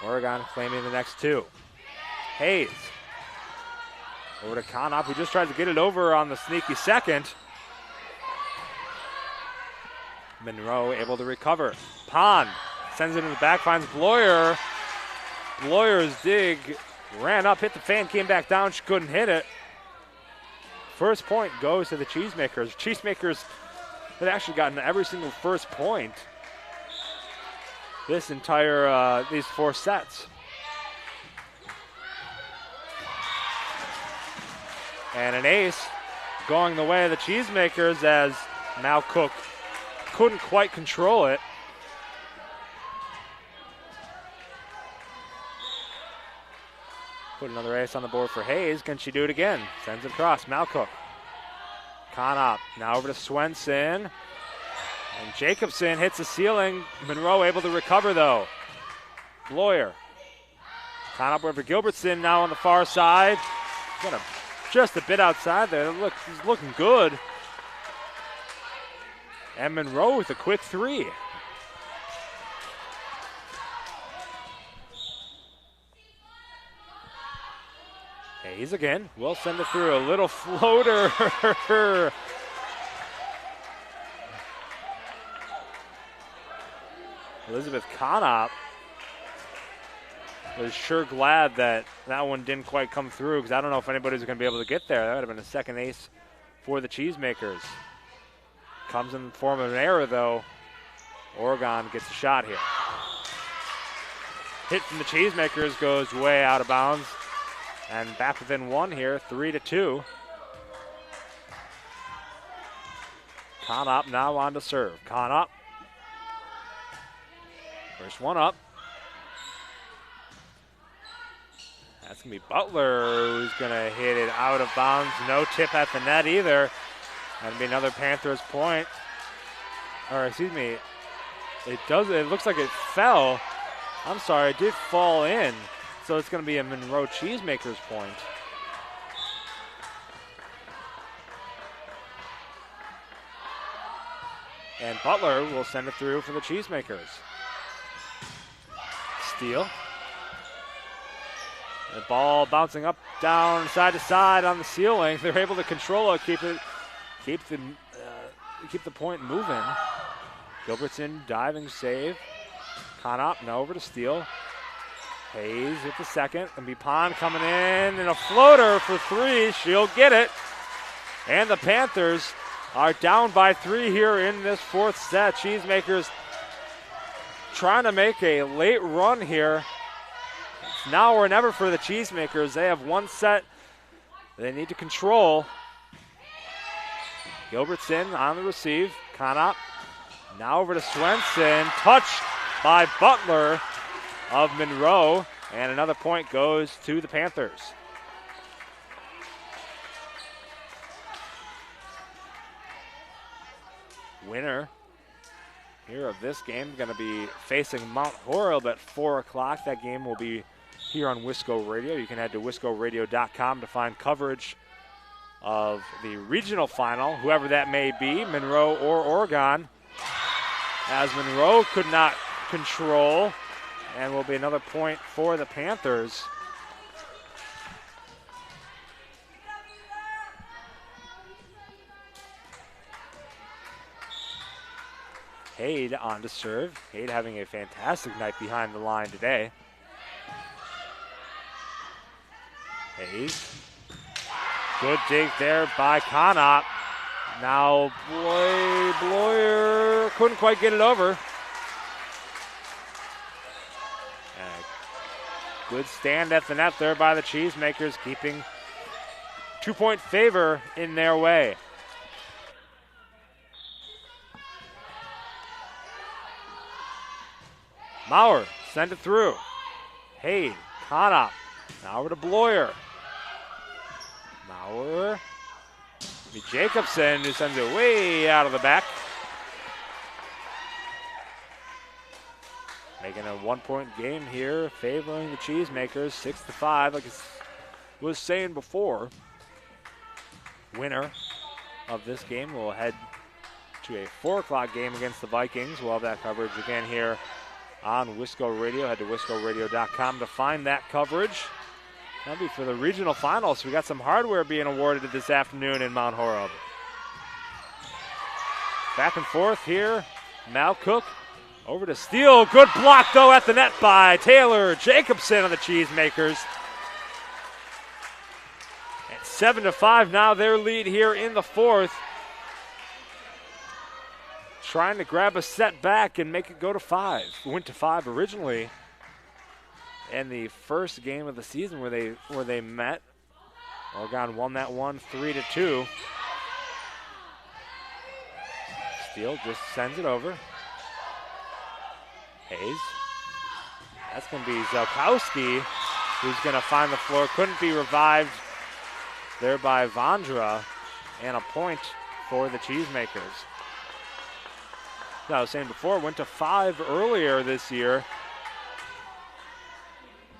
Speaker 7: Oregon claiming the next 2. Hayes over to Conop, who just tried to get it over on the sneaky second. Monroe able to recover. Pond sends it in the back, finds Bloyer. Bloyer's dig ran up, hit the fan, came back down. She couldn't hit it. First point goes to the Cheesemakers. Cheesemakers have actually gotten every single first point this entire these 4 sets. And an ace going the way of the Cheesemakers as Mal Cook couldn't quite control it. Put another ace on the board for Hayes. Can she do it again? Sends it across. Malcook. Conop now over to Swenson. And Jacobson hits the ceiling. Monroe able to recover though. Bloyer. Conop over Gilbertson now on the far side. Got just a bit outside there. He's looking good. And Monroe with a quick 3. Hayes again. Will send it through. A little floater. Elizabeth Conop was sure glad that one didn't quite come through, because I don't know if anybody was going to be able to get there. That would have been a second ace for the Cheesemakers. Comes in the form of an error, though. Oregon gets a shot here. Hit from the Cheesemakers goes way out of bounds. And back within 1 here, 3-2. Conop now on to serve. Conop. First one up. That's going to be Butler, who's going to hit it out of bounds. No tip at the net either. That'll be another Panthers point. Or, excuse me, it looks like it fell. I'm sorry, it did fall in. So it's going to be a Monroe Cheesemakers point. And Butler will send it through for the Cheesemakers. Steal. The ball bouncing up, down, side to side on the ceiling. They're able to control it, keep the point moving. Gilbertson diving save. Conop now over to Steele. Hayes hit the second. And Pond coming in and a floater for 3. She'll get it. And the Panthers are down by 3 here in this 4th set. Cheesemakers trying to make a late run here. It's now or never for the Cheesemakers. They have 1 set they need to control. Gilbertson on the receive. Conop now over to Swenson. Touched by Butler of Monroe. And another point goes to the Panthers. Winner here of this game is going to be facing Mount Horeb at 4 o'clock. That game will be here on Wisco Radio. You can head to wiscoradio.com to find coverage of the regional final, whoever that may be, Monroe or Oregon, as Monroe could not control, and will be another point for the Panthers. Haid on to serve. Haid having a fantastic night behind the line today. Hayes. Good dig there by Connaught. Now Bloyer couldn't quite get it over. Good stand at the net there by the Cheesemakers, keeping 2-point favor in their way. Maurer sent it through. Haid, Connaught, now over to Bloyer. Maurer, Jacobson, who sends it way out of the back. Making a 1-point game here, favoring the Cheesemakers, 6-5, like I was saying before. Winner of this game will head to a 4 o'clock game against the Vikings. We'll have that coverage again here on Wisco Radio. Head to wiscoradio.com to find that coverage. That'll be for the regional finals. We got some hardware being awarded this afternoon in Mount Horeb. Back and forth here. Mal Cook over to Steele. Good block, though, at the net by Taylor Jacobson on the Cheesemakers. At 7-5 now, their lead here in the fourth. Trying to grab a set back and make it go to 5. Went to 5 originally in the first game of the season where they met. Oregon won that one 3-2. Steele just sends it over. Hayes. That's going to be Zelkowski, who's going to find the floor. Couldn't be revived there by Vondra, and a point for the Cheesemakers. As I was saying before, went to 5 earlier this year.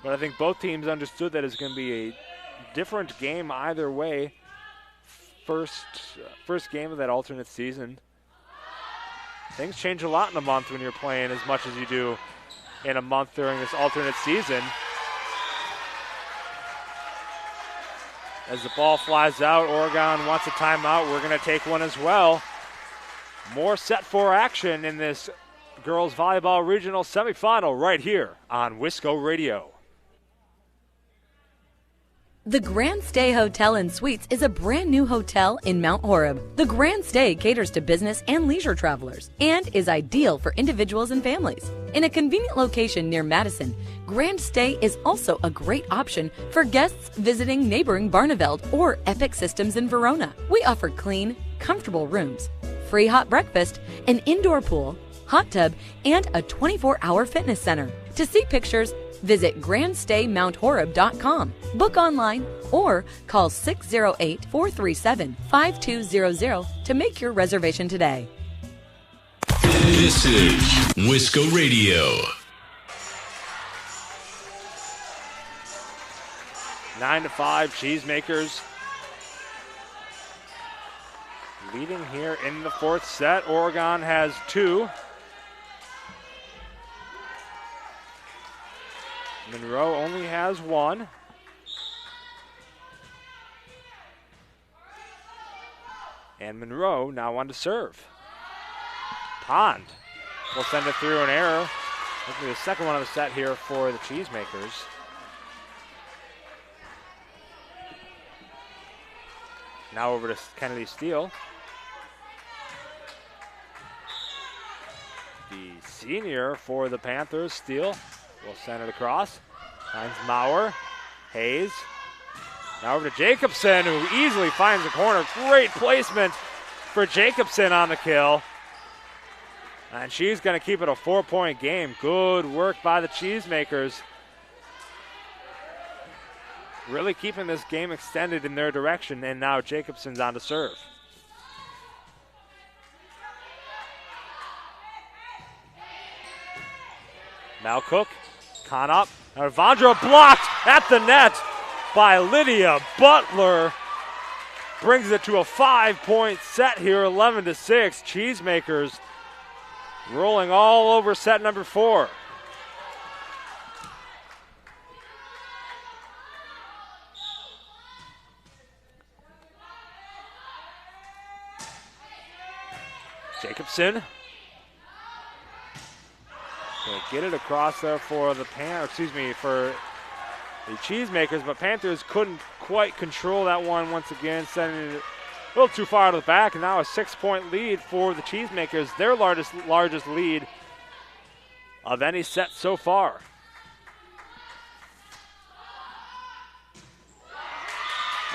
Speaker 7: But I think both teams understood that it's going to be a different game either way. First game of that alternate season. Things change a lot in a month when you're playing as much as you do in a month during this alternate season. As the ball flies out, Oregon wants a timeout. We're going to take one as well. More set for action in this girls volleyball regional semifinal right here on Wisco Radio.
Speaker 20: The Grand Stay Hotel and Suites is a brand new hotel in Mount Horeb. The Grand Stay caters to business and leisure travelers and is ideal for individuals and families. In a convenient location near Madison, Grand Stay is also a great option for guests visiting neighboring Barneveld or Epic Systems in Verona. We offer clean, comfortable rooms, free hot breakfast, an indoor pool, hot tub, and a 24-hour fitness center. To see pictures, visit grandstaymount.horeb.com, book online, or call 608-437-5200 to make your reservation today.
Speaker 19: This is Wisco Radio.
Speaker 7: 9-5, Cheesemakers leading here in the fourth set. Oregon has 2. Monroe only has 1. And Monroe now on to serve. Pond will send it through an error. That'll be the second one of the set here for the Cheesemakers. Now over to Kennedy Steele. The senior for the Panthers, Steele, will send it across. Finds Maurer. Hayes. Now over to Jacobson, who easily finds the corner. Great placement for Jacobson on the kill. And she's going to keep it a 4-point game. Good work by the Cheesemakers. Really keeping this game extended in their direction, and now Jacobson's on to serve. Mal Cook, Connaught, Vondra blocked at the net by Lydia Butler. Brings it to a 5-point set here, 11-6. Cheesemakers rolling all over set number 4. Jacobson So get it across there for the for the Cheesemakers, but Panthers couldn't quite control that one once again, sending it a little too far to the back, and now a 6-point lead for the Cheesemakers, their largest lead of any set so far.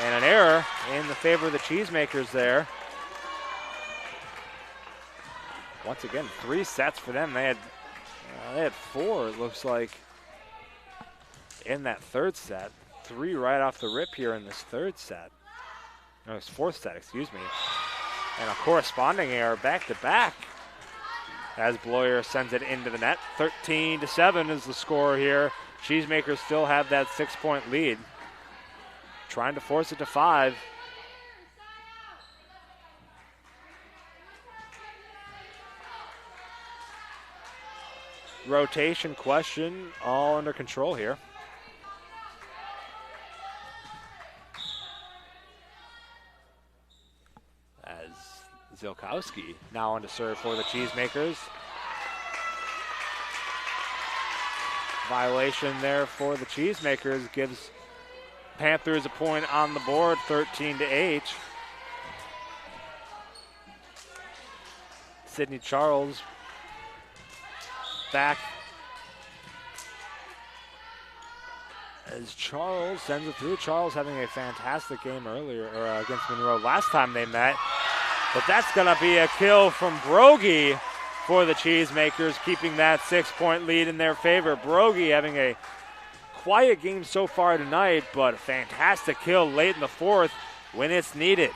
Speaker 7: And an error in the favor of the Cheesemakers there. Once again, 3 sets for them. They had 4, it looks like, in that third set. 3 right off the rip here in this third set. No, it's fourth set, excuse me. And a corresponding error back-to-back as Bloyer sends it into the net. 13-7 is the score here. Cheesemakers still have that 6-point lead. Trying to force it to 5. Rotation question, all under control here. As Zilkowski now on to serve for the Cheesemakers. Violation there for the Cheesemakers gives Panthers a point on the board, 13-8. Sydney Charles back as Charles sends it through. Charles having a fantastic game earlier against Monroe last time they met. But that's going to be a kill from Brogy for the Cheesemakers, keeping that 6-point lead in their favor. Brogy having a quiet game so far tonight, but a fantastic kill late in the fourth when it's needed.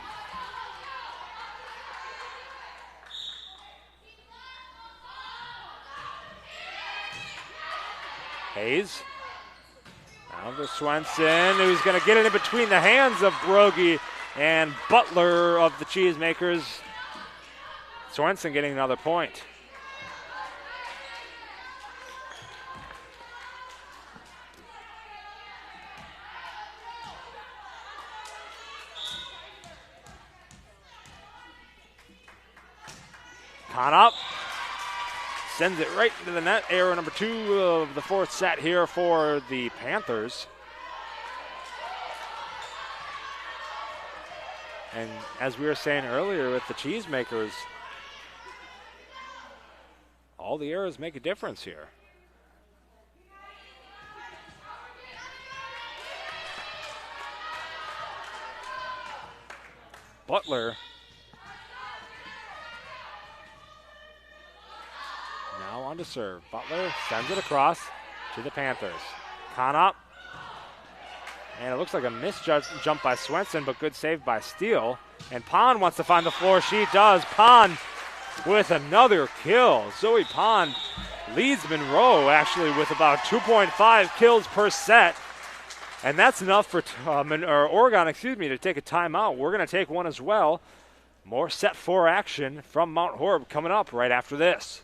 Speaker 7: Hayes. Now to Swenson, who's going to get it in between the hands of Brogy and Butler of the Cheesemakers. Swenson getting another point. Up, sends it right into the net. Error number 2 of the fourth set here for the Panthers. And as we were saying earlier with the Cheesemakers, all the errors make a difference here. Butler now on to serve. Butler sends it across to the Panthers. Up. And it looks like a misjump by Swenson, but good save by Steele. And Pond wants to find the floor. She does. Pond with another kill. Zoe Pond leads Monroe actually with about 2.5 kills per set. And that's enough for Oregon, to take a timeout. We're going to take one as well. More set 4 action from Mount Horeb coming up right after this.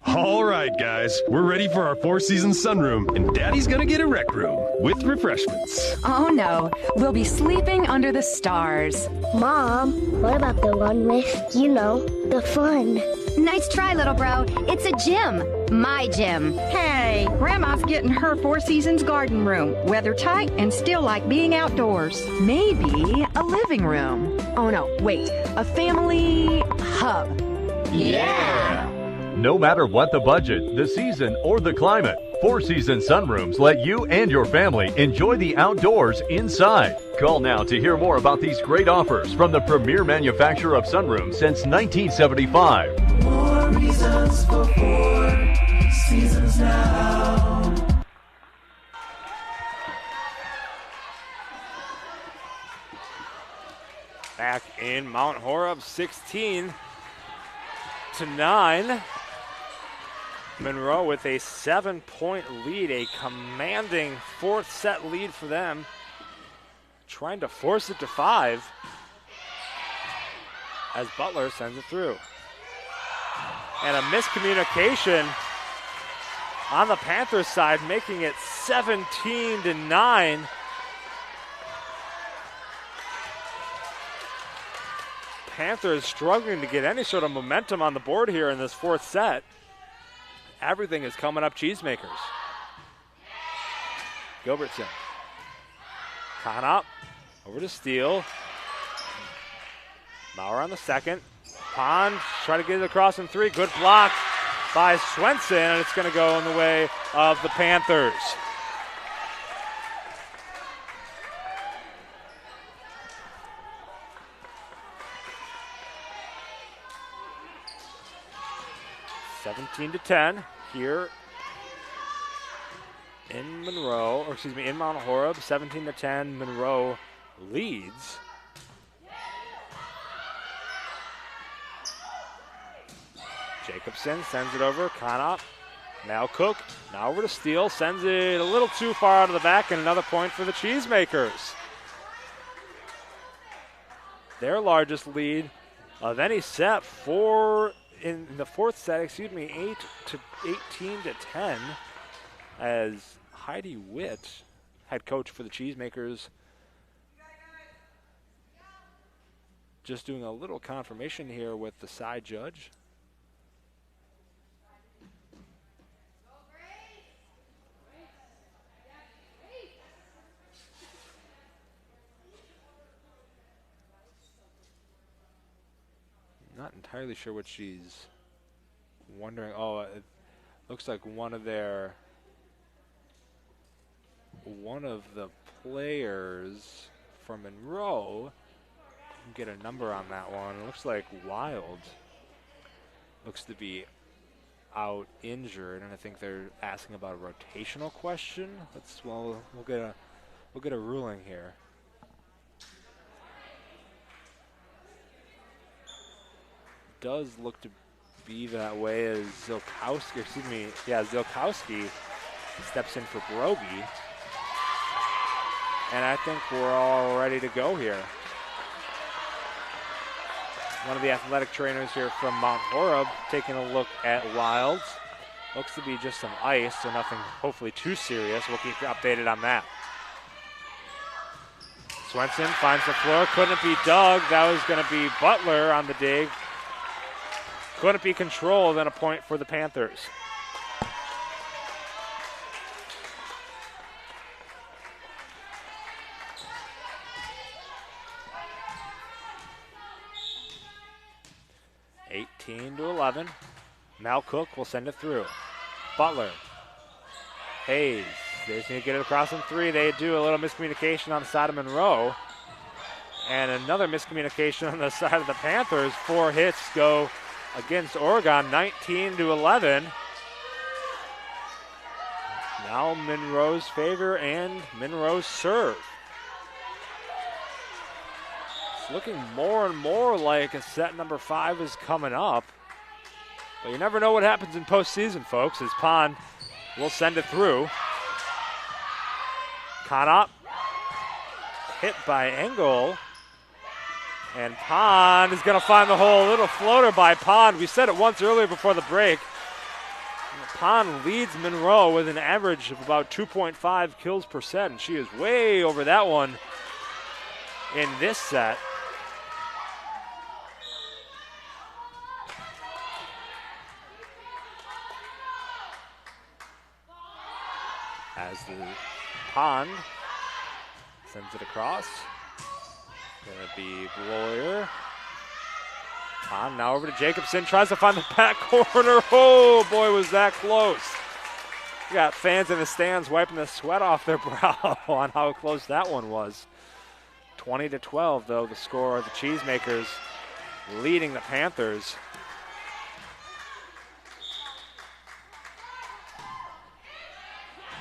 Speaker 11: All right, guys, we're ready for our 4-season sunroom, and Daddy's gonna get a rec room with refreshments.
Speaker 12: Oh no, we'll be sleeping under the stars.
Speaker 13: Mom, what about the one with, the fun?
Speaker 14: Nice try, little bro. It's a gym. My gym.
Speaker 15: Hey, Grandma's getting her 4 Seasons garden room. Weather tight and still like being outdoors.
Speaker 12: Maybe a living room. Oh no, wait, a family hub.
Speaker 16: Yeah! No matter what the budget, the season, or the climate, 4-season sunrooms let you and your family enjoy the outdoors inside. Call now to hear more about these great offers from the premier manufacturer of sunrooms since 1975.
Speaker 17: More reasons for 4 seasons now.
Speaker 7: Back in Mount Horeb, 16-9. Monroe with a 7-point lead, a commanding 4th set lead for them. Trying to force it to 5 as Butler sends it through. And a miscommunication on the Panthers side, making it 17-9. Panthers struggling to get any sort of momentum on the board here in this fourth set. Everything is coming up Cheesemakers. Gilbertson. Conop over to Steele. Maurer on the second. Pond trying to get it across in three. Good block by Swenson, and it's going to go in the way of the Panthers. (17 to 10) here in Monroe, or excuse me, in Mount Horeb. 17 to 10, Monroe leads. Jacobson sends it over. Conop. Now Cook. Now over to Steele. Sends it a little too far out of the back, and another point for the Cheesemakers. Their largest lead of any set in the fourth set, 18 to 10, as Heidi Witt, head coach for the Cheesemakers, just doing a little confirmation here with the side judge. Not entirely sure what she's wondering. Oh, it looks like one of the players from Monroe, get a number on that one. It looks like Wild looks to be out injured, and I think they're asking about a rotational question. We'll get a ruling here. Does look to be that way as Zilkowski steps in for Brogy. And I think we're all ready to go here. One of the athletic trainers here from Mount Horeb taking a look at Wilds. Looks to be just some ice, so nothing hopefully too serious. We'll keep you updated on that. Swenson finds the floor. Couldn't be Doug. That was going to be Butler on the dig. Couldn't be controlled, and a point for the Panthers. (18 to 11). Mal Cook will send it through. Butler. Hayes. They just need to get it across in three. They do a little miscommunication on the side of Monroe. And another miscommunication on the side of the Panthers. 4 hits go against Oregon, 19 to 11. Now Monroe's favor and Monroe's serve. It's looking more and more like a set number 5 is coming up. But you never know what happens in postseason, folks, as Pond will send it through. Conop hit by Engel. And Pond is going to find the hole. A little floater by Pond. We said it once earlier before the break. Pond leads Monroe with an average of about 2.5 kills per set, and she is way over that one in this set. As the Pond sends it across. Going to be Bloyer. Pond now over to Jacobson. Tries to find the back corner. Oh, boy, was that close. You got fans in the stands wiping the sweat off their brow on how close that one was. 20 to 12, though, the score of the Cheesemakers leading the Panthers.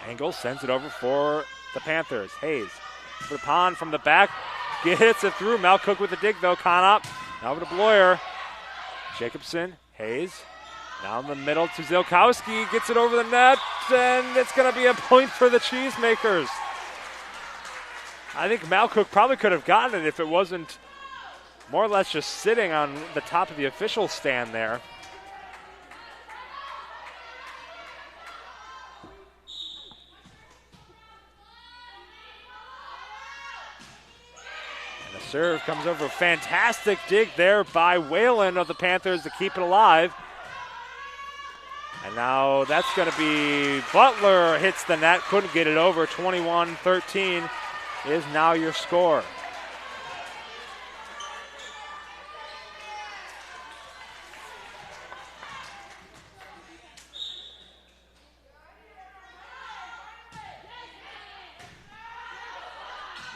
Speaker 7: Engel sends it over for the Panthers. Hayes for the Pond from the back. Gets it through. Mal Cook with the dig, though. Conop. Now over to Bloyer. Jacobson. Hayes. Now in the middle to Zilkowski. Gets it over the net. And it's going to be a point for the Cheesemakers. I think Mal Cook probably could have gotten it if it wasn't more or less just sitting on the top of the official stand there. Serve comes over. Fantastic dig there by Whalen of the Panthers to keep it alive. And now that's going to be Butler hits the net. Couldn't get it over. 21-13 is now your score.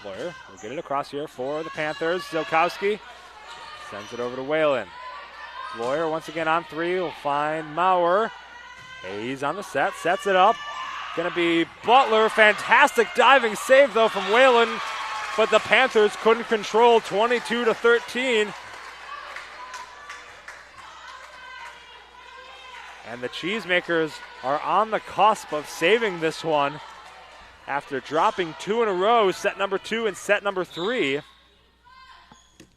Speaker 7: Blair will get it across here for the Panthers. Zilkowski sends it over to Whalen. Lawyer once again on three will find Maurer. Hayes on the set, sets it up. Going to be Butler. Fantastic diving save though from Whalen, but the Panthers couldn't control. 22-13. And the Cheesemakers are on the cusp of saving this one. After dropping two in a row, set number 2 and set number 3,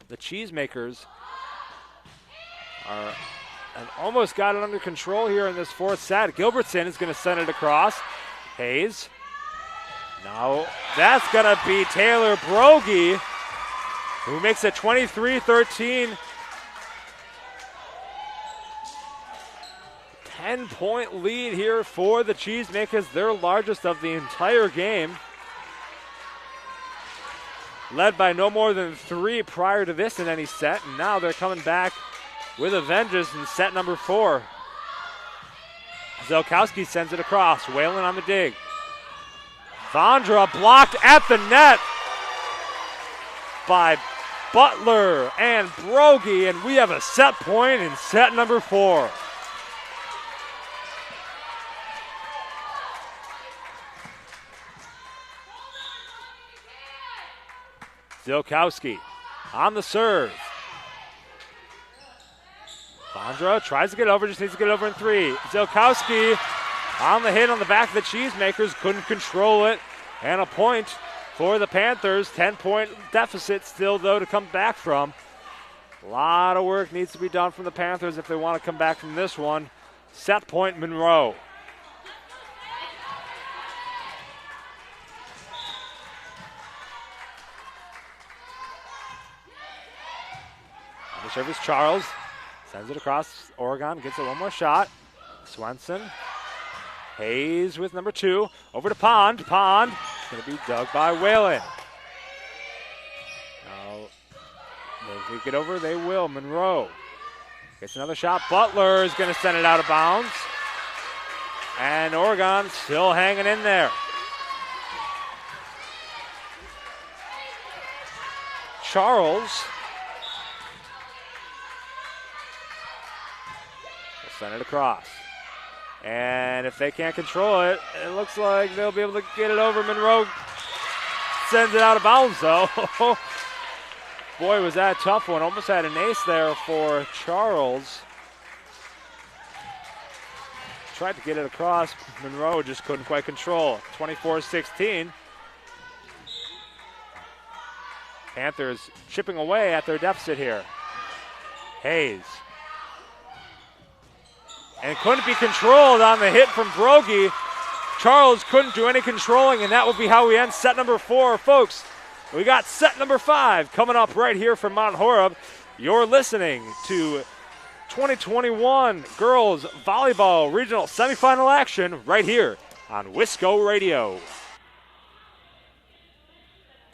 Speaker 7: the Cheesemakers have almost got it under control here in this fourth set. Gilbertson is going to send it across. Hayes. Now that's going to be Taylor Brogy, who makes it 23-13. 10-point lead here for the Cheesemakers, their largest of the entire game. Led by no more than 3 prior to this in any set, and now they're coming back with a vengeance in set number 4. Zelkowski sends it across. Whalen on the dig. Vondra blocked at the net by Butler and Brogy, and we have a set point in set number 4. Zilkowski on the serve. Vondra tries to get over, just needs to get over in 3. Zilkowski on the hit on the back of the Cheesemakers, couldn't control it. And a point for the Panthers. 10-point deficit still, though, to come back from. A lot of work needs to be done from the Panthers if they want to come back from this one. Set point, Monroe. The service, Charles sends it across Oregon, gets it one more shot. Swenson, Hayes with number 2, over to Pond. Pond is going to be dug by Whalen. Now, if we get over, they will. Monroe gets another shot. Butler is going to send it out of bounds. And Oregon still hanging in there. Charles send it across. And if they can't control it, it looks like they'll be able to get it over. Monroe sends it out of bounds, though. Boy, was that a tough one. Almost had an ace there for Charles. Tried to get it across. Monroe just couldn't quite control. 24-16. Panthers chipping away at their deficit here. Hayes. And couldn't be controlled on the hit from Brogy. Charles couldn't do any controlling, and that will be how we end set number 4. Folks, we got set number 5 coming up right here from Mount Horeb. You're listening to 2021 Girls Volleyball Regional Semifinal action right here on Wisco Radio.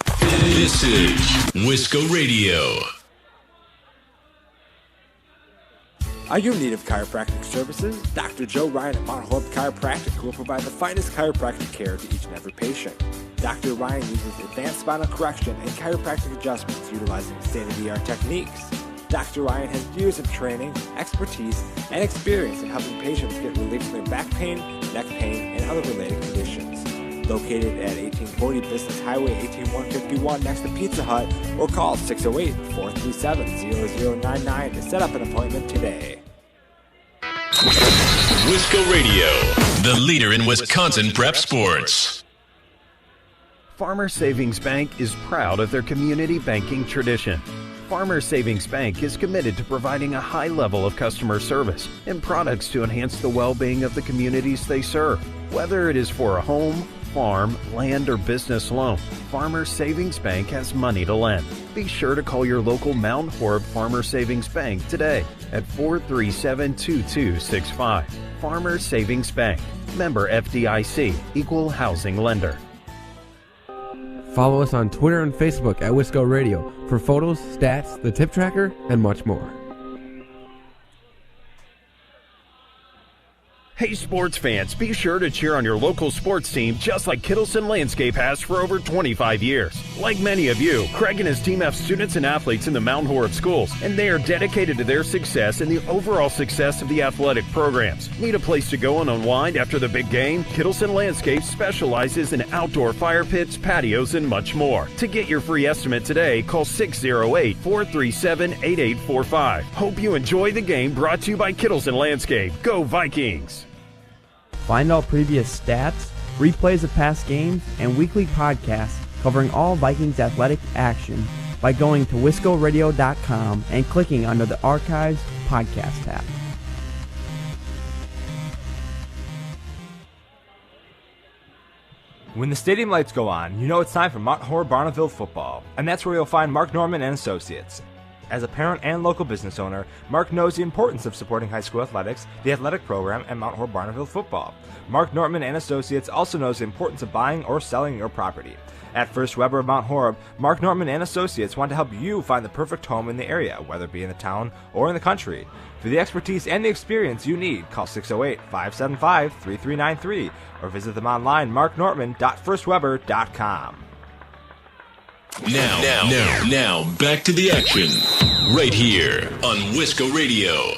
Speaker 19: This is Wisco Radio.
Speaker 4: Are you in need of chiropractic services? Dr. Joe Ryan at Mount Horeb Chiropractic will provide the finest chiropractic care to each and every patient. Dr. Ryan uses advanced spinal correction and chiropractic adjustments utilizing state-of-the-art techniques. Dr. Ryan has years of training, expertise, and experience in helping patients get relief from their back pain, neck pain, and other related conditions. Located at 1840 Business Highway 18151 next to Pizza Hut, or call 608-437-0099 to set up an appointment today.
Speaker 19: Wisco Radio, the leader in Wisconsin prep sports.
Speaker 18: Farmer Savings Bank is proud of their community banking tradition. Farmer Savings Bank is committed to providing a high level of customer service and products to enhance the well-being of the communities they serve. Whether it is for a home, farm, land, or business loan, Farmers Savings Bank has money to lend. Be sure to call your local Mount Horeb Farmers Savings Bank today at 437-2265. Farmers Savings Bank. Member FDIC. Equal housing lender.
Speaker 21: Follow us on Twitter and Facebook at Wisco Radio for photos, stats, the tip tracker, and much more.
Speaker 18: Hey sports fans, be sure to cheer on your local sports team just like Kittleson Landscape has for over 25 years. Like many of you, Craig and his team have students and athletes in the Mount Horeb schools, and they are dedicated to their success and the overall success of the athletic programs. Need a place to go and unwind after the big game? Kittleson Landscape specializes in outdoor fire pits, patios, and much more. To get your free estimate today, call 608-437-8845. Hope you enjoy the game, brought to you by Kittleson Landscape. Go Vikings!
Speaker 22: Find all previous stats, replays of past games, and weekly podcasts covering all Vikings athletic action by going to wiscoradio.com and clicking under the Archives podcast tab.
Speaker 10: When the stadium lights go on, you know it's time for Mount Horeb Barneville football, and that's where you'll find Mark Norman and Associates. As a parent and local business owner, Mark knows the importance of supporting high school athletics, the athletic program, and Mount Horeb Barneville football. Mark Norman and Associates also knows the importance of buying or selling your property. At First Weber of Mount Horeb, Mark Norman and Associates want to help you find the perfect home in the area, whether it be in the town or in the country. For the expertise and the experience you need, call 608-575-3393 or visit them online, marknorman.firstweber.com.
Speaker 19: Now, back to the action, right here on Wisco Radio.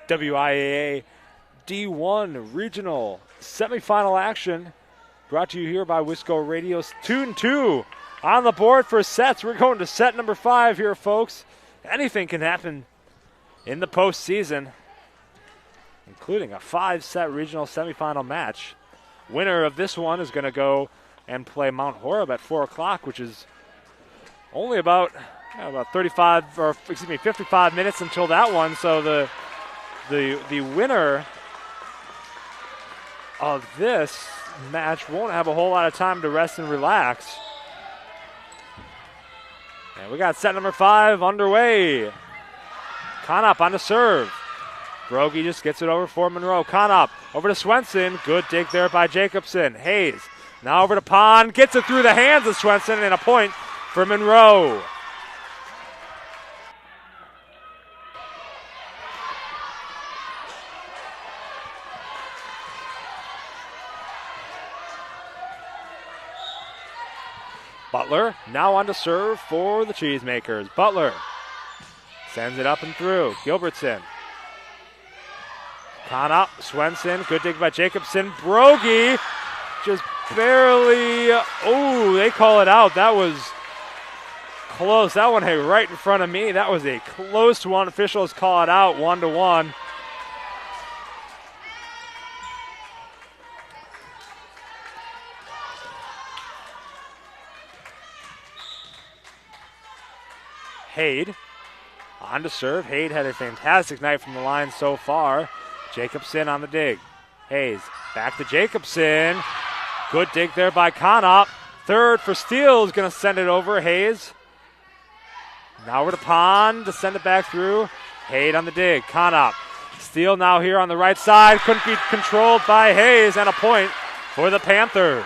Speaker 7: WIAA D1 Regional Semifinal action brought to you here by Wisco Radio. 2-2 on the board for sets. We're going to set number 5 here, folks. Anything can happen in the postseason, including a 5-set regional semifinal match. Winner of this one is going to go and play Mount Horeb at 4 o'clock, which is only about 55 minutes until that one. So the winner of this match won't have a whole lot of time to rest and relax. And we got set number 5 underway. Conop on the serve. Brogy just gets it over for Monroe. Conop over to Swenson. Good dig there by Jacobson. Hayes now over to Pond. Gets it through the hands of Swenson, and a point for Monroe. Butler now on to serve for the Cheesemakers. Butler sends it up and through. Gilbertson. Conop, Swenson, good dig by Jacobson. Brogy just barely, they call it out. That was close. That one hit right in front of me. That was a close one. Officials call it out, 1-1. Hade on to serve. Hade had a fantastic night from the line so far. Jacobson on the dig. Hayes back to Jacobson. Good dig there by Conop. Third for Steele is going to send it over. Hayes. Now over to Pond to send it back through. Hade on the dig. Conop. Steele now here on the right side. Couldn't be controlled by Hayes, and a point for the Panthers.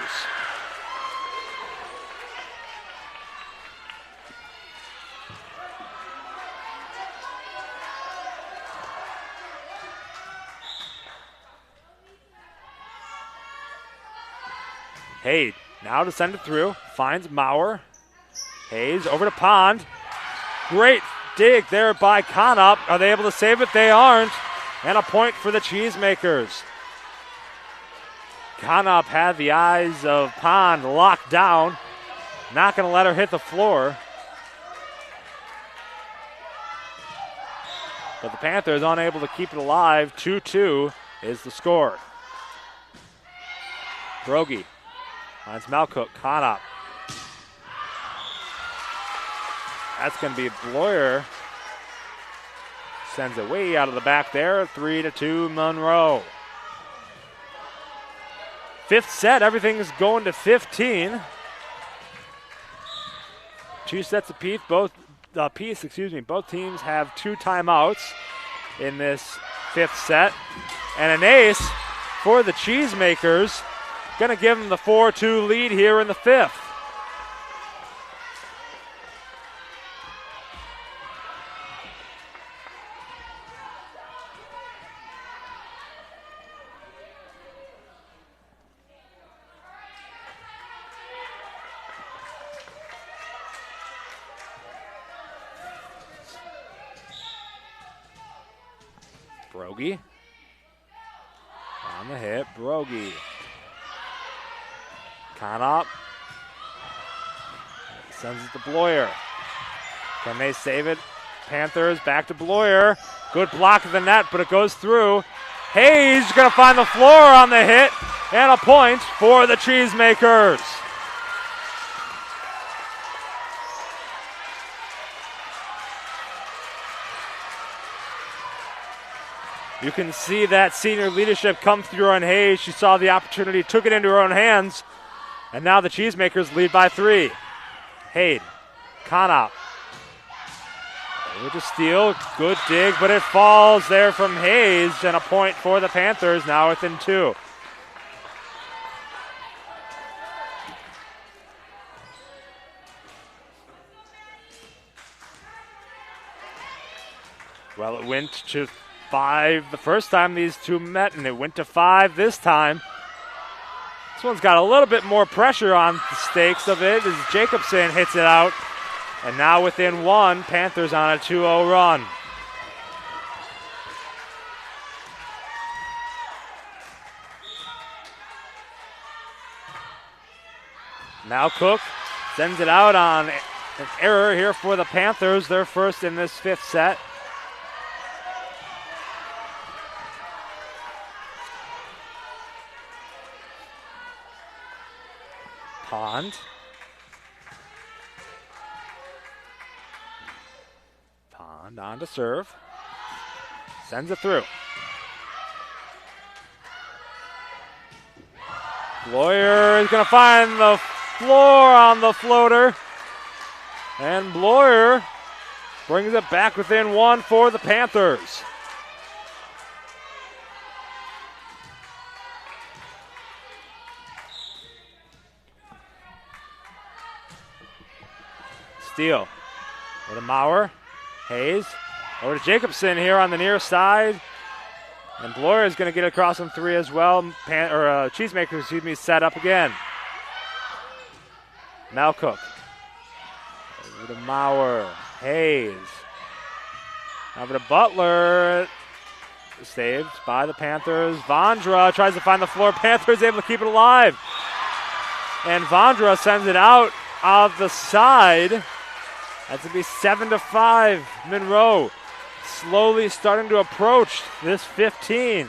Speaker 7: Hayes now to send it through. Finds Maurer. Hayes over to Pond. Great dig there by Conop. Are they able to save it? They aren't. And a point for the Cheesemakers. Conop had the eyes of Pond locked down. Not going to let her hit the floor. But the Panthers unable to keep it alive. 2-2 is the score. Brogy finds Malcook. Conop. That's going to be Bloyer. sends it way out of the back there. 3-2 Monroe. Fifth set, everything's going to 15. 2 sets apiece. Both teams have 2 timeouts in this fifth set. And an ace for the Cheesemakers. Going to give them the 4-2 lead here in the fifth. Brogy on the hit. Brogy. Conop sends it to Bloyer. Can they save it? Panthers back to Bloyer. Good block of the net, but it goes through. Hayes going to find the floor on the hit, and a point for the Cheesemakers. You can see that senior leadership come through on Hayes. She saw the opportunity, took it into her own hands, and now the Cheesemakers lead by 3. Hayes, Conop, with a steal, good dig, but it falls there from Hayes, and a point for the Panthers, now within 2. Well, it went to 5 the first time these two met, and it went to 5 this time. This one's got a little bit more pressure on the stakes of it as Jacobson hits it out. And now within 1, Panthers on a 2-0 run. Now Cook sends it out on an error here for the Panthers. They're first in this fifth set. Pond. Pond on to serve. Sends it through. Bloyer is going to find the floor on the floater. And Bloyer brings it back within 1 for the Panthers. Steele with a Maurer. Hayes over to Jacobson here on the near side. And Bloyer is going to get across on 3 as well. Cheesemakers, set up again. Now Cook. Over to Maurer. Hayes. Over to Butler. Saved by the Panthers. Vondra tries to find the floor. Panthers able to keep it alive. And Vondra sends it out of the side. That's to be 7-5. Monroe slowly starting to approach this 15.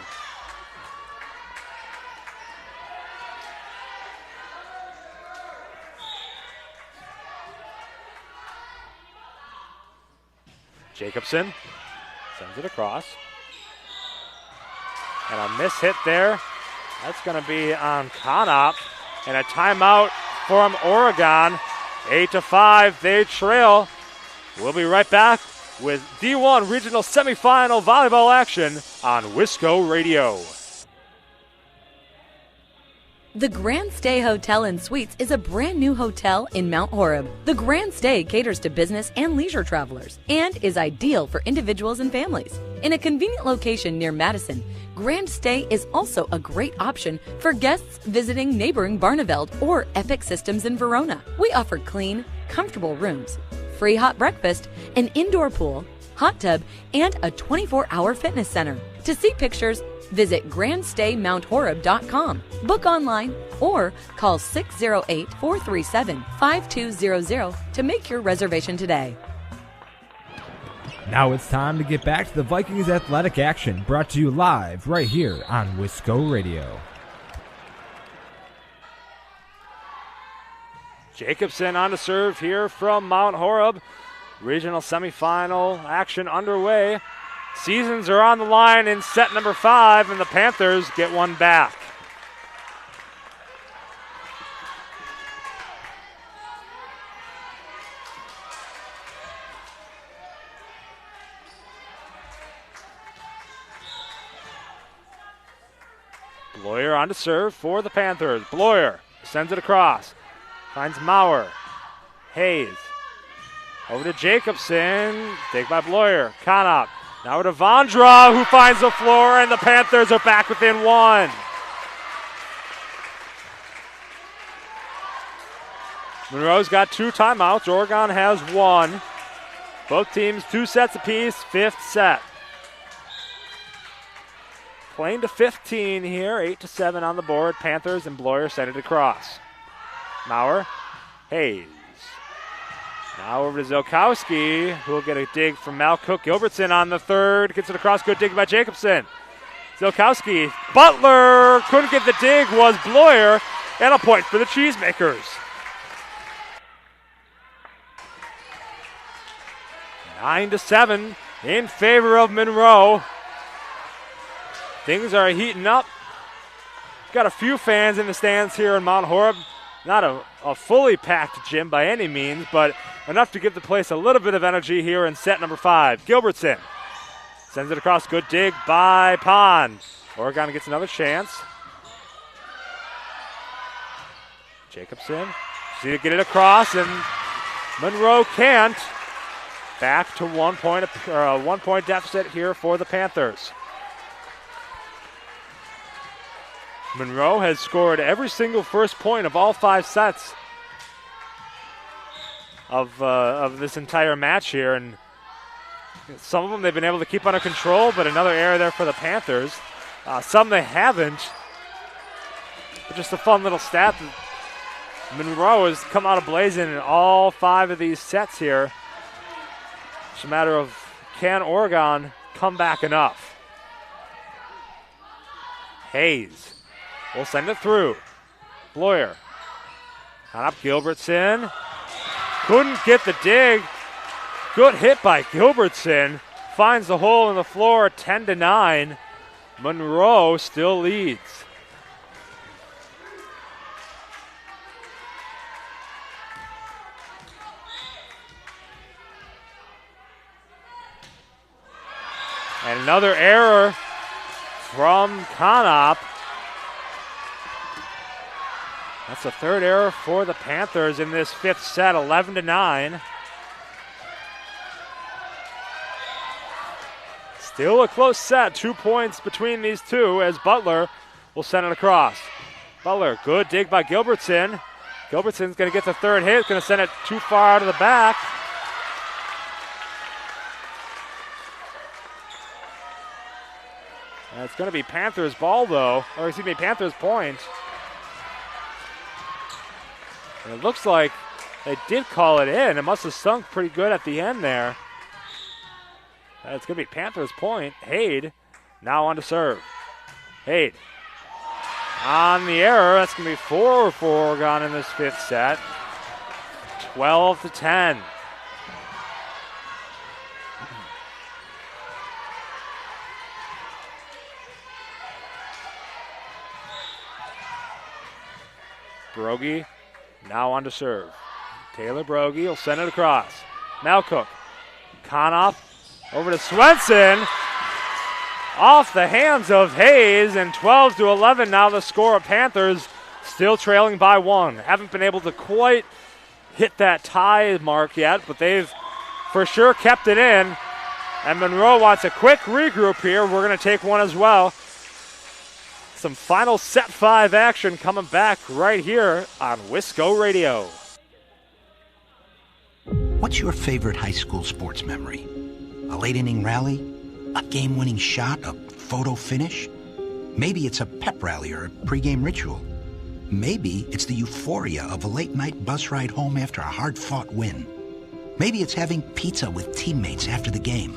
Speaker 7: Jacobson sends it across. And a miss hit there. That's going to be on Conop. And a timeout from Oregon. 8-5, they trail. We'll be right back with D1 Regional Semifinal Volleyball action on Wisco Radio.
Speaker 20: The Grand Stay Hotel and Suites is a brand new hotel in Mount Horeb. The Grand Stay caters to business and leisure travelers and is ideal for individuals and families. In a convenient location near Madison, Grand Stay is also a great option for guests visiting neighboring Barneveld or Epic Systems in Verona. We offer clean, comfortable rooms, free hot breakfast, an indoor pool, hot tub, and a 24-hour fitness center. To see pictures, visit grandstaymount.horeb.com, book online, or call 608-437-5200 to make your reservation today.
Speaker 10: Now it's time to get back to the Vikings athletic action, brought to you live right here on Wisco Radio.
Speaker 7: Jacobson on to serve here from Mount Horeb. Regional semifinal action underway. Seasons are on the line in set number 5, and the Panthers get one back. Bloyer on to serve for the Panthers. Bloyer sends it across. Finds Maurer. Hayes. Over to Jacobson. Take by Bloyer. Konop. Now to Vondra, who finds the floor, and the Panthers are back within one. Monroe's got 2 timeouts. Oregon has 1. Both teams 2 sets apiece. 5th set. Playing to 15 here, 8-7 on the board. Panthers and Bloyer send it across. Maurer, Hayes. Now over to Zilkowski, who will get a dig from Malcook. Gilbertson on the third, gets it across, good dig by Jacobson. Zilkowski, Butler, couldn't get the dig, was Bloyer, and a point for the Cheesemakers. 9-7 in favor of Monroe. Things are heating up. Got a few fans in the stands here in Mount Horeb. Not a fully packed gym by any means, but enough to give the place a little bit of energy here in set number 5. Gilbertson sends it across. Good dig by Pond. Oregon gets another chance. Jacobson, see to get it across, and Monroe can't. Back to 1 point deficit here for the Panthers. Monroe has scored every single first point of all 5 sets of this entire match here, and some of them they've been able to keep under control, but another error there for the Panthers. Some they haven't. But just a fun little stat that Monroe has come out blazing in all 5 of these sets here. It's a matter of, can Oregon come back enough? Hayes will send it through. Bloyer. On up Gilbertson. Couldn't get the dig. Good hit by Gilbertson. Finds the hole in the floor, 10-9. Monroe still leads. And another error from Konop. That's the 3rd error for the Panthers in this 5th set, 11-9. Still a close set, 2 points between these two as Butler will send it across. Butler, good dig by Gilbertson. Gilbertson's going to get the 3rd hit, going to send it too far out of the back. And it's going to be Panthers ball though, or excuse me, Panthers point. And it looks like they did call it in. It must have sunk pretty good at the end there. It's going to be Panthers point. Hade now on to serve. Hade on the error. That's going to be 4 for Oregon in this 5th set. 12-10. Brogy now on to serve. Taylor Brogy will send it across. Malcook. Konop over to Swenson. Off the hands of Hayes, and 12-11 now the score of Panthers, still trailing by 1. Haven't been able to quite hit that tie mark yet, but they've for sure kept it in. And Monroe wants a quick regroup here. We're going to take one as well. Some final set 5 action coming back right here on Wisco Radio.
Speaker 2: What's your favorite high school sports memory? A late inning rally? A game-winning shot? A photo finish? Maybe it's a pep rally or a pregame ritual. Maybe it's the euphoria of a late-night bus ride home after a hard-fought win. Maybe it's having pizza with teammates after the game.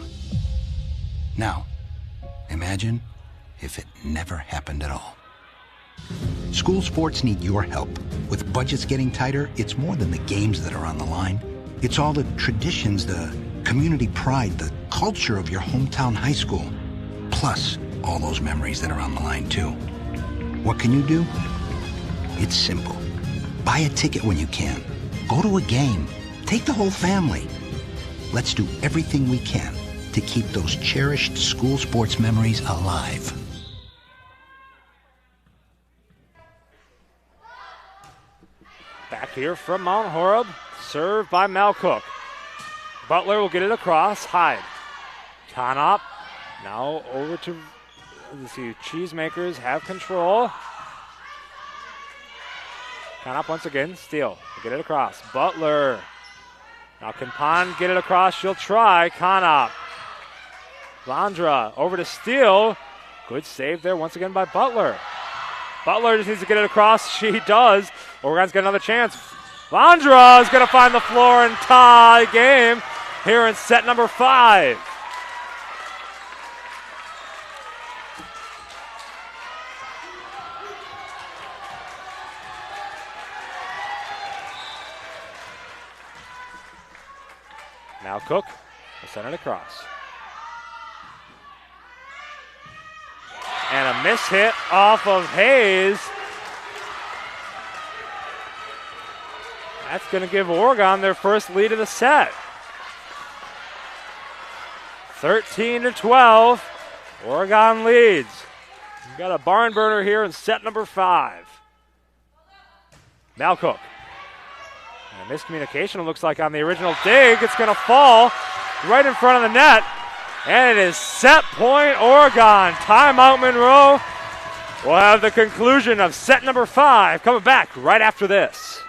Speaker 2: Now, imagine if it never happened at all. School sports need your help. With budgets getting tighter, it's more than the games that are on the line. It's all the traditions, the community pride, the culture of your hometown high school. Plus, all those memories that are on the line, too. What can you do? It's simple. Buy a ticket when you can. Go to a game. Take the whole family. Let's do everything we can to keep those cherished school sports memories alive.
Speaker 7: Back here from Mount Horeb, served by Mel Cook. Butler will get it across. Hyde. Conop. Now over to, let's see, Cheesemakers have control. Conop once again. Steele. Get it across. Butler. Now can Pond get it across? She'll try. Conop. Vondra over to Steele. Good save there once again by Butler. Butler just needs to get it across. She does. Oregon's got another chance. Vondra is going to find the floor and tie game here in set number 5. Now Cook will send it across. And a miss hit off of Hayes. That's going to give Oregon their first lead of the set. 13-12. Oregon leads. We've got a barn burner here in set number 5. Malcook. And a miscommunication, it looks like, on the original dig. It's going to fall right in front of the net. And it is set point Oregon. Timeout Monroe. We'll have the conclusion of set number 5 coming back right after this.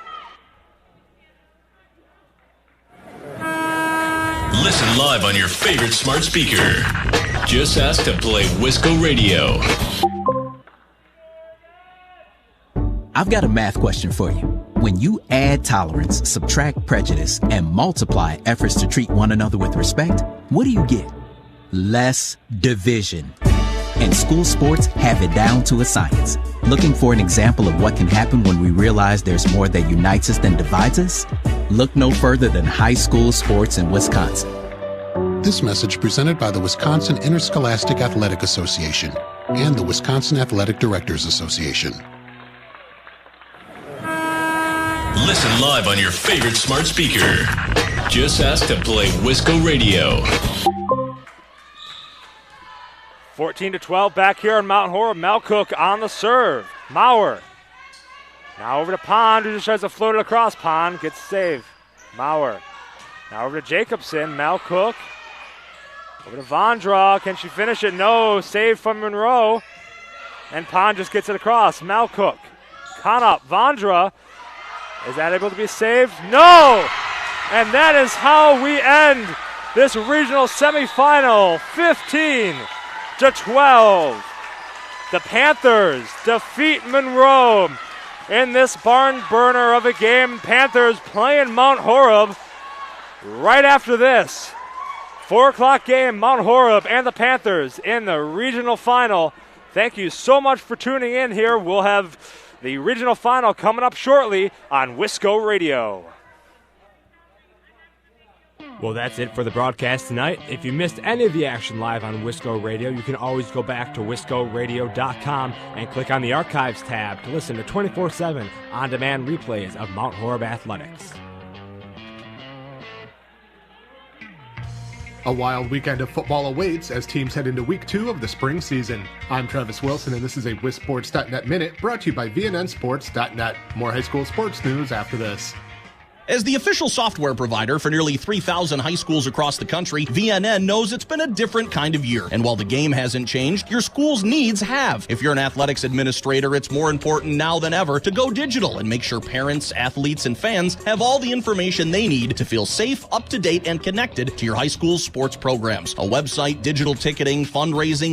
Speaker 19: Listen live on your favorite smart speaker. Just ask to play Wisco Radio.
Speaker 1: I've got a math question for you. When you add tolerance, subtract prejudice, and multiply efforts to treat one another with respect, what do you get? Less division. And school sports have it down to a science. Looking for an example of what can happen when we realize there's more that unites us than divides us? Look no further than high school sports in Wisconsin.
Speaker 9: This message presented by the Wisconsin Interscholastic Athletic Association and the Wisconsin Athletic Directors Association.
Speaker 19: Listen live on your favorite smart speaker. Just ask to play Wisco Radio.
Speaker 7: 14-12 back here on Mount Horeb. Malcook on the serve. Maurer. Now over to Pond, who just tries to float it across. Pond gets saved. Maurer. Now over to Jacobson. Malcook. Over to Vondra. Can she finish it? No. Save from Monroe. And Pond just gets it across. Malcook. Conop. Vondra. Is that able to be saved? No! And that is how we end this regional semifinal. 15-12. The Panthers defeat Monroe in this barn burner of a game. Panthers playing Mount Horeb right after this. 4 o'clock game, Mount Horeb and the Panthers in the regional final. Thank you so much for tuning in here. We'll have the regional final coming up shortly on Wisco Radio.
Speaker 10: Well, that's it for the broadcast tonight. If you missed any of the action live on Wisco Radio, you can always go back to wiscoradio.com and click on the Archives tab to listen to 24/7 on-demand replays of Mount Horeb Athletics.
Speaker 6: A wild weekend of football awaits as teams head into Week 2 of the spring season. I'm Travis Wilson, and this is a WisSports.net Minute brought to you by VNNSports.net. More high school sports news after this.
Speaker 8: As the official software provider for nearly 3,000 high schools across the country, VNN knows it's been a different kind of year. And while the game hasn't changed, your school's needs have. If you're an athletics administrator, it's more important now than ever to go digital and make sure parents, athletes, and fans have all the information they need to feel safe, up to date, and connected to your high school's sports programs. A website, digital ticketing, fundraising,